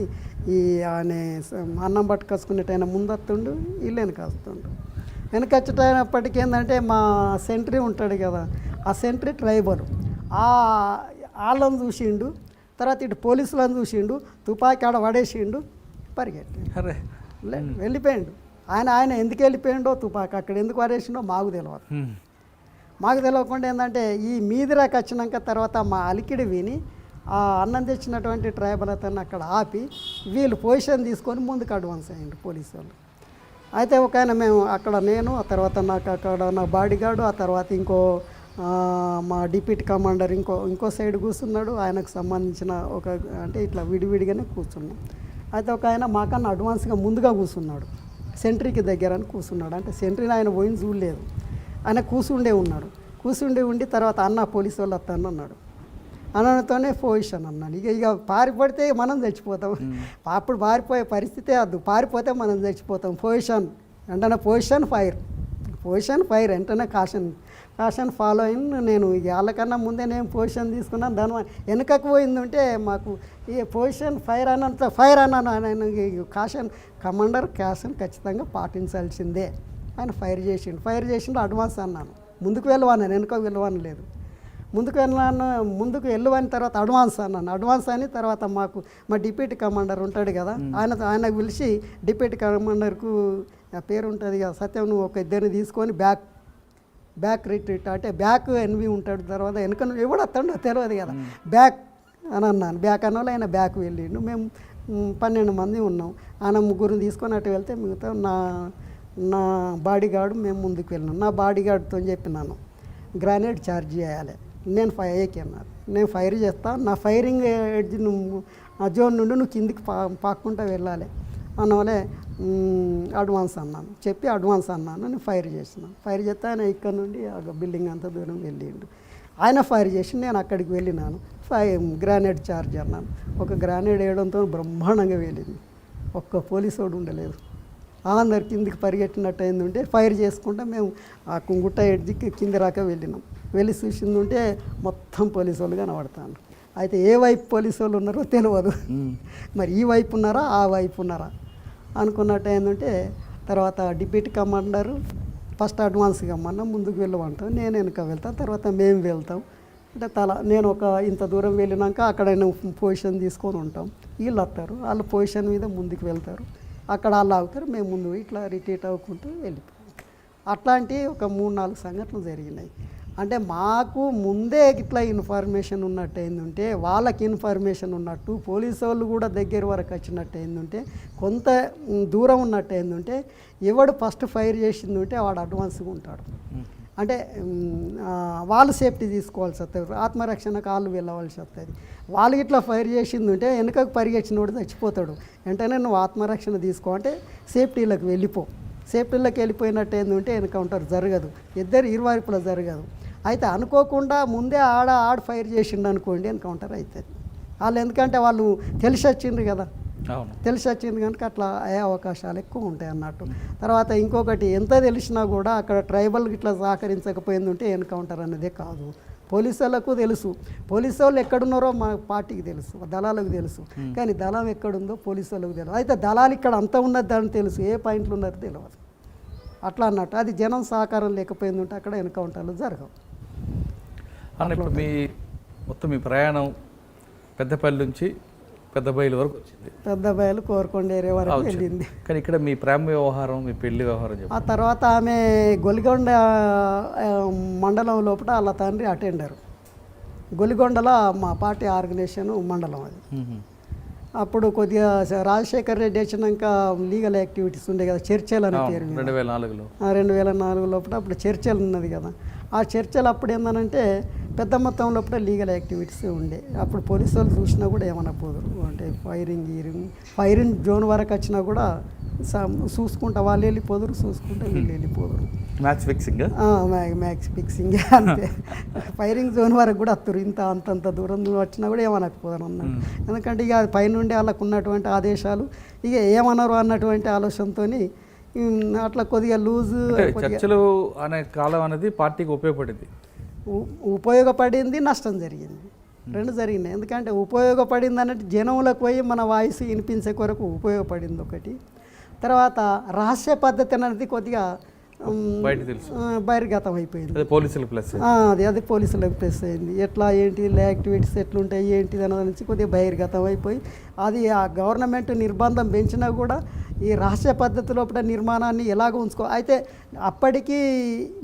ఈ ఆయన అన్నం పట్టుకొచ్చుకునేట ఆయన ముందత్తుండు, వీళ్ళు వెనకొస్తుండు. వెనకొచ్చేటప్పటికి ఏంటంటే మా సెంట్రీ ఉంటాడు కదా, ఆ సెంట్రీ ట్రైబల్ వాళ్ళని చూసిండు. తర్వాత ఇటు పోలీసులను చూసిండు, తుపాకీ ఆడ పడేసిండు, పరిగెట్టి వెళ్ళిపోయిండు. ఆయన ఎందుకు వెళ్ళిపోయిండో, తుపాకీ అక్కడ ఎందుకు పడేసిండో మాకు తెలియదు. మాకు తెలియకుండా ఏంటంటే ఈ మీదిరాకి వచ్చినాక తర్వాత మా అలికిడి విని ఆ అన్నం తెచ్చినటువంటి ట్రైబల్ అతన్ని అక్కడ ఆపి వీళ్ళు పొజిషన్ తీసుకొని ముందుకు అడ్వాన్స్ అయ్యిండు పోలీసు వాళ్ళు. అయితే ఒక ఆయన మేము అక్కడ నేను, ఆ తర్వాత నాకు అక్కడ నా బాడీగార్డు, ఆ తర్వాత ఇంకో మా డిప్యూటీ కమాండర్ ఇంకో సైడ్ కూర్చున్నాడు. ఆయనకు సంబంధించిన ఒక అంటే ఇట్లా విడివిడిగానే కూర్చున్నాం. అయితే ఒక ఆయన మాకన్నా అడ్వాన్స్గా ముందుగా కూర్చున్నాడు, సెంట్రీకి దగ్గర అని కూర్చున్నాడు. అంటే సెంట్రీని ఆయన పోయింది చూడలేదు, ఆయన కూర్చుండే ఉండి తర్వాత అన్న పోలీసు వాళ్ళు వస్తాను అన్నాడు. అనడంతోనే పొజిషన్ అన్నాను. ఇక పారిపడితే మనం చచ్చిపోతాం, అప్పుడు పారిపోయే పరిస్థితే వద్దు, పారిపోతే మనం చచ్చిపోతాం. పొజిషన్ వెంటనే పొజిషన్ ఫైర్ వెంటనే కాషన్ ఫాలో అయింది. నేను ఇక వాళ్ళకన్నా ముందే నేను పొజిషన్ తీసుకున్నాను. దాని వెనుకకు పోయిందంటే మాకు ఈ పొజిషన్ ఫైర్ అన్నాను. ఆయన కాషన్ కమాండర్ కాషన్ ఖచ్చితంగా పాటించాల్సిందే. ఆయన ఫైర్ చేసిండు అడ్వాన్స్ అన్నాను. ముందుకు వెళ్ళవాను, వెనుకకు వెళ్ళవాను లేదు, ముందుకు వెళ్ళవని తర్వాత అడ్వాన్స్ అన్నాను. అడ్వాన్స్ అని తర్వాత మాకు మా డిప్యూటీ కమాండర్ ఉంటాడు కదా, ఆయనకు పిలిచి డిప్యూటీ కమాండర్కు పేరు ఉంటుంది కదా సత్యం, నువ్వు ఒక 2 తీసుకొని బ్యాక్ రిట్రీట్ అంటే బ్యాక్ ఎన్వి ఉంటాడు. తర్వాత వెనుక ఎవడు వస్తాడో తెలియదు కదా, బ్యాక్ అని అన్నాను. బ్యాక్ అన్న వాళ్ళు ఆయన బ్యాక్ వెళ్ళిండు. మేము 12 మంది ఉన్నాం. ఆయన 3 తీసుకొని అటు వెళ్తే మిగతా నా బాడీగార్డు మేము ముందుకు వెళ్ళినాం. నా బాడీగార్డుతో చెప్పినాను గ్రానైడ్ ఛార్జ్ చేయాలి, నేను అన్నారు, నేను ఫైర్ చేస్తాను, నా ఫైరింగ్ ఎడ్జ్ నువ్వు ఆ జోన్ నుండి నువ్వు కిందికి పాక్కుంటూ వెళ్ళాలి అన్నవాళ్ళే అడ్వాన్స్ అన్నాను. చెప్పి అడ్వాన్స్ అన్నాను, నేను ఫైర్ చేస్తే ఆయన ఇక్కడ నుండి ఆ బిల్డింగ్ అంత దూరం వెళ్ళిండు. ఆయన ఫైర్ చేసి నేను అక్కడికి వెళ్ళినాను. గ్రానైడ్ ఛార్జ్ అన్నాను. ఒక గ్రానైడ్ వేయడంతో బ్రహ్మాండంగా వెళ్ళింది, ఒక్క పోలీసు వాడు ఉండలేదు. అందరు కిందికి పరిగెట్టినట్టు అయిందంటే ఫైర్ చేసుకుంటే మేము ఆ గుట్ట ఎడ్జికి కింది రాక వెళ్ళి చూసిందంటే మొత్తం పోలీసు వాళ్ళు కనబడతాను. అయితే ఏ వైపు పోలీసు వాళ్ళు ఉన్నారో తెలియదు, మరి ఈ వైపు ఉన్నారా ఆ వైపు ఉన్నారా అనుకున్నట్టు ఏంటంటే తర్వాత డిప్యూటీ కమాండరు ఫస్ట్ అడ్వాన్స్గా మనం ముందుకు వెళ్ళమంటాం, నేను వెనుక వెళ్తాను, తర్వాత మేము వెళ్తాం. అంటే నేను ఒక ఇంత దూరం వెళ్ళినాక అక్కడ పొజిషన్ తీసుకొని ఉంటాం. వీళ్ళు వస్తారు, వాళ్ళు పొజిషన్ మీద ముందుకు వెళ్తారు, అక్కడ వాళ్ళు ఆగుతారు, మేము ముందు ఇట్లా రిట్రీట్ అవ్వకుంటూ వెళ్ళిపోయాం. అట్లాంటి ఒక 3-4 సంఘటనలు జరిగినాయి. అంటే మాకు ముందే ఇట్లా ఇన్ఫర్మేషన్ ఉన్నట్టు ఏంటంటే వాళ్ళకి ఇన్ఫర్మేషన్ ఉన్నట్టు పోలీసు వాళ్ళు కూడా దగ్గర వరకు వచ్చినట్టు ఏంటంటే కొంత దూరం ఉన్నట్టు ఏంటంటే ఎవడు ఫస్ట్ ఫైర్ చేసిందంటే వాడు అడ్వాన్స్గా ఉంటాడు. అంటే వాళ్ళు సేఫ్టీ తీసుకోవాల్సి వస్తుంది, ఆత్మరక్షణకు వాళ్ళు వెళ్ళవలసి వస్తుంది. వాళ్ళు ఇట్లా ఫైర్ చేసిందంటే వెనుకకు పరిగెచ్చినోడు చచ్చిపోతాడు. వెంటనే నువ్వు ఆత్మరక్షణ తీసుకో అంటే సేఫ్టీలోకి వెళ్ళిపోయినట్టు ఏంటంటే ఎన్కౌంటర్ జరగదు, ఇరువైపులా జరగదు. అయితే అనుకోకుండా ముందే ఆడ ఫైర్ చేసిండు అనుకోండి ఎన్కౌంటర్ అవుతుంది. వాళ్ళు ఎందుకంటే వాళ్ళు తెలిసి వచ్చిండ్రు కదా, అవును, తెలిసి వచ్చింది కనుక అట్లా అయ్యే అవకాశాలు ఎక్కువ ఉంటాయి అన్నట్టు. తర్వాత ఇంకొకటి ఎంత తెలిసినా కూడా అక్కడ ట్రైబల్ ఇట్లా సహకరించకపోయింది ఉంటే ఎన్కౌంటర్ అనేదే కాదు. పోలీసు వాళ్ళకు తెలుసు, పోలీసు వాళ్ళు ఎక్కడున్నారో మా పార్టీకి తెలుసు, దళాలకు తెలుసు, కానీ దళం ఎక్కడుందో పోలీసు వాళ్ళకు తెలియదు. అయితే దళాలు ఇక్కడ అంతా ఉన్నది దానికి తెలుసు, ఏ పాయింట్లు ఉన్నారో తెలియదు. అట్లా అన్నట్టు అది జనం సహకారం లేకపోయింది ఉంటే అక్కడ ఎన్కౌంటర్లు జరగవు. అన్న ఇప్పుడు మొత్తం మీ ప్రయాణం పెద్దపల్లి నుంచి పెద్దబయలు వరకు వచ్చింది. పెద్దబయలు కోరుకొండ ఏరియా వరకు వెళ్ళింది. కానీ ఇక్కడ మీ ప్రేమ వ్యవహారం, మీ పెళ్లి వ్యవహారం చెప్పండి. ఆ తర్వాత ఆమె గొలిగొండ మండలం లోపల వాళ్ళ తండ్రి అటెండర్. గొలిగొండలో మా పార్టీ ఆర్గనైజేషన్ మండలం అది. అప్పుడు కొద్దిగా రాజశేఖర్ రెడ్డి వచ్చినాక లీగల్ యాక్టివిటీస్ ఉండే కదా, చర్చలు అనే పేరు 2004 లోపల అప్పుడు చర్చలు ఉన్నది కదా. ఆ చర్చలు అప్పుడు ఏందనంటే పెద్ద మొత్తం లోపల లీగల్ యాక్టివిటీస్ ఉండే. అప్పుడు పోలీసు వాళ్ళు చూసినా కూడా ఏమన్నా పోదురు, అంటే ఫైరింగ్ జోన్ వరకు వచ్చినా కూడా చూసుకుంటా వాళ్ళు వెళ్ళిపోదురు, చూసుకుంటా వీళ్ళు వెళ్ళిపోదురు. మ్యాచ్ ఫిక్సింగ్ అంతే. ఫైరింగ్ జోన్ వరకు కూడా వస్తారు, అంతంత దూరం వచ్చినా కూడా ఏమనకపోదాను అన్నాడు. ఎందుకంటే ఇక పైనుండి వాళ్ళకు ఉన్నటువంటి ఆదేశాలు ఇక ఏమన్నారు అన్నటువంటి ఆలోచనతో అట్లా కొద్దిగా లూజు. చర్చలు అనే కాలం అనేది పార్టీకి ఉపయోగపడింది, నష్టం జరిగింది, రెండు జరిగినాయి. ఎందుకంటే ఉపయోగపడింది అన్నట్టు జనములకు పోయి మన వాయిస్ వినిపించే కొరకు ఉపయోగపడింది ఒకటి. తర్వాత రహస్య పద్ధతి అనేది కొద్దిగా బహిర్గతం అయిపోయింది, అది పోలీసులకు ప్లస్ అయింది. ఎట్లా ఏంటి యాక్టివిటీస్ ఎట్లుంటాయి ఏంటిది అన్న నుంచి కొద్దిగా బహిర్గతం అయిపోయి అది ఆ గవర్నమెంట్ నిర్బంధం పెంచినా కూడా ఈ రహస్య పద్ధతి లోపల నిర్మాణాన్ని ఎలాగో అయితే అప్పటికీ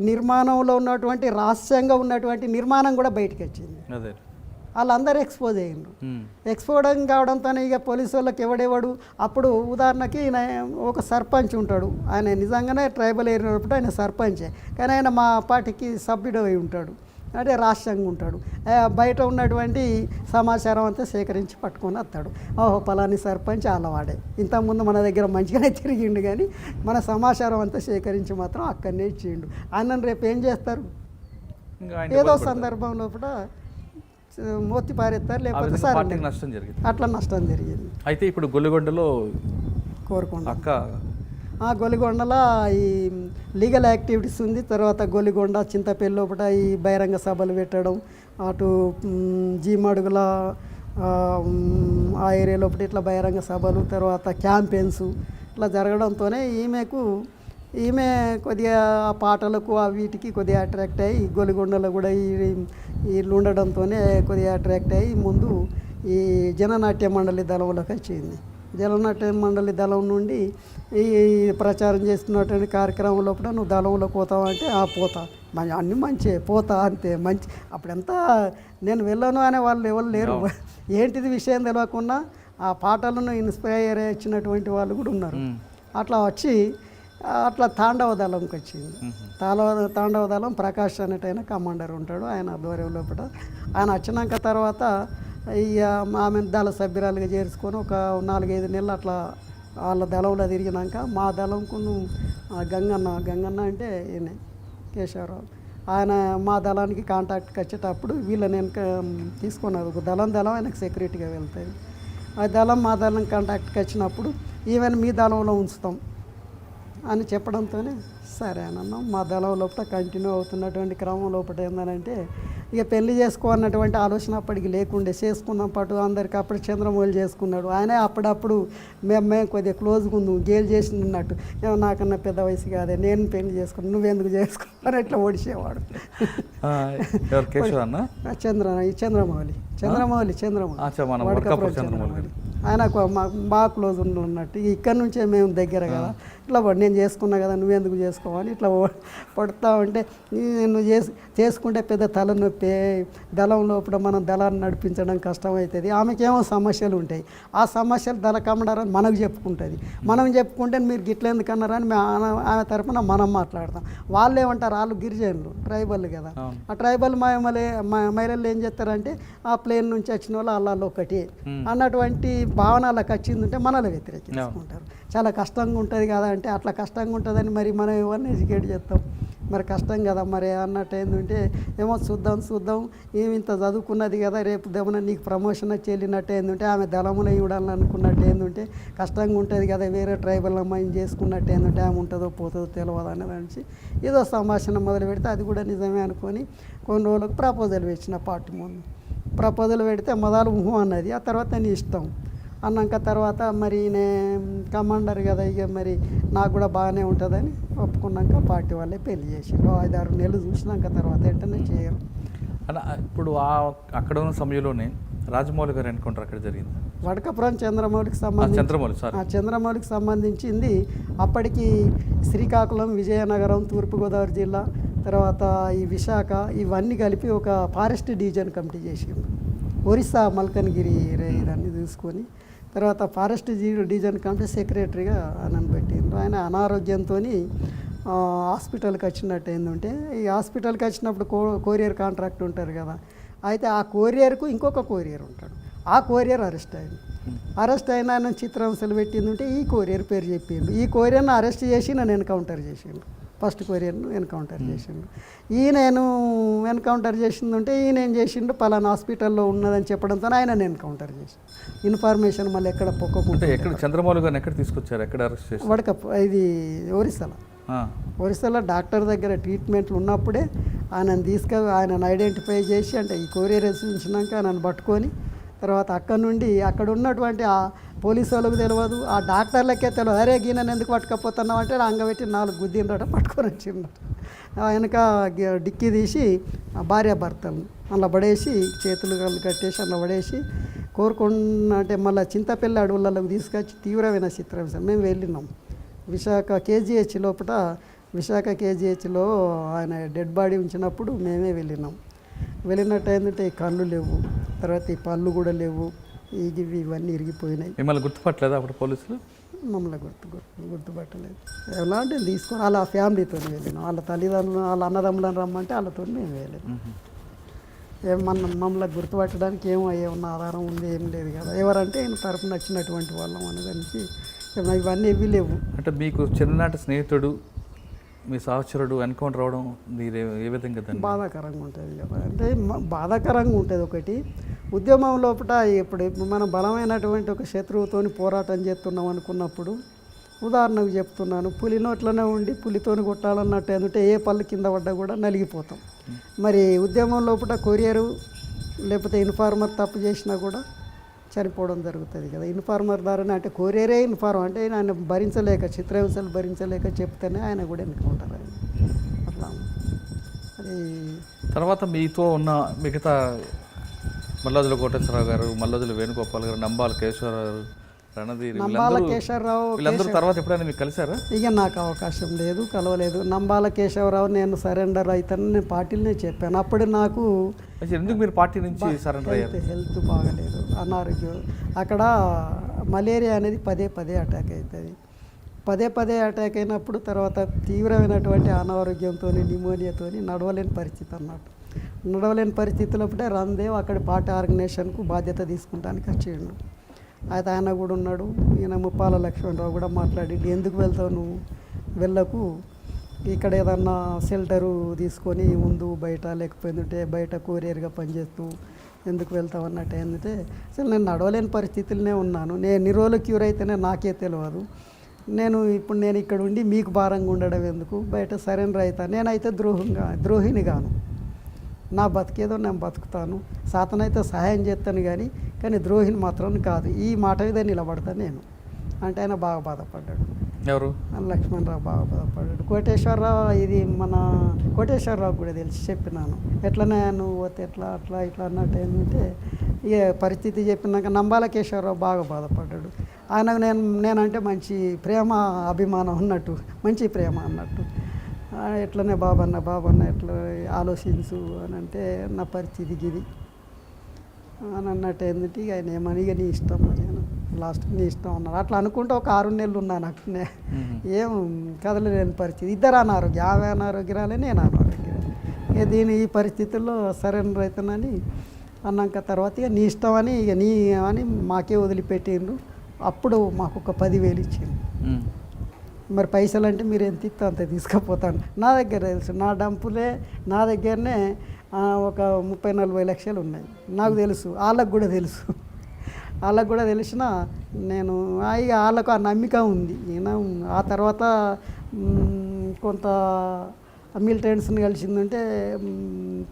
నిర్మాణంలో ఉన్నటువంటి రహస్యంగా ఉన్నటువంటి నిర్మాణం కూడా బయటకు వచ్చింది. వాళ్ళందరూ ఎక్స్పోజ్ అయ్యిండ్రు. ఎక్స్పోజ్ కావడంతో ఇక పోలీసు వాళ్ళకి ఎవడేవాడు అప్పుడు ఉదాహరణకి ఒక సర్పంచ్ ఉంటాడు, ఆయన నిజంగానే ట్రైబల్ ఏరియా ఉన్నప్పుడు ఆయన సర్పంచే, కానీ ఆయన మా పార్టీకి సభ్యుడు అయి ఉంటాడు, అంటే రాష్ట్రంగా ఉంటాడు. బయట ఉన్నటువంటి సమాచారం అంతా సేకరించి పట్టుకొని వస్తాడు. ఓహో పలాని సర్పంచ్ అలవాడే, ఇంతకుముందు మన దగ్గర మంచిగానే తిరిగిండు, కానీ మన సమాచారం అంతా సేకరించి మాత్రం అక్కడనే ఇచ్చిండు. ఆయనను రేపు ఏం చేస్తారు, ఏదో సందర్భం లోపల మోతి పారేస్తారు, లేకపోతే అట్లా నష్టం జరిగింది. అయితే ఇప్పుడు గొల్లిగొండలో కోరుకొండ గొలిగొండలో ఈ లీగల్ యాక్టివిటీస్ ఉంది. తర్వాత గొలిగొండ చింతపల్లి లోపల ఈ బహిరంగ సభలు పెట్టడం, అటు జీమడుగుల ఆ ఏరియా లోపల ఇట్లా బహిరంగ సభలు, తర్వాత క్యాంపెయిన్స్ ఇట్లా జరగడంతోనే ఈమె కొద్దిగా ఆ పాటలకు ఆ వీటికి కొద్దిగా అట్రాక్ట్ అయ్యి గొలిగొండలో కూడా వీళ్ళు ఉండడంతోనే కొద్దిగా అట్రాక్ట్ అయ్యి ముందు ఈ జననాట్య మండలి దళంలోకి వచ్చింది. జననాట్య మండలి దళం నుండి ఈ ప్రచారం చేస్తున్నటువంటి కార్యక్రమం లోపల నువ్వు దళంలో పోతావు అంటే పోతా, అన్నీ మంచి పోతా అంతే మంచి. అప్పుడంతా నేను వెళ్ళను అనే వాళ్ళు ఎవరు లేరు, ఏంటిది విషయం తెలియకుండా ఆ పాటలను ఇన్స్పైర్ ఇచ్చినటువంటి వాళ్ళు కూడా ఉన్నారు. అట్లా వచ్చి అట్లా తాండవ దళంకి వచ్చింది. తాండవ దళం ప్రకాష్ అనేటైన కమాండర్ ఉంటాడు, ఆయన ఆధ్వర్యం లోపల. ఆయన వచ్చినాక తర్వాత ఆమె దళ సభ్యురాలుగా చేర్చుకొని ఒక 4-5 నెలలు అట్లా వాళ్ళ దళంలో తిరిగినాక మా దళంకు గంగన్న అంటే ఈయనే కేశవరావు, ఆయన మా దళానికి కాంటాక్ట్కి వచ్చేటప్పుడు వీళ్ళని వెనక తీసుకున్నారు. ఒక దళం ఆయనకు సెక్యూరిటీగా వెళ్తాయి. ఆ మా దళం కాంటాక్ట్కి వచ్చినప్పుడు ఈవెన్ మీ దళంలో ఉంచుతాం అని చెప్పడంతోనే సరే అని అన్నాం. మా దళం లోపల కంటిన్యూ అవుతున్నటువంటి క్రమం లోపల ఏందనంటే ఇక పెళ్లి చేసుకోవాలన్నటువంటి ఆలోచన అప్పటికి లేకుండే, చేసుకున్నాం పాటు అందరికి. అప్పుడు చంద్రమౌళి చేసుకున్నాడు, ఆయనే అప్పుడప్పుడు మేము కొద్దిగా క్లోజ్గా ఉందాం, గేలు చేసినట్టు, నాకన్నా పెద్ద వయసు కాదే నేను పెళ్లి చేసుకున్నాను నువ్వెందుకు చేసుకున్నాను అట్లా ఓడిసేవాడు. చంద్రమౌళి ఆయన బాగా క్లోజ్ ఉన్నట్టు. ఇక్కడ నుంచే మేము దగ్గర కదా, ఇట్లా నేను చేసుకున్నా కదా నువ్వెందుకు చేసుకోవాలి ఇట్లా పడుతూ ఉంటే నువ్వు చేసుకుంటే పెద్ద తలనొప్పి, దళం లోపల మనం దళాన్ని నడిపించడం కష్టమవుతుంది. ఆమెకేమో సమస్యలు ఉంటాయి, ఆ సమస్యలు దళ కమ్మడారని మనకు చెప్పుకుంటుంది. మనం చెప్పుకుంటే మీరు గిట్ల ఎందుకు అన్నారని ఆమె తరఫున మనం మాట్లాడతాం. వాళ్ళు ఏమంటారు, వాళ్ళు గిరిజనులు ట్రైబల్ కదా, ఆ ట్రైబల్ మహిళలు ఏం చేస్తారంటే ఆ ప్లేన్ నుంచి వచ్చిన వాళ్ళు అల్లాలో ఒకటి అన్నటువంటి భావనలకు వచ్చిందంటే మనల్ని వ్యతిరేకించుకుంటారు. చాలా కష్టంగా ఉంటుంది కదా అంటే అట్లా కష్టంగా ఉంటుందని మరి మనం ఎవరిని ఎడ్యుకేట్ చేస్తాం. మరి కష్టం కదా మరి అన్నట్టు ఏంటంటే ఏమో చూద్దాం ఏమి ఇంత చదువుకున్నది కదా రేపు దేమన్నా నీకు ప్రమోషన్ వచ్చి వెళ్ళినట్టు ఏంటంటే ఆమె దళమున ఇవ్వాలని అనుకున్నట్టు ఏంటంటే కష్టంగా ఉంటుంది కదా వేరే ట్రైబల్ అమ్మాయిని చేసుకున్నట్టు ఏంటంటే ఆమె ఉంటుందో పోతుందో తెలియదు అనేది అనేసి ఏదో సంభాషణ మొదలు పెడితే అది కూడా నిజమే అనుకొని కొన్ని రోజులకు ప్రపోజల్ పెట్టిన పార్టీ ముందు ప్రపోజల్ పెడితే మొదలు ఊహు అన్నది ఆ తర్వాత నీ ఇష్టం అన్నాక తర్వాత మరి కమాండర్ కదా ఇక మరి నాకు కూడా బాగానే ఉంటుందని ఒప్పుకున్నాక పార్టీ వాళ్ళే పెళ్లి చేసారు 5-6 నెలలు చూసినాక తర్వాత వెంటనే చేయరు. అలా ఇప్పుడు అక్కడ ఉన్న సమయంలోనే రాజమౌళి గారు ఎన్కౌంటర్ అక్కడ జరిగింది. వడకపురం చంద్రమౌళికి సంబంధించి చంద్రమౌళికి సంబంధించింది అప్పటికి శ్రీకాకుళం, విజయనగరం, తూర్పుగోదావరి జిల్లా, తర్వాత ఈ విశాఖ ఇవన్నీ కలిపి ఒక ఫారెస్ట్ డివిజన్ కమిటీ చేసిండు. ఒరిస్సా మల్కన్గిరి ఇదన్నీ చూసుకొని తర్వాత ఫారెస్ట్ డివిజన్ కమిటీ సెక్రటరీగా నన్ను పెట్టిండ్రు. ఆయన అనారోగ్యంతో హాస్పిటల్కి వచ్చినట్టు ఏంటంటే ఈ హాస్పిటల్కి వచ్చినప్పుడు కొరియర్ కాంట్రాక్ట్ ఉంటారు కదా, అయితే ఆ కొరియర్కు ఇంకొక కొరియర్ ఉంటాడు. ఆ కొరియర్ అరెస్ట్ అయింది. అరెస్ట్ అయిన ఆయన చిత్రాంశాలు పెట్టిందంటే ఈ కొరియర్ పేరు చెప్పిండు. ఈ కొరియర్ను అరెస్ట్ చేసి నన్ను ఎన్కౌంటర్ చేసిండు. ఫస్ట్ కొరియర్ను ఎన్కౌంటర్ చేసిండు. ఈయనను ఎన్కౌంటర్ చేసిందంటే ఈయన ఏం చేసిండు పలానా హాస్పిటల్లో ఉన్నదని చెప్పడంతో ఆయన ఎన్కౌంటర్ చేసి ఇన్ఫర్మేషన్ మళ్ళీ ఎక్కడ పొక్కకుంటే ఎక్కడ చంద్రమౌళి గారిని ఎక్కడ తీసుకొచ్చారు, ఎక్కడ అరెస్ట్ చేశారు? ఇది ఒరిస్సాలో డాక్టర్ దగ్గర ట్రీట్మెంట్లు ఉన్నప్పుడే ఆయనను ఐడెంటిఫై చేసి అంటే ఈ కొరియర్ ఉంచినాక ఆయనను పట్టుకొని తర్వాత అక్కడ నుండి అక్కడ ఉన్నటువంటి ఆ పోలీసు వాళ్ళకు తెలియదు, ఆ డాక్టర్లకే తెలియదు. అరే గీనని ఎందుకు పట్టుకపోతున్నావు అంటే అంగబెట్టి 4 గుద్దిండ్రట పట్టుకొని వచ్చిండట. వెనక డిక్కీ తీసి భార్యాభర్తలను అందులో పడేసి చేతులు కట్టేసి అందులో పడేసి కోరుకున్న అంటే మళ్ళీ చింతపల్లి అడవులలోకి తీసుకొచ్చి తీవ్రమైన చిత్రహింస మేము వెళ్ళినాం. విశాఖ కేజీహెచ్లో ఆయన డెడ్ బాడీ ఉంచినప్పుడు మేమే వెళ్ళినట్టు ఏంటంటే ఈ కళ్ళు లేవు, తర్వాత ఈ పళ్ళు కూడా లేవు, ఇవన్నీ ఇరిగిపోయినాయి. మిమ్మల్ని గుర్తుపట్టలేదు అప్పుడు పోలీసులు? మమ్మల్ని గుర్తుపట్టలేదు. ఎలాంటి తీసుకొని వాళ్ళ ఫ్యామిలీతో వెళ్ళినాం. వాళ్ళ తల్లిదండ్రులు వాళ్ళ అన్నదమ్ములను రమ్మంటే వాళ్ళతో మేము వెళ్ళాము. మమ్మల్ని గుర్తుపట్టడానికి ఏమన్నా ఆధారం ఉంది ఏం లేదు కదా. ఎవరంటే ఆయన తరపున నచ్చినటువంటి వాళ్ళం అనేదానికి ఇవన్నీ ఇవి లేవు. అంటే మీకు చిన్ననాటి స్నేహితుడు మీ సహచరుడు ఎన్కౌంటర్ అవ్వడం మీరు ఏ విధంగా బాధాకరంగా ఉంటుంది కదా. అంటే బాధాకరంగా ఉంటుంది ఒకటి. ఉద్యమం లోపల ఇప్పుడు మనం బలమైనటువంటి ఒక శత్రువుతో పోరాటం చేస్తున్నాం అనుకున్నప్పుడు ఉదాహరణకు చెప్తున్నాను, పులి నోట్లోనే ఉండి పులితోని కొట్టాలన్నట్టు ఏంటంటే ఏ పళ్ళు కింద పడ్డా కూడా నలిగిపోతాం. మరి ఉద్యమం లోపల కొరియరు లేకపోతే ఇన్ఫార్మర్ తప్పు చేసినా కూడా చనిపోవడం జరుగుతుంది కదా. ఇన్ఫార్మర్ ద్వారానే అంటే కొరియరే ఇన్ఫార్మర్ అంటే ఆయన భరించలేక చిత్రహింసలు భరించలేక చెప్తేనే ఆయన కూడా ఎన్నుకుంటారు. అట్లా అది తర్వాత మీతో ఉన్న మిగతా మల్లాదుల కోటేశ్వరరావు గారు, మల్లాదుల వేణుగోపాల్ గారు, నంబాల కేశవరావు గారు, నంబాల కేశవరావు వీళ్ళందరూ తర్వాత ఎప్పుడైనా మీకు కలిసారా? ఇక నాకు అవకాశం లేదు, కలవలేదు. నంబాల కేశవరావు నేను సరెండర్ అవుతానని నేను పార్టీలనే చెప్పాను. అప్పుడు నాకు ఎందుకు మీరు పార్టీ నుంచి సరెండర్ అయ్యారు? హెల్త్ బాగలేదు, అనారోగ్యం. అక్కడ మలేరియా అనేది పదే అటాక్ అవుతుంది. పదే అటాక్ అయినప్పుడు తర్వాత తీవ్రమైనటువంటి అనారోగ్యంతో నిమోనియాతో నడవలేని పరిస్థితి అన్నట్టు. నడవలేని పరిస్థితులప్పుడే రామ్దేవ్ అక్కడ పార్టీ ఆర్గనైజేషన్కు బాధ్యత తీసుకుంటానికి వచ్చిండు. అయితే ఆయన కూడా ఉన్నాడు. ఈయన ముప్పాల లక్ష్మణరావు కూడా మాట్లాడి ఎందుకు వెళ్తావు నువ్వు, వెళ్ళకు, ఇక్కడ ఏదన్నా షెల్టరు తీసుకొని ముందు బయట లేకపోయిందంటే బయట కొరియర్గా పనిచేస్తూ ఎందుకు వెళ్తావు అన్నట్టు ఏంటంటే అసలు నేను నడవలేని పరిస్థితులనే ఉన్నాను. నేను ఎన్ని రోజులు క్యూర్ అయితేనే నాకే తెలియదు. ఇప్పుడు నేను ఇక్కడ ఉండి మీకు భారంగా ఉండడం ఎందుకు, బయట సరెండర్ అవుతాను. నేనైతే ద్రోహిని గాను, నా బతికేదో నేను బతుకుతాను, సాతనైతే సహాయం చేస్తాను కానీ ద్రోహిని మాత్రం కాదు, ఈ మాట మీద నిలబడతాను నేను అంటే ఆయన బాగా బాధపడ్డాడు. ఎవరు? లక్ష్మణరావు బాగా బాధపడ్డాడు. కోటేశ్వరరావు కూడా తెలిసి చెప్పినాను, ఎట్లనే నువ్వు పోతే అట్లా ఇట్లా అన్నట్టు ఏంటంటే ఇక పరిస్థితి చెప్పినాక నంబాల కేశవరావు బాగా బాధపడ్డాడు. ఆయనకు నేనంటే మంచి ప్రేమ అభిమానం ఉన్నట్టు, మంచి ప్రేమ అన్నట్టు. ఎట్లనే బాబన్న ఎట్లా ఆలోచించు అని అంటే నా పరిస్థితి ఇది అని అన్నట్టు ఏంటంటే ఇక ఆయన ఏమని ఇక నీ ఇష్టం నేను లాస్ట్ నీ ఇష్టం అన్నారు. అట్లా అనుకుంటే ఒక 6 నెలలు ఉన్నాను అట్లనే, ఏం కదలలేని పరిస్థితి. ఇద్దరు అనారోగ్యం, ఆమె అనారోగ్యరాలే నేను అనారోగ్యం. ఇక ఈ పరిస్థితుల్లో సరెండర్ అవుతానని అన్నాక తర్వాత ఇక నీ ఇష్టం అని ఇక నీ అని మాకే వదిలిపెట్టిండ్రు. అప్పుడు మాకు ఒక 10,000 ఇచ్చిండు. మరి పైసలు అంటే మీరు ఎంత ఇస్తా అంత తీసుకుపోతాను. నా దగ్గర తెలుసు, నా డంపులే నా దగ్గరనే ఒక 30-40 లక్షలు ఉన్నాయి. నాకు తెలుసు, వాళ్ళకు కూడా తెలుసు. వాళ్ళకు కూడా తెలిసిన నేను ఇక వాళ్ళకు ఆ నమ్మిక ఉంది. ఆ తర్వాత కొంత మిలిటెంట్స్ని కలిసిందంటే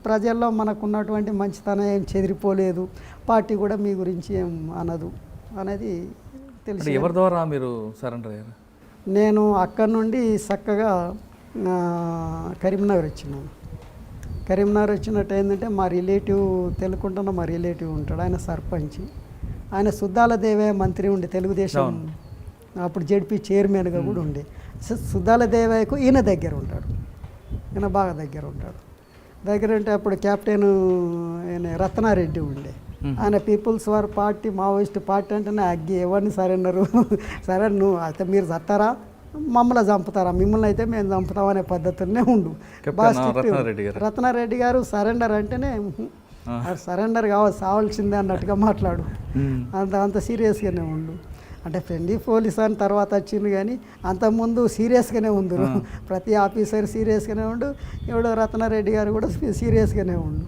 ప్రజల్లో మనకు ఉన్నటువంటి మంచితనం ఏం చెదిరిపోలేదు, పార్టీ కూడా మీ గురించి ఏం అనదు అనేది తెలిసి. ఎవరి ద్వారా మీరు సరెండర్ అయ్యారు? నేను అక్కడి నుండి చక్కగా కరీంనగర్ వచ్చినాను. కరీంనగర్ వచ్చినట్టు ఏంటంటే మా రిలేటివ్ తెలుగుంటున్న మా రిలేటివ్ ఉంటాడు, ఆయన సర్పంచ్. ఆయన సుద్దాల దేవయ్య మంత్రి ఉండే, తెలుగుదేశం అప్పుడు జెడ్పీ చైర్మన్గా కూడా ఉండే. సుద్దాల దేవయ్యకు ఈయన దగ్గర ఉంటాడు, ఈయన బాగా దగ్గర ఉంటాడు. దగ్గర ఉంటే అప్పుడు కెప్టెన్ ఆయన రత్నారెడ్డి ఉండే. ఆయన People's War party, Maoist party అంటేనే అగ్గి, ఎవరిని సరెండరు సరే నువ్వు అయితే మీరు చస్తారా మమ్మల్ని చంపుతారా, మిమ్మల్ని అయితే మేము చంపుతామనే పద్ధతులనే ఉండు. బాగా రత్నారెడ్డి గారు సరెండర్ అంటేనే సరెండర్ కావాల్సిందే అన్నట్టుగా మాట్లాడు, అంత సీరియస్గానే ఉండు. అంటే ఫ్రెండ్లీ పోలీస్ అని తర్వాత వచ్చింది, కానీ అంతకుముందు సీరియస్గానే ఉందరు. ప్రతి ఆఫీసర్ సీరియస్గానే ఉండు, ఎవడో రత్నారెడ్డి గారు కూడా సీరియస్గానే ఉండు.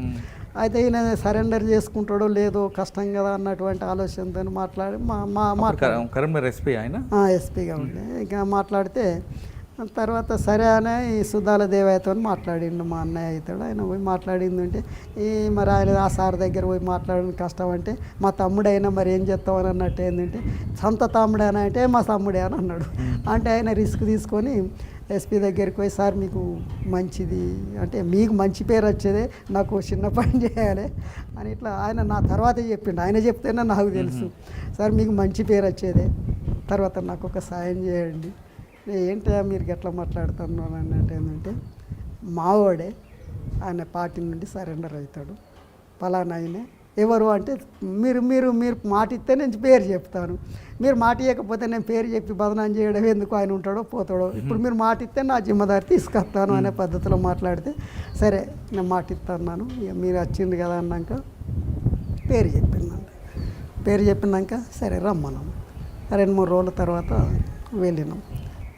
అయితే ఈయన సరెండర్ చేసుకుంటాడో లేదో కష్టం కదా అన్నటువంటి ఆలోచనతో మాట్లాడి కరీంనగర్ ఎస్పీ ఆయన ఎస్పీగా ఉండే. ఇక మాట్లాడితే తర్వాత సరే అని ఈ సుద్దాల దేవయ్యతో మాట్లాడిండు, మా అన్నయ్య అవుతాడు. ఆయన పోయి మాట్లాడిందంటే మరి ఆయన ఆ సార్ దగ్గర పోయి మాట్లాడిన కష్టం అంటే మా తమ్ముడైనా మరి ఏం చేస్తామని అన్నట్టు ఏంటంటే సొంత తమ్ముడైనా అంటే మా తమ్ముడే అని అన్నాడు. అంటే ఆయన రిస్క్ తీసుకొని ఎస్పీ దగ్గరికి పోయి సార్ మీకు మంచిది అంటే మీకు మంచి పేరు వచ్చేదే, నాకు చిన్న పని చేయాలి అని ఇట్లా ఆయన నా తర్వాత చెప్పిండు. ఆయన చెప్తేనే నాకు తెలుసు, సార్ మీకు మంచి పేరు వచ్చేదే, తర్వాత నాకు ఒక సాయం చేయండి. ఏంటో మీరు ఎట్లా మాట్లాడుతున్నాను అన్నట్టు ఏంటంటే మావాడే ఆయన పార్టీ నుండి సరెండర్ అవుతాడు, పలానా ఆయనే. ఎవరు అంటే మీరు మీరు మీరు మాట ఇస్తే నేను పేరు చెప్తాను, మీరు మాట ఇవ్వకపోతే నేను పేరు చెప్పి బదనాం చేయడం ఎందుకు, ఆయన ఉంటాడో పోతాడో, ఇప్పుడు మీరు మాట ఇస్తే నా జిమ్మదారి తీసుకొస్తాను అనే పద్ధతిలో మాట్లాడితే సరే నేను మాట ఇస్తాను, ఇక మీరు వచ్చింది కదా అన్నాక పేరు చెప్పినాను. పేరు చెప్పినాక సరే రమ్మన్నాం. 2-3 రోజుల తర్వాత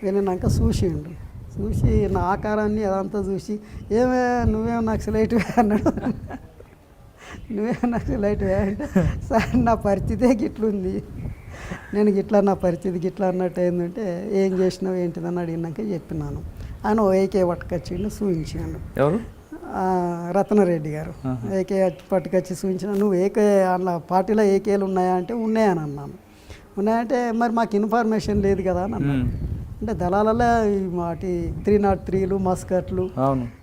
వెళ్ళినాక చూసిండు. చూసి నా ఆకారాన్ని అదంతా చూసి ఏమే నువ్వేమో నక్సలైట్వే అన్నాడు. నువ్వేమో నక్సలైట్వే అంటే సార్ నా పరిస్థితే గిట్లుంది, నేను గిట్లా నా పరిస్థితి గిట్లా అన్నట్టు ఏంటంటే ఏం చేసినావు ఏంటిదని అడిగినాక చెప్పినాను. ఆయన ఏకే పట్టుకొచ్చిండు, చూపించాను. ఎవరు? రత్నారెడ్డి గారు ఏకే పట్టుకొచ్చి చూపించిన. నువ్వు ఏకే అన్న పార్టీలో ఏకేలు ఉన్నాయా అంటే ఉన్నాయని అన్నాను. ఉన్నాయంటే మరి మాకు ఇన్ఫర్మేషన్ లేదు కదా అని అన్నాను. అంటే దళాలలో వాటి 303లు మస్కట్లు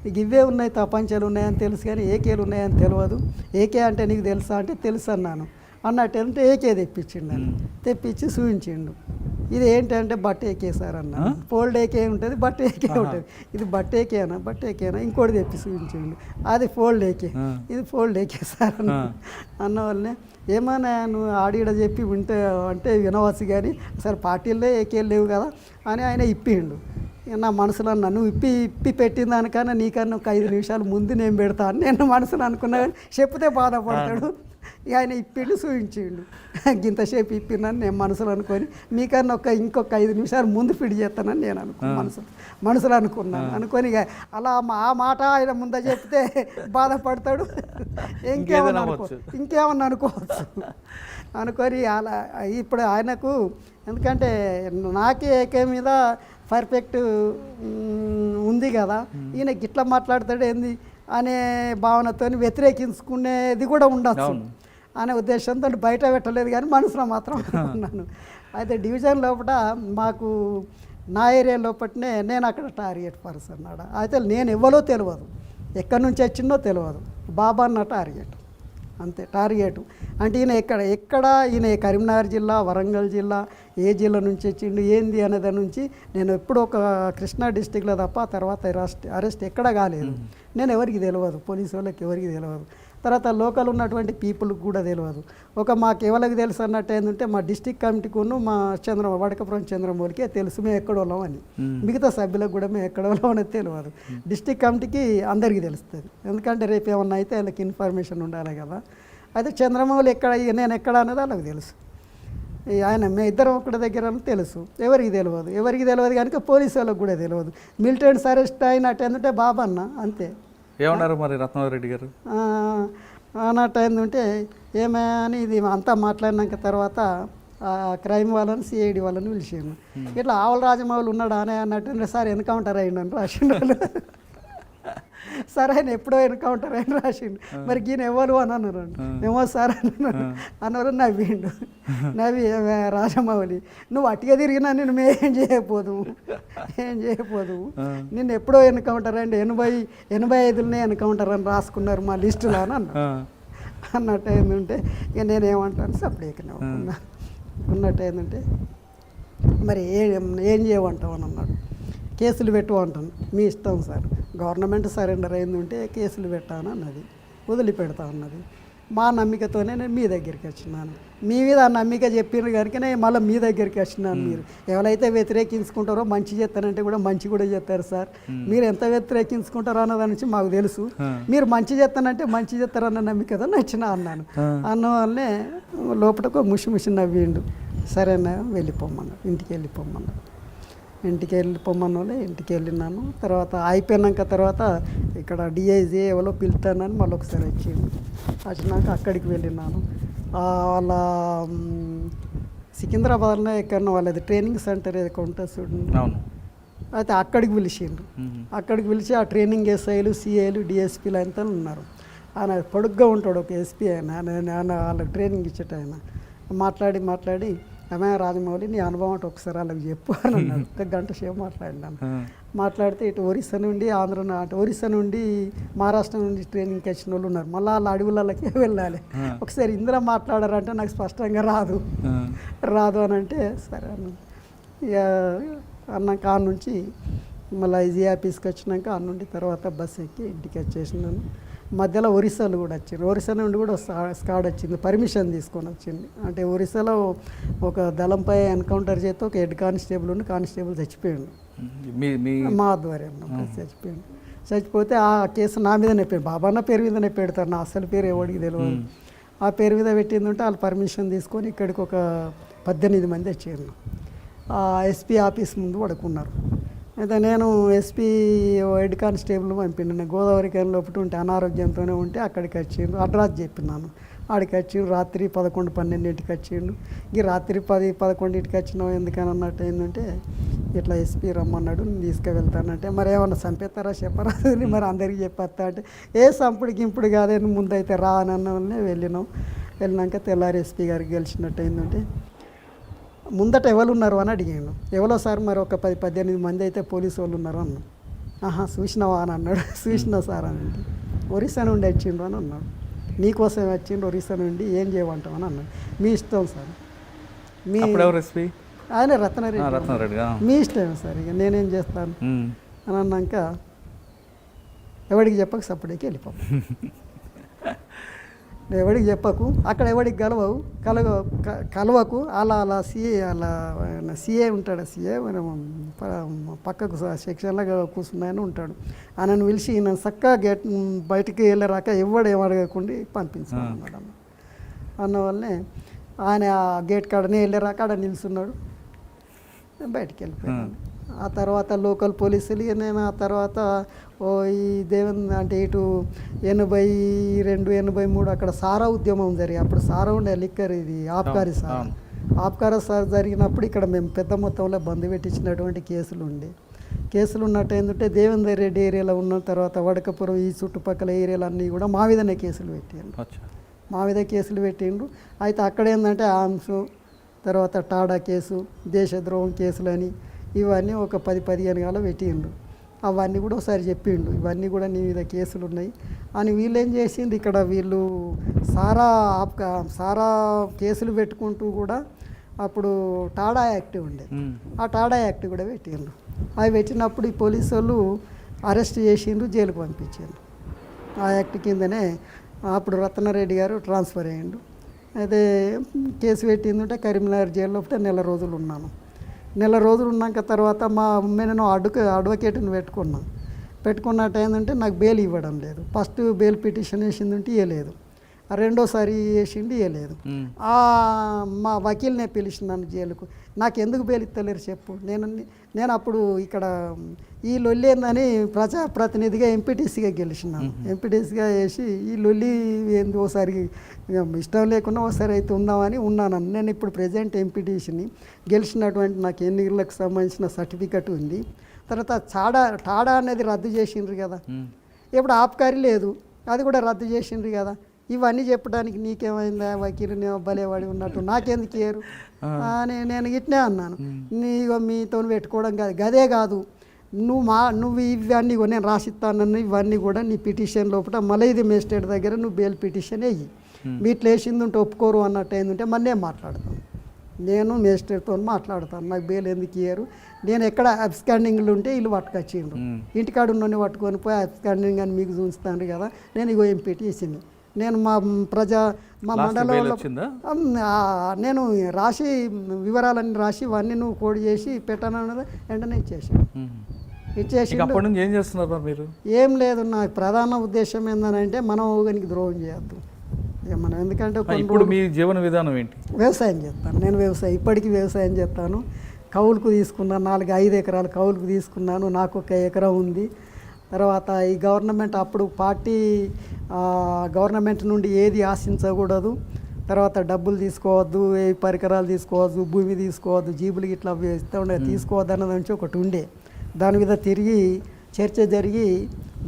ఇక ఇవే ఉన్నాయి, తపంచాలు ఉన్నాయని తెలుసు కానీ ఏకేలు ఉన్నాయని తెలియదు. ఏకే అంటే నీకు తెలుసా అంటే తెలుసు అన్నాను. అన్నట్టు అంటే ఏకే తెప్పించిండు, అని తెప్పించి చూపించిండు. ఇది ఏంటంటే బట్ట ఏకే సార్ అన్న, ఫోల్డ్ ఏకే ఉంటుంది, బట్ట ఏకే ఉంటుంది. ఇది బట్ట ఏకేనా ఇంకోటి తెప్పి చూపించిండు, అది ఫోల్డ్ ఏకే, ఇది ఫోల్డ్ ఏకే సార్ అన్న వాళ్ళనే. ఏమన్నా నువ్వు ఆడిడ చెప్పి వింటే అంటే వినవచ్చు కానీ అసలు పార్టీల్లో ఏకేలు లేవు కదా అని ఆయన ఇప్పిండు. నా మనసులో నన్ను ఇప్పి పెట్టిన దానికన్నా నీకన్నా ఒక 5 నిమిషాలు ముందు నేను పెడతాను నేను మనసులో అనుకున్నా, కానీ చెప్తే బాధపడతాడు. ఇక ఆయన ఇప్పిండు చూపించిండు. ఇంతసేపు ఇప్పినాను నేను మనసులో అనుకొని మీకన్నా ఇంకొక 5 నిమిషాలు ముందు ఫిట్ చేస్తానని నేను మనసులో అనుకున్నాను. అనుకొని ఇక అలా ఆ మాట ఆయన ముందే చెప్తే బాధపడతాడు, ఇంకేమన్నా అనుకోవచ్చు అనుకొని అలా. ఇప్పుడు ఆయనకు ఎందుకంటే నాకే ఏకే మీద పర్ఫెక్ట్ ఉంది కదా, ఈయన గిట్లా మాట్లాడతాడు ఏంది అనే భావనతో వ్యతిరేకించుకునేది కూడా ఉండొచ్చు అనే ఉద్దేశంతో బయట పెట్టలేదు, కానీ మనసులో మాత్రం అనుకున్నాను. అయితే డివిజన్ లోపల మాకు నా ఏరియా లోపలనే నేను అక్కడ టార్గెట్ పర్సన్ అన్నాడు. అయితే నేను ఇవ్వలో తెలియదు, ఎక్కడి నుంచి వచ్చిందో తెలియదు, బాబా అన్న టార్గెట్ అంతే. టార్గెట్ అంటే ఈయన ఎక్కడ ఈయన కరీంనగర్ జిల్లా, వరంగల్ జిల్లా, ఏ జిల్లా నుంచి వచ్చిండు ఏంది అనే దాని నుంచి నేను ఎప్పుడు ఒక కృష్ణా డిస్టిక్లో తప్ప తర్వాత అరెస్ట్ ఎక్కడ కాలేదు. నేను ఎవరికి తెలియదు, పోలీసు వాళ్ళకి ఎవరికి తెలియదు, తర్వాత లోకల్ ఉన్నటువంటి పీపుల్కి కూడా తెలియదు. మాకు ఎవరికి తెలుసు అన్నట్టు ఏంటంటే మా డిస్టిక్ కమిటీకును మా వడకపురం చంద్రమౌళికే తెలుసు మేము ఎక్కడోళ్ళం అని, మిగతా సభ్యులకు కూడా మేము ఎక్కడోళ్ళం అనేది తెలియదు. డిస్టిక్ కమిటీకి అందరికీ తెలుస్తుంది, ఎందుకంటే రేపు ఏమన్నా అయితే వాళ్ళకి ఇన్ఫర్మేషన్ ఉండాలి కదా. అయితే చంద్రమౌళి ఎక్కడ నేను ఎక్కడ అనేది వాళ్ళకి తెలుసు. ఆయన మేము ఇద్దరం ఒకటి దగ్గర అని తెలుసు, ఎవరికి తెలియదు కనుక పోలీసు వాళ్ళకి కూడా తెలియదు. మిలిటెంట్స్ అరెస్ట్ అయినట్టు ఏంటంటే బాబన్న అంతే. ఏమన్నారు మరి రత్నారెడ్డి గారు? అన్నట్టు ఏంటంటే ఏమే అని ఇది అంతా మాట్లాడినాక తర్వాత క్రైమ్ వాళ్ళని సిఐడి వాళ్ళని పిలిచాను. ఇట్లా ఆవుల రాజమౌళి ఉన్నాడు అనే అన్నట్టు సార్ ఎన్కౌంటర్ అయ్యిండు రాసిండు వాళ్ళు. సార్ ఆయన ఎప్పుడో ఎన్కౌంటర్ అయిన రాసిండు. మరి ఈయన ఎవరు అని అన్నారు. ఏమో సార్ అన్నారు. నవ్వి రాజమౌళి నువ్వు అట్టిగా తిరిగినా నేను ఏం చేయకపోదు నిన్ను ఎప్పుడో ఎన్కౌంటర్ అండి 85 ఎన్కౌంటర్ అని రాసుకున్నారు మా లిస్టులో అని అన్నట్టు ఏంటంటే ఇక నేనేమంటాను సపరేట్గానే ఉన్నట్టు ఏంటంటే మరి ఏం చేయమంటావు అని అన్నాడు. కేసులు పెట్టు అంటాను. మీ ఇష్టం సార్, గవర్నమెంట్ సరెండర్ అయిందంటే కేసులు పెట్టాను అన్నది, వదిలిపెడతా అన్నది. మా నమ్మికతోనే నేను మీ దగ్గరికి వచ్చినాను. మీ మీద ఆ నమ్మిక చెప్పిన కనుక నేను మళ్ళీ మీ దగ్గరికి వచ్చినాను. మీరు ఎవరైతే వ్యతిరేకించుకుంటారో మంచి చేస్తానంటే కూడా మంచి కూడా చేస్తారు సార్. మీరు ఎంత వ్యతిరేకించుకుంటారో అన్నదాని నుంచి మాకు తెలుసు. మీరు మంచి చేస్తానంటే మంచి చేస్తారన్న నమ్మికతో నచ్చిన అన్నాను. అన్న వల్లనే లోపలకు ముసి నవ్విండు. సరేనా వెళ్ళిపోమన్నాడు, ఇంటికి వెళ్ళిపోమన్నాడు. ఇంటికి వెళ్ళినాను. తర్వాత అయిపోయినాక తర్వాత ఇక్కడ డిఐజీ ఎవరో పిలుతానని మళ్ళీ ఒకసారి వచ్చినాక అక్కడికి వెళ్ళినాను. వాళ్ళ సికింద్రాబాద్లో ఎక్కడ వాళ్ళది ట్రైనింగ్ సెంటర్ ఏదో ఉంటుంది చూడండి, అయితే అక్కడికి పిలిచిండ్రు. అక్కడికి పిలిచి ఆ ట్రైనింగ్ ఎస్ఐలు సిఐలు డిఎస్పీలు అంతా ఉన్నారు. ఆయన పొడుగ్గా ఉంటాడు ఒక ఎస్పీ ఆయన వాళ్ళకి ట్రైనింగ్ ఇచ్చేట ఆయన. మాట్లాడి ఏమే రాజమౌళి నీ అనుభవం అంటే ఒకసారి వాళ్ళకి చెప్పు అని అన్నాడు. ఒక గంట సేపు మాట్లాడినాను. మాట్లాడితే ఇటు ఒరిస్సా నుండి ఒరిస్సా నుండి మహారాష్ట్ర నుండి ట్రైనింగ్కి వచ్చిన వాళ్ళు ఉన్నారు. మళ్ళీ వాళ్ళ అడవులకి వెళ్ళాలి. ఒకసారి ఇందులో మాట్లాడారంటే నాకు స్పష్టంగా రాదు అని అంటే సరే అన్న. ఇక అన్నాక ఆ నుంచి మళ్ళీ ఐజీ ఆఫీస్కి వచ్చినాక ఆ నుండి తర్వాత బస్ ఎక్కి ఇంటికి వచ్చేసినాను. మధ్యలో ఒరిస్సాలు కూడా వచ్చింది. ఒరిస్సా నుండి కూడా స్కాడ్ వచ్చింది, పర్మిషన్ తీసుకొని వచ్చింది. అంటే ఒరిస్సాలో ఒక దళంపై ఎన్కౌంటర్ చేస్తే ఒక హెడ్ కానిస్టేబుల్ చచ్చిపోయాడు. మా ఆధ్వర్యంలో చచ్చిపోతే ఆ కేసు నా మీదనే బాబాన్న పేరు మీదనే పెడతారు. నా అసలు పేరు ఎవరికి తెలియదు. ఆ పేరు మీద పెట్టిందంటే వాళ్ళు పర్మిషన్ తీసుకొని ఇక్కడికి ఒక 18 మంది వచ్చారు. ఎస్పీ ఆఫీస్ ముందు పడుకున్నారు. అయితే నేను ఎస్పీ హెడ్ కానిస్టేబుల్ పంపిండు. గోదావరి కానీ లోపల ఉంటే అనారోగ్యంతోనే ఉంటే అక్కడికి వచ్చిండు. అడ్రస్ చెప్పినాను. ఆడికి వచ్చిండు. రాత్రి 11-12 వచ్చిండు. ఈ రాత్రి 10-11 వచ్చినావు ఎందుకని అన్నట్టు ఏంటంటే ఇట్లా ఎస్పీ రమ్మన్నాడు, నేను తీసుకువెళ్తానంటే మరి ఏమన్నా చంపేస్తారా చెప్పరాదు, మరి అందరికీ చెప్పేస్తా అంటే ఏ సంపుడికి ఇప్పుడు కాదే ముందు అయితే రా అని అన్న వాళ్ళనే వెళ్ళినాక తెల్లారి ఎస్పీ గారికి గెలిచినట్టు ఏంటంటే ముందట ఎవరు ఉన్నారు అని అడిగాను. ఎవరో సార్ మరి ఒక 10-18 మంది అయితే పోలీసు వాళ్ళు ఉన్నారు అన్నాడు. చూసినావా అని అన్నాడు. చూసినా సార్ అని అంటే ఒరిస్సా నుండి వచ్చిండ్రు అని అన్నాడు. నీకోసం వచ్చిండ్రు ఒరిస్సా నుండి ఏం చేయమంటావు అని అన్నాడు. మీ ఇష్టం సార్, మీ ఆయన రత్నారెడ్డి, మీ ఇష్టం సార్, ఇక నేనేం చేస్తాను అని అన్నాక ఎవడికి చెప్పక సపరేట్కి వెళ్ళిపో, ఎవడికి చెప్పకు, అక్కడ ఎవడికి కలవకు. అలా సిఏ ఉంటాడు, సిఏ పక్కకు సెక్షన్లో కూర్చున్నాయని ఉంటాడు. ఆయనను పిలిచి ఈయన చక్కగా గేట్ బయటికి వెళ్ళరాక ఏమడగకుండా పంపించామన్నాడు అన్న వల్లనే ఆయన ఆ గేట్ కాడనే వెళ్ళరాక ఆడ నిల్చున్నాడు. బయటికి వెళ్ళిపోయాను. ఆ తర్వాత లోకల్ పోలీసులు నేను ఆ తర్వాత ఈ అంటే ఇటు 82-83 అక్కడ సారా ఉద్యమం జరిగి అప్పుడు సారా ఉండే లిక్కర్ ఇది ఆబ్కారీ సారా జరిగినప్పుడు ఇక్కడ మేము పెద్ద మొత్తంలో బంద్ పెట్టించినటువంటి కేసులు ఉన్నట్టు ఏంటంటే దేవేందర్ రెడ్డి ఏరియాలో ఉన్న తర్వాత వడకపురం ఈ చుట్టుపక్కల ఏరియాలు అన్నీ కూడా మా మీదనే కేసులు పెట్టిండ్రు. అయితే అక్కడ ఏంటంటే ఆర్మ్స్ తర్వాత టాడా కేసు, దేశద్రోహం కేసులని ఇవన్నీ ఒక 10-15 కాలం పెట్టిండు. అవన్నీ కూడా ఒకసారి చెప్పిండు, ఇవన్నీ కూడా నీ మీద కేసులు ఉన్నాయి అని. వీళ్ళు ఏం చేసింది, ఇక్కడ వీళ్ళు సారా కేసులు పెట్టుకుంటూ కూడా అప్పుడు టాడా యాక్ట్ ఉండేది. ఆ టాడా యాక్ట్ కూడా పెట్టిండ్రు. అవి పెట్టినప్పుడు ఈ పోలీసు వాళ్ళు అరెస్ట్ చేసిండ్రు, జైలుకు పంపించారు. ఆ యాక్ట్ కిందనే అప్పుడు రత్నారెడ్డి గారు ట్రాన్స్ఫర్ అయ్యిండు. అయితే కేసు పెట్టిందంటే కరీంనగర్ జైల్లో ఒకటి 1 నెల రోజులు ఉన్నాను. 1 నెల రోజులు ఉన్నాక తర్వాత నేను అడ్వకేట్ని పెట్టుకున్నట్టు ఏంటంటే నాకు బెయిల్ ఇవ్వడం లేదు. ఫస్ట్ బెయిల్ పిటిషన్ వేసిందంటే ఇవ్వలేదు. రెండోసారి వేసిండు ఇవ్వలేదు. ఉమ్. మా వకీల్నే పిలిచి నన్ను జైలుకు. నాకు ఎందుకు బెయిలిస్తలేరు చెప్పు. నేను అప్పుడు ఇక్కడ ఈ లొల్లి ఏందని ప్రజాప్రతినిధిగా ఎంపీటీసీగా గెలిచినాను. ఎంపీటీసీగా వేసి ఈ లొల్లి ఏంది ఓసారి ఇష్టం లేకుండా ఒకసారి అయితే ఉందామని ఉన్నాను. నేను ఇప్పుడు ప్రజెంట్ ఎంపీటీసీని గెలిచినటువంటి నాకు ఎన్నికలకు సంబంధించిన సర్టిఫికెట్ ఉంది. తర్వాత టాడా అనేది రద్దు చేసిండ్రు కదా, ఇప్పుడు ఆబ్కారీ లేదు, అది కూడా రద్దు చేసిండ్రు కదా. ఇవన్నీ చెప్పడానికి నీకేమైందా వకీలు భలేవాడి ఉన్నట్టు నాకెందుకు ఏరు అని నేను ఇట్నే అన్నాను. నీగో మీతో పెట్టుకోవడం కాదు, గదే కాదు, నువ్వు ఇవన్నీ కూడా నేను రాసిస్తానన్ను ఇవన్నీ కూడా నీ పిటిషన్ లోపల మళ్ళీ ఇది మేజిస్ట్రేట్ దగ్గర నువ్వు బెయిల్ పిటిషన్ వేయి. వీటిలో వేసింది ఉంటే ఒప్పుకోరు అన్నట్టు అయిందంటే మళ్ళీ నేను మాట్లాడతాను, నేను మేజిస్ట్రేట్తో మాట్లాడతాను, నాకు బెయిల్ ఎందుకు ఇయ్యరు. నేను ఎక్కడ అబ్స్కాండింగ్లు ఉంటే వీళ్ళు పట్టుకొచ్చిండ్రు, ఇంటికాడ ఉన్నోని పట్టుకొని పోయి అబ్స్కాండింగ్ అని మీకు చూస్తాను కదా. నేను ఇగో ఎంపీటీసీని, నేను మా మండలంలో నేను రాసి వివరాలన్నీ రాసి ఇవన్నీ నువ్వు కోడ్ చేసి పెట్టానన్నది వెంటనే ఇచ్చేసాను. ఇచ్చేసి అప్పటి నుంచి ఏం చేస్తున్నారు మీరు? ఏం లేదు, నా ప్రధాన ఉద్దేశం ఏంటంటే మనం ఊగనికి ద్రోహం చేయొద్దు మనం. ఎందుకంటే ఇప్పుడు మీ జీవన విధానం ఏంటి? వ్యవసాయం చేస్తాను నేను. ఇప్పటికీ వ్యవసాయం చేస్తాను. కౌలుకు తీసుకున్నాను, 4-5 ఎకరాలు కౌలుకు తీసుకున్నాను. నాకు 1 ఎకరం ఉంది. తర్వాత ఈ గవర్నమెంట్ అప్పుడు పార్టీ గవర్నమెంట్ నుండి ఏది ఆశించకూడదు, తర్వాత డబ్బులు తీసుకోవద్దు, ఏ పరికరాలు తీసుకోవద్దు, భూమి తీసుకోవద్దు, జీబులు ఇట్లా ఇస్తూ ఉండే తీసుకోవద్దు అన్నది నుంచి ఒకటి ఉండే. దాని మీద తిరిగి చర్చ జరిగి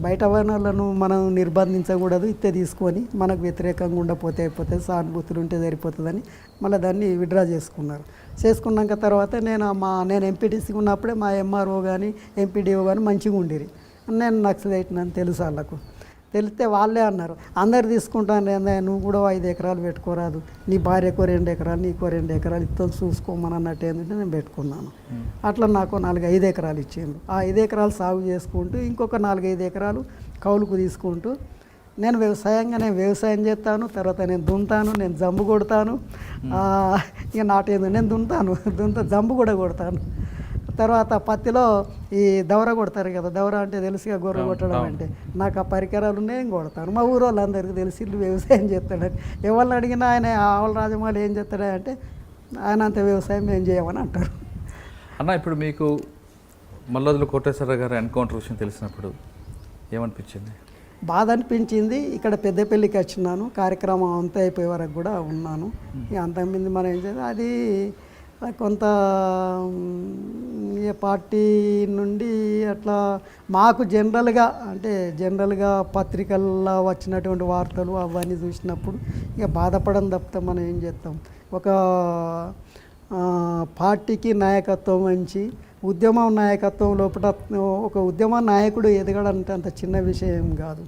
బయట వనరులను మనం నిర్బంధించకూడదు, ఇస్తే తీసుకొని మనకు వ్యతిరేకంగా ఉండపోతే అయిపోతుంది, సానుభూతులు ఉంటే సరిపోతుందని మళ్ళీ దాన్ని విడ్రా చేసుకున్నాక తర్వాత నేను ఎంపీటీసీగా ఉన్నప్పుడే మా ఎంఆర్ఓ కానీ ఎంపీడీఓ కానీ మంచిగా ఉండేది. నేను నక్సలైట్ నన్ను తెలుసు, వాళ్ళకు తెలిస్తే వాళ్ళే అన్నారు, అందరు తీసుకుంటాను నువ్వు కూడా 5 ఎకరాలు పెట్టుకోరాదు, నీ భార్యకో 2 ఎకరాలు నీకో 2 ఎకరాలు ఇస్తాం చూసుకోమని అన్నట్టు ఏంటంటే నేను పెట్టుకున్నాను. అట్లా నాకు 4-5 ఎకరాలు ఇచ్చిండ్రు. ఆ 5 ఎకరాలు సాగు చేసుకుంటూ ఇంకొక 4-5 ఎకరాలు కౌలుకు తీసుకుంటూ నేను వ్యవసాయం చేస్తాను. తర్వాత నేను దున్నుతాను, నేను జంబు కొడతాను. ఇక నాటేందు నేను జంబు కూడా కొడతాను. తర్వాత పత్తిలో ఈ దవర కొడతారు కదా, దవర అంటే తెలుసుగా గొర్రె కొట్టడం అంటే, నాకు ఆ పరికరాలు నేను కొడతాను. మా ఊరు వాళ్ళందరికీ తెలిసి ఇల్లు వ్యవసాయం చేస్తాడని. ఎవరిని అడిగినా ఆయన ఆవుల రాజమౌళి ఏం చేస్తాడు అంటే ఆయన అంత వ్యవసాయం ఏం చేయమని అంటారు. అన్న, ఇప్పుడు మీకు మల్లోదుల కోటేశ్వరరావు గారు ఎన్కౌంటర్ విషయం తెలిసినప్పుడు ఏమనిపించింది? బాధ అనిపించింది. ఇక్కడ పెద్దపల్లికి వచ్చినాను, కార్యక్రమం అంతా అయిపోయే వరకు కూడా ఉన్నాను. ఇక అంతకుముందు మనం ఏం చేయాలి, అది కొంత పార్టీ నుండి అట్లా మాకు జనరల్గా పత్రికల్లో వచ్చినటువంటి వార్తలు అవన్నీ చూసినప్పుడు ఇక బాధపడడం తప్పితే మనం ఏం చేస్తాం. ఒక పార్టీకి నాయకత్వం వహించి ఉద్యమం నాయకత్వం లోపల ఒక ఉద్యమ నాయకుడు ఎదగడంటే అంత చిన్న విషయం కాదు.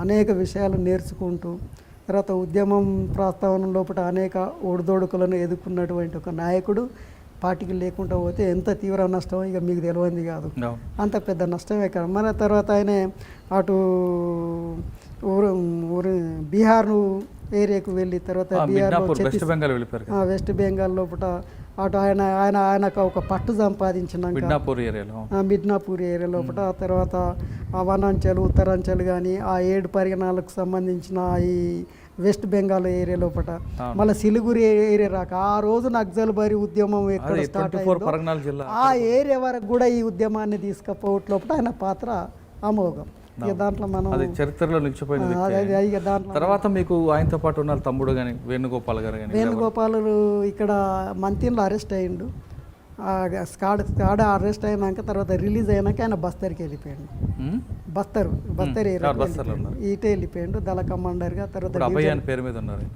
అనేక విషయాలు నేర్చుకుంటూ తర్వాత ఉద్యమం ప్రస్తావన లోపల అనేక ఒడిదొడుకులను ఎదుర్కొన్నటువంటి ఒక నాయకుడు పార్టీకి లేకుండా పోతే ఎంత తీవ్ర నష్టం ఇక మీకు తెలియంది కాదు, అంత పెద్ద నష్టమే కాదు. మన తర్వాత ఆయన అటు బీహార్ ఏరియాకు వెళ్ళి తర్వాత వెస్ట్ బెంగాల్ లోపల అటు ఆయనకు ఒక పట్టు సంపాదించినాక మిడ్నాపూర్ ఏరియా లోపల తర్వాత వనాంచల్ ఉత్తరాంచల్ కానీ ఆ 7 పరిగణాలకు సంబంధించిన ఈ వెస్ట్ బెంగాల్ ఏరియా లోపల మళ్ళీ సిలిగురి ఏరియా రాక ఆ రోజు నక్సల్బరీ ఉద్యమం ఎక్కడ స్టార్ట్ అయిందో ఆ ఏరియా వరకు కూడా ఈ ఉద్యమాన్ని తీసుకుపోవటం లోపల ఆయన పాత్ర అమోఘం. దాంట్లో మనం చరిత్రలో నిలిచిపోయింది. తర్వాత మీకు ఆయనతో పాటు ఉన్న తమ్ముడు కానీ వేణుగోపాల్ గారు కానీ వేణుగోపాల్ ఇక్కడ మంతిన్లో అరెస్ట్ అయ్యిండు. స్కాడ్ అరెస్ట్ అయినాక తర్వాత రిలీజ్ అయినాక ఆయన బస్తర్కి వెళ్ళిపోయాడు. బస్తర్ ఇటే వెళ్ళిపోయాడు దళ కమాండర్గా. తర్వాత అబ్బాయి అనే పేరు మీద ఉన్నారు.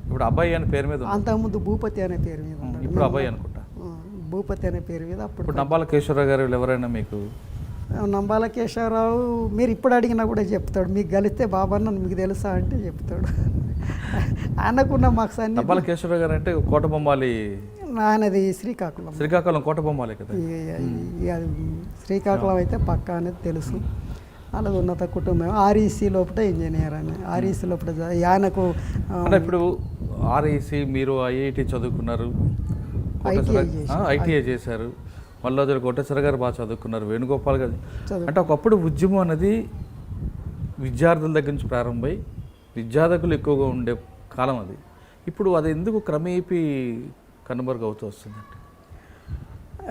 ఇప్పుడు అబ్బాయి అనే పేరు మీద, అంతకుముందు భూపతి అనే పేరు మీద ఉన్నాడు. ఇప్పుడు అబ్బాయి అనుకుంటా, భూపతి అనే పేరు మీద. అప్పుడు నంబాల కేశవరావు గారు ఎవరైనా మీకు? నంబాల కేశవరావు మీరు ఇప్పుడు అడిగినా కూడా చెప్తాడు, మీకు కలిస్తే బాబన్న మీకు తెలుసా అంటే చెప్తాడు. ఆయనకున్న మాకు నంబాల కేశవరావు గారు అంటే కోటబొమ్మాలి, ఆయనది శ్రీకాకుళం కోటబొమ్మాలి కదా. శ్రీకాకుళం అయితే పక్కా అనేది తెలుసు. అలాగే ఉన్నత కుటుంబం. ఆర్ఈసీ లోపల ఇంజనీర్ అని, ఆర్ఈసీ లోపల ఆయనకు. ఇప్పుడు ఆర్ఈసీ మీరు ఐఐటి చదువుకున్నారు, ఐటీఐ చేశారు, మల్లోదుల కోటేశ్వర గారు బాగా చదువుకున్నారు, వేణుగోపాల్ గారు. అంటే ఒకప్పుడు ఉద్యమం అనేది విద్యార్థుల దగ్గర నుంచి ప్రారంభమై విద్యార్థులు ఎక్కువగా ఉండే కాలం అది. ఇప్పుడు అది ఎందుకు క్రమేపీ కనుమరుగు అవుతూ వస్తుందండి?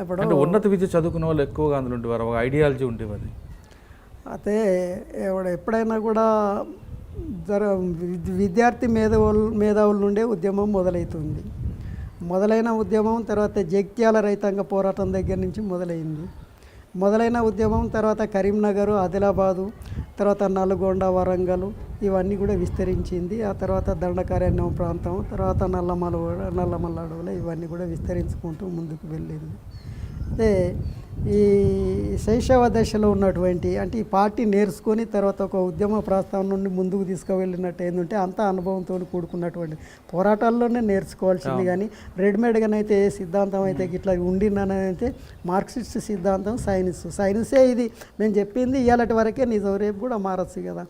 ఇప్పుడు అంటే ఉన్నత విద్య చదువుకున్న వాళ్ళు ఎక్కువగా అందులో ఉండేవారు, ఒక ఐడియాలజీ ఉండేవి అది. అయితే ఎప్పుడైనా కూడా విద్యార్థి మేధావుల నుండే ఉద్యమం మొదలవుతుంది. మొదలైన ఉద్యమం తర్వాత జగిత్యాల రైతాంగ పోరాటం దగ్గర నుంచి మొదలైంది. మొదలైన ఉద్యమం తర్వాత కరీంనగర్, ఆదిలాబాదు, తర్వాత నల్గొండ, వరంగల్ ఇవన్నీ కూడా విస్తరించింది. ఆ తర్వాత దండకారణ్యం ప్రాంతం, తర్వాత నల్లమల్ల అడవులు ఇవన్నీ కూడా విస్తరించుకుంటూ ముందుకు వెళ్ళింది. అయితే ఈ శైశవ దశలో ఉన్నటువంటి అంటే ఈ పార్టీ నేర్చుకొని తర్వాత ఒక ఉద్యమ ప్రస్థానం నుండి ముందుకు తీసుకువెళ్ళినట్టు ఏంటంటే అంత అనుభవంతో కూడుకున్నటువంటి పోరాటాల్లోనే నేర్చుకోవాల్సింది. కానీ రెడీమేడ్గానైతే ఏ సిద్ధాంతం అయితే ఇట్లా ఉండిందనైతే మార్క్సిస్ట్ సిద్ధాంతం సైన్సే ఇది మేము చెప్పింది ఇవాళటి వరకే నిజం, రేపు కూడా మారచ్చు కదా,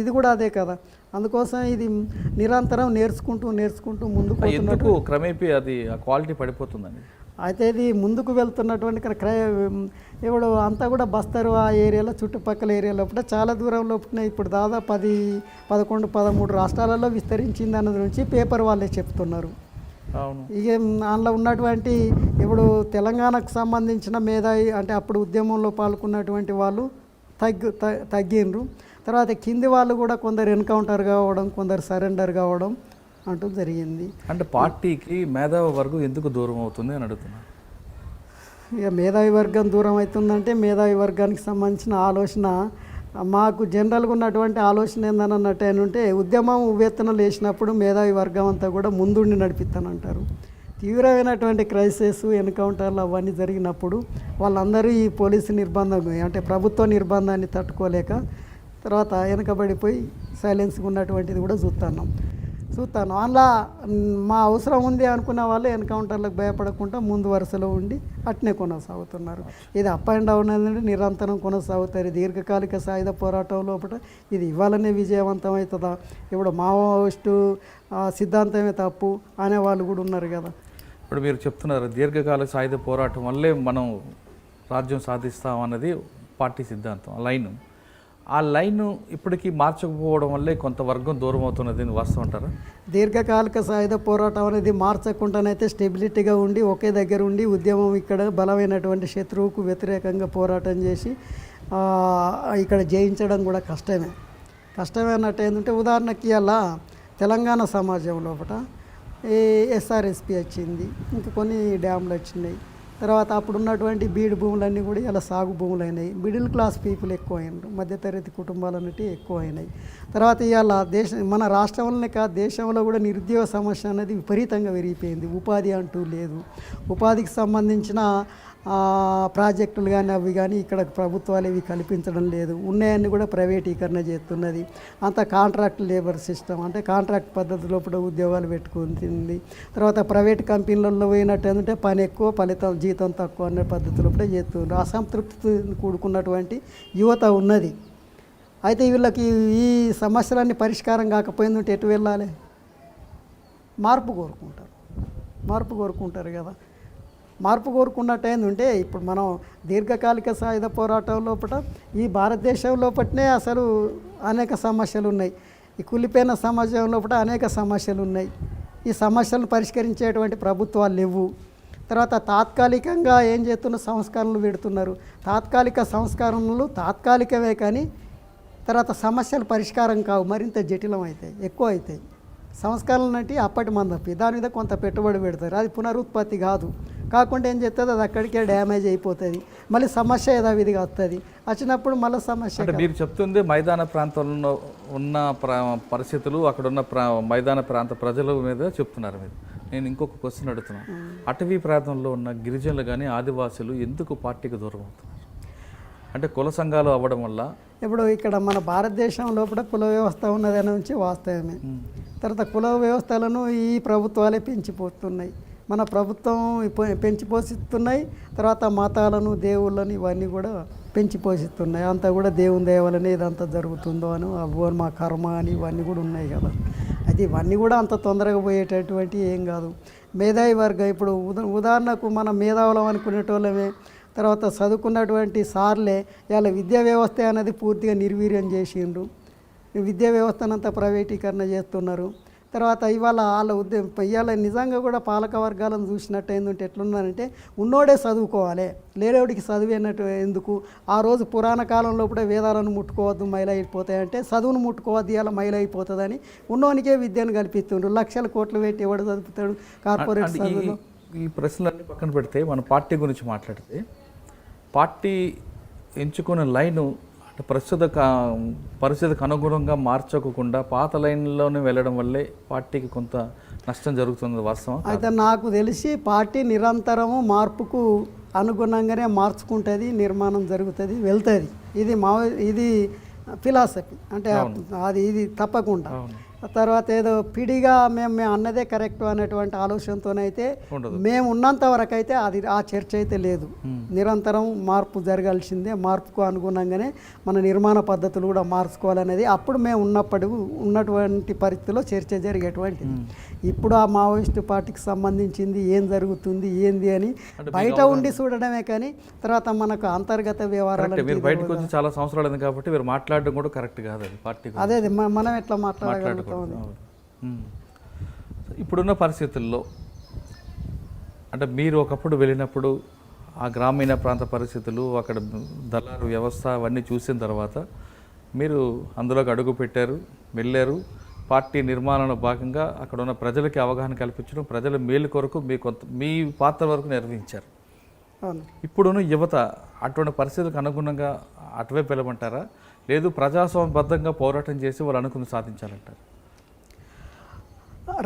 ఇది కూడా అదే కదా. అందుకోసం ఇది నిరంతరం నేర్చుకుంటూ ముందుకు ఎందుకు క్రమేపీ అది ఆ క్వాలిటీ పడిపోతుందండి? అయితే ఇది ముందుకు వెళ్తున్నటువంటి ఇప్పుడు అంతా కూడా బస్తరు ఆ ఏరియాలో చుట్టుపక్కల ఏరియా లోపల చాలా దూరం లోపల ఇప్పుడు దాదాపు 10, 11, 13 రాష్ట్రాలలో విస్తరించింది అన్నది నుంచి పేపర్ వాళ్ళే చెప్తున్నారు. ఇక అందులో ఉన్నటువంటి ఇప్పుడు తెలంగాణకు సంబంధించిన మేధావి అంటే అప్పుడు ఉద్యమంలో పాల్గొన్నటువంటి వాళ్ళు తగ్గిండ్రు. తర్వాత కింది వాళ్ళు కూడా కొందరు ఎన్కౌంటర్ కావడం, కొందరు సరెండర్ కావడం అంటూ జరిగింది. అంటే పార్టీకి మేధావి వర్గం ఎందుకు దూరం అవుతుంది అని అడుగుతున్నాను. ఇక మేధావి వర్గం దూరం అవుతుందంటే మేధావి వర్గానికి సంబంధించిన ఆలోచన మాకు జనరల్గా ఉన్నటువంటి ఆలోచన ఏందని అన్నట్టు ఏంటంటే ఉద్యమం ఉవ్వెత్తున లేచినప్పుడు మేధావి వర్గం అంతా కూడా ముందుండి నడిపిస్తానంటారు. తీవ్రమైనటువంటి క్రైసిస్, ఎన్కౌంటర్లు అవన్నీ జరిగినప్పుడు వాళ్ళందరూ ఈ పోలీసు నిర్బంధం అంటే ప్రభుత్వ నిర్బంధాన్ని తట్టుకోలేక తర్వాత వెనకబడిపోయి సైలెన్స్గా ఉన్నటువంటిది కూడా చూస్తాను. అందులో మా అవసరం ఉంది అనుకున్న వాళ్ళు ఎన్కౌంటర్లకు భయపడకుండా ముందు వరుసలో ఉండి అట్నే కొనసాగుతున్నారు. ఇది అప్ అండ్ డౌన్ అనేది నిరంతరం కొనసాగుతారు. దీర్ఘకాలిక సాయుధ పోరాటం లోపల ఇది ఇవ్వాలనే విజయవంతం అవుతుందా? ఇప్పుడు మావోయిస్టు సిద్ధాంతమే తప్పు అనే వాళ్ళు కూడా ఉన్నారు కదా. ఇప్పుడు మీరు చెప్తున్నారు దీర్ఘకాలిక సాయుధ పోరాటం వల్లే మనం రాజ్యం సాధిస్తాం అన్నది పార్టీ సిద్ధాంతం, ఆ లైన్ ఇప్పటికీ మార్చకపోవడం వల్లే కొంత వర్గం దూరం అవుతున్నది వాస్తవం అంటారా? దీర్ఘకాలిక సాయుధ పోరాటం అనేది మార్చకుండానైతే స్టెబిలిటీగా ఉండి ఒకే దగ్గర ఉండి ఉద్యమం ఇక్కడ బలమైనటువంటి శత్రువుకు వ్యతిరేకంగా పోరాటం చేసి ఇక్కడ జయించడం కూడా కష్టమే అన్నట్టు ఏంటంటే ఉదాహరణకి అలా తెలంగాణ సమాజం లోపల ఎస్ఆర్ఎస్పి వచ్చింది, ఇంకా కొన్ని డ్యామ్లు వచ్చినాయి. తర్వాత అప్పుడు ఉన్నటువంటి బీడు భూములన్నీ కూడా ఇలా సాగు భూములు అయినాయి. మిడిల్ క్లాస్ పీపుల్ ఎక్కువ అయినారు, మధ్యతరగతి కుటుంబాలు అన్నట్టు ఎక్కువ అయినాయి. తర్వాత ఇవాళ మన రాష్ట్రంలోనే కాదు దేశంలో కూడా నిరుద్యోగ సమస్య అనేది విపరీతంగా పెరిగిపోయింది. ఉపాధి అంటూ లేదు. ఉపాధికి సంబంధించిన ప్రాజెక్టులు కానీ అవి కానీ ఇక్కడ ప్రభుత్వాలు ఇవి కల్పించడం లేదు. ఉన్నాయన్నీ కూడా ప్రైవేటీకరణ చేస్తున్నది. అంత కాంట్రాక్ట్ లేబర్ సిస్టమ్ అంటే కాంట్రాక్ట్ పద్ధతిలో కూడా ఉద్యోగాలు పెట్టుకుంటుంది. తర్వాత ప్రైవేట్ కంపెనీలలో పోయినట్టు ఏంటంటే పని ఎక్కువ ఫలితం జీతం తక్కువ అనే పద్ధతిలో కూడా చేస్తున్నారు. అసంతృప్తి కూడుకున్నటువంటి యువత ఉన్నది. అయితే వీళ్ళకి ఈ సమస్యలన్నీ పరిష్కారం కాకపోయిందంటే ఎటు వెళ్ళాలి? మార్పు కోరుకుంటారు కదా. మార్పు కోరుకున్నట్టు ఏంటంటే ఇప్పుడు మనం దీర్ఘకాలిక సాయుధ పోరాటం లోపల ఈ భారతదేశం లోపలనే అసలు అనేక సమస్యలు ఉన్నాయి. ఈ కులిపోయిన సమాజం లోపల అనేక సమస్యలు ఉన్నాయి. ఈ సమస్యలను పరిష్కరించేటువంటి ప్రభుత్వాలు లేవు. తర్వాత తాత్కాలికంగా ఏం చేస్తున్న సంస్కరణలు పెడుతున్నారు. తాత్కాలిక సంస్కరణలు తాత్కాలికమే కానీ తర్వాత సమస్యలు పరిష్కారం కావు, మరింత జటిలం అవుతాయి, ఎక్కువ అవుతాయి. సంస్కరణలు అంటే అప్పటి మందపి దాని మీద కొంత పెట్టుబడి పెడతారు, అది పునరుత్పత్తి కాకుండా ఏం చేస్తుంది అది అక్కడికే డ్యామేజ్ అయిపోతుంది, మళ్ళీ సమస్య యథావిధిగా వస్తుంది. వచ్చినప్పుడు మళ్ళీ సమస్య. అంటే మీరు చెప్తుంది మైదాన ప్రాంతంలో ఉన్న పరిస్థితులు అక్కడ ఉన్న మైదాన ప్రాంత ప్రజల మీద చెప్తున్నారు మీరు. నేను ఇంకొక క్వశ్చన్ అడుగుతున్నాను. అటవీ ప్రాంతంలో ఉన్న గిరిజనులు కానీ ఆదివాసులు ఎందుకు పార్టీకి దూరం అవుతున్నారు? అంటే కుల సంఘాలు అవ్వడం వల్ల? ఇప్పుడు ఇక్కడ మన భారతదేశం లోపల కుల వ్యవస్థ ఉన్నదని నుంచి వాస్తవమే. తర్వాత కుల వ్యవస్థలను ఈ ప్రభుత్వాలే పెంచిపోతున్నాయి. మన ప్రభుత్వం పెంచిపోషిస్తున్నాయి. తర్వాత మతాలను దేవుళ్ళని ఇవన్నీ కూడా పెంచిపోషిస్తున్నాయి. అంతా కూడా దేవుని దేవాలని ఇదంతా జరుగుతుందో అని అవ్వ మా కర్మ అని ఇవన్నీ కూడా ఉన్నాయి కదా. అయితే ఇవన్నీ కూడా అంత తొందరగా పోయేటటువంటి ఏం కాదు. మేధావి వర్గం ఇప్పుడు ఉదాహరణకు మనం మేధావులం అనుకునేటోళ్ళమే, తర్వాత చదువుకున్నటువంటి సార్లే ఇవాళ విద్యా వ్యవస్థ అనేది పూర్తిగా నిర్వీర్యం చేసిండ్రు. విద్యా వ్యవస్థనంతా ప్రైవేటీకరణ చేస్తున్నారు. తర్వాత ఇవాళ వాళ్ళ ఇవాళ నిజంగా కూడా పాలక వర్గాలను చూసినట్టు ఏంటంటే ఎట్లున్నారంటే ఉన్నోడే చదువుకోవాలి, లేనివాడికి చదివేనట్టు ఎందుకు. ఆ రోజు పురాణ కాలంలో కూడా వేదాలను ముట్టుకోవద్దు మైల అయిపోతాయంటే చదువును ముట్టుకోవద్దు ఇలా మైల అయిపోతుందని ఉన్నోనికే విద్యను కల్పిస్తుండ్రు. లక్షల కోట్లు పెట్టి ఎవడు చదువుతాడు కార్పొరేట్ చదువులో. ఈ ప్రశ్నలన్నీ పక్కన పెడితే మన పార్టీ గురించి మాట్లాడితే, పార్టీ ఎంచుకున్న లైను అంటే ప్రస్తుత పరిస్థితికి అనుగుణంగా మార్చకుండా పాత లైన్లోనే వెళ్ళడం వల్లే పార్టీకి కొంత నష్టం జరుగుతుంది, వాస్తవం. అయితే నాకు తెలిసి పార్టీ నిరంతరము మార్పుకు అనుగుణంగానే మార్చుకుంటుంది, నిర్మాణం జరుగుతుంది, వెళ్తుంది. ఇది ఫిలాసఫీ అంటే ఇది తప్పకుండా. తర్వాత ఏదో పిడిగా మేము అన్నదే కరెక్ట్ అనేటువంటి ఆలోచనతోనైతే మేము ఉన్నంత వరకు అయితే ఆ చర్చ అయితే లేదు. నిరంతరం మార్పు జరగాల్సిందే, మార్పుకు అనుగుణంగానే మన నిర్మాణ పద్ధతులు కూడా మార్చుకోవాలనేది అప్పుడు మేము ఉన్నటువంటి పరిస్థితిలో చర్చ జరిగేటువంటిది. ఇప్పుడు ఆ మావోయిస్టు పార్టీకి సంబంధించింది ఏం జరుగుతుంది ఏంది అని బయట ఉండి చూడడమే కానీ తర్వాత మనకు అంతర్గత వ్యవహారాలు బయటకు వచ్చి చాలా సంవత్సరాలు కాబట్టి మీరు మాట్లాడడం కూడా కరెక్ట్ కాదు. అది పార్టీ అదే మనం ఎట్లా మాట్లాడగలుగుతాం. ఇప్పుడున్న పరిస్థితుల్లో అంటే మీరు ఒకప్పుడు వెళ్ళినప్పుడు ఆ గ్రామీణ ప్రాంత పరిస్థితులు, అక్కడ దళారు వ్యవస్థ అవన్నీ చూసిన తర్వాత మీరు అందులోకి అడుగు పెట్టారు, వెళ్ళారు. పార్టీ నిర్మాణంలో భాగంగా అక్కడ ఉన్న ప్రజలకి అవగాహన కల్పించడం, ప్రజల మేలు కొరకు మీ పాత్ర వరకు నిర్వహించారు. ఇప్పుడున్న యువత అటువంటి పరిస్థితులకు అనుగుణంగా అటువైపు వెళ్ళమంటారా, లేదు ప్రజాస్వామ్యబద్ధంగా పోరాటం చేసి వాళ్ళు అనుకుని సాధించాలంటారు?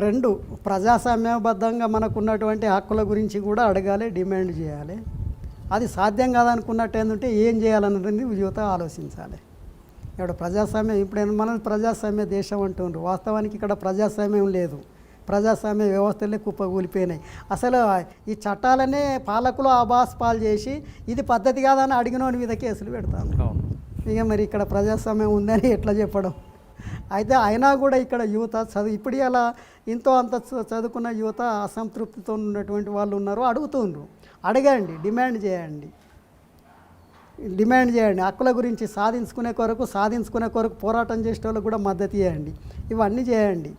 రెండు, ప్రజాస్వామ్యబద్ధంగా మనకున్నటువంటి హక్కుల గురించి కూడా అడగాలి, డిమాండ్ చేయాలి. అది సాధ్యం కాదనుకున్నట్టు ఏంటంటే ఏం చేయాలన్నది యువత ఆలోచించాలి. ఇక్కడ ప్రజాస్వామ్యం ఇప్పుడు మనం ప్రజాస్వామ్య దేశం అంటుండ్రు, వాస్తవానికి ఇక్కడ ప్రజాస్వామ్యం లేదు. ప్రజాస్వామ్య వ్యవస్థలే కుప్పగూలిపోయినాయి. అసలు ఈ చట్టాలనే పాలకులు పాలు చేసి ఇది పద్ధతి కాదని అడిగినోని మీద కేసులు పెడతాను. ఇక మరి ఇక్కడ ప్రజాస్వామ్యం ఉందని ఎట్లా చెప్పడం? అయితే అయినా కూడా ఇక్కడ యువత ఇప్పుడు ఇలా ఇంతో అంత చదువుకున్న యువత అసంతృప్తితో ఉన్నటువంటి వాళ్ళు ఉన్నారు, అడుగుతుండ్రు. అడగండి, డిమాండ్ చేయండి. హక్కుల గురించి సాధించుకునే కొరకు పోరాటం చేసే వాళ్ళకు కూడా మద్దతు ఇవ్వండి. ఇవన్నీ చేయండి.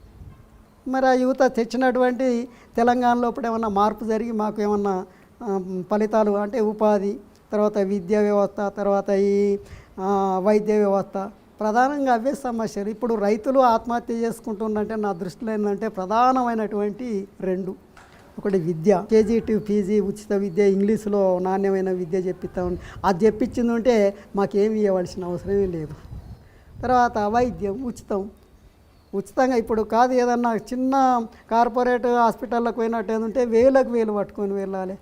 మరి ఆ యువత తెచ్చినటువంటి తెలంగాణలో ఇప్పుడు ఏమన్నా మార్పు జరిగి మాకు ఏమన్నా ఫలితాలు అంటే ఉపాధి, తర్వాత విద్యా వ్యవస్థ, తర్వాత ఈ వైద్య వ్యవస్థ, ప్రధానంగా అవే సమస్యలు. ఇప్పుడు రైతులు ఆత్మహత్య చేసుకుంటుందంటే నా దృష్టిలో ఏంటంటే ప్రధానమైనటువంటి రెండు. ఒకటి విద్య, కేజీ టు పీజీ ఉచిత విద్య, ఇంగ్లీషులో నాణ్యమైన విద్య చెప్పిస్తామని అది చెప్పించిందంటే మాకేమి ఇవ్వాల్సిన అవసరమే లేదు. తర్వాత వైద్యం ఉచితంగా ఇప్పుడు కాదు, ఏదన్నా చిన్న కార్పొరేట్ హాస్పిటల్లోకి పోయినట్టు ఏంటంటే వేలు పట్టుకొని వెళ్ళాలి.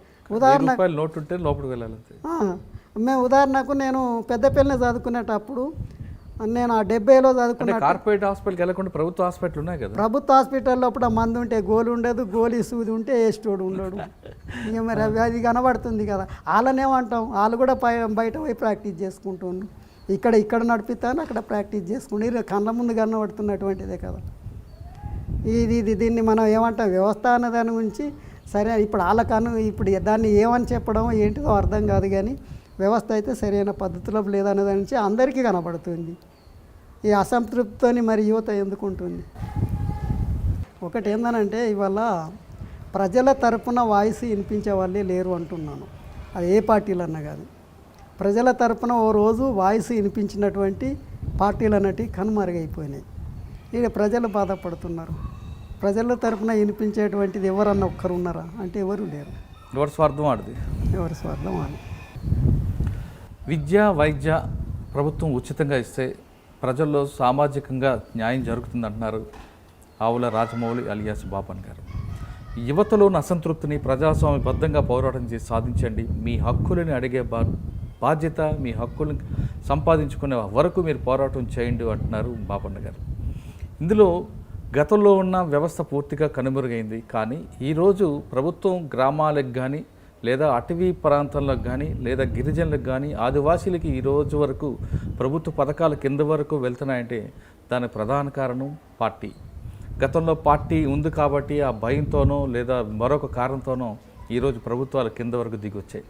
ఉదాహరణకు నేను పెద్దపల్లిని చదువుకునేటప్పుడు నేను ఆ 70లో చదువుకున్నా. కార్పొరేట్ హాస్పిటల్కి వెళ్ళకుండా ప్రభుత్వ హాస్పిటల్ ఉన్నాయి కదా. ప్రభుత్వ హాస్పిటల్లో అప్పుడు మందు ఉంటే గోలు ఉండదు, గోలీ సూది ఉంటే వేసేటోడు ఉండడు. ఇక మరి అది కనబడుతుంది కదా. వాళ్ళనేమంటాం, వాళ్ళు కూడా బయట పోయి ప్రాక్టీస్ చేసుకుంటున్నారు. ఇక్కడ నడిపిస్తాను, అక్కడ ప్రాక్టీస్ చేసుకుంటే కళ్ళ ముందు కనబడుతున్నటువంటిదే కదా. దీన్ని మనం ఏమంటాం, వ్యవస్థ అనే దాని గురించి సరే ఇప్పుడు ఇప్పుడు దాన్ని ఏమని చెప్పడం ఏంటిదో అర్థం కాదు. కానీ వ్యవస్థ అయితే సరైన పద్ధతిలో లేదనే దాని నుంచి అందరికీ కనబడుతుంది. ఈ అసంతృప్తితోని మరి యువత ఎందుకుంటుంది? ఒకటి ఏందనంటే ఇవాళ ప్రజల తరపున వాయిస్ వినిపించే వాళ్ళే లేరు అంటున్నాను. అది ఏ పార్టీలన్నా కానీ ప్రజల తరపున ఓ రోజు వాయిస్ వినిపించినటువంటి పార్టీలు అన్నట్టు కనుమరుగైపోయినాయి. ఇక ప్రజలు బాధపడుతున్నారు. ప్రజల తరపున వినిపించేటువంటిది ఎవరన్నా ఒక్కరు ఉన్నారా అంటే ఎవరు లేరు. ఎవరి స్వార్థం ఆడది. విద్య వైద్య ప్రభుత్వం ఉచితంగా ఇస్తే ప్రజల్లో సామాజికంగా న్యాయం జరుగుతుంది అంటున్నారు ఆవుల రాజమౌళి అలియాస్ బాపన్ గారు. యువతలోని అసంతృప్తిని ప్రజాస్వామ్యబద్ధంగా పోరాటం చేసి సాధించండి. మీ హక్కులని అడిగే బాధ్యత, మీ హక్కులను సంపాదించుకునే వరకు మీరు పోరాటం చేయండి అంటున్నారు బాపన్న గారు. ఇందులో గతంలో ఉన్న వ్యవస్థ పూర్తిగా కనుమరుగైంది. కానీ ఈరోజు ప్రభుత్వం గ్రామాలకు కానీ లేదా అటవీ ప్రాంతాలకు కానీ లేదా గిరిజనులకు కానీ ఆదివాసీలకి ఈరోజు వరకు ప్రభుత్వ పథకాలు కింద వరకు వెళ్తున్నాయంటే దానికి ప్రధాన కారణం పార్టీ. గతంలో పార్టీ ఉంది కాబట్టి ఆ భయంతోనో లేదా మరొక కారణంతోనో ఈరోజు ప్రభుత్వాలు కింద వరకు దిగొచ్చాయి.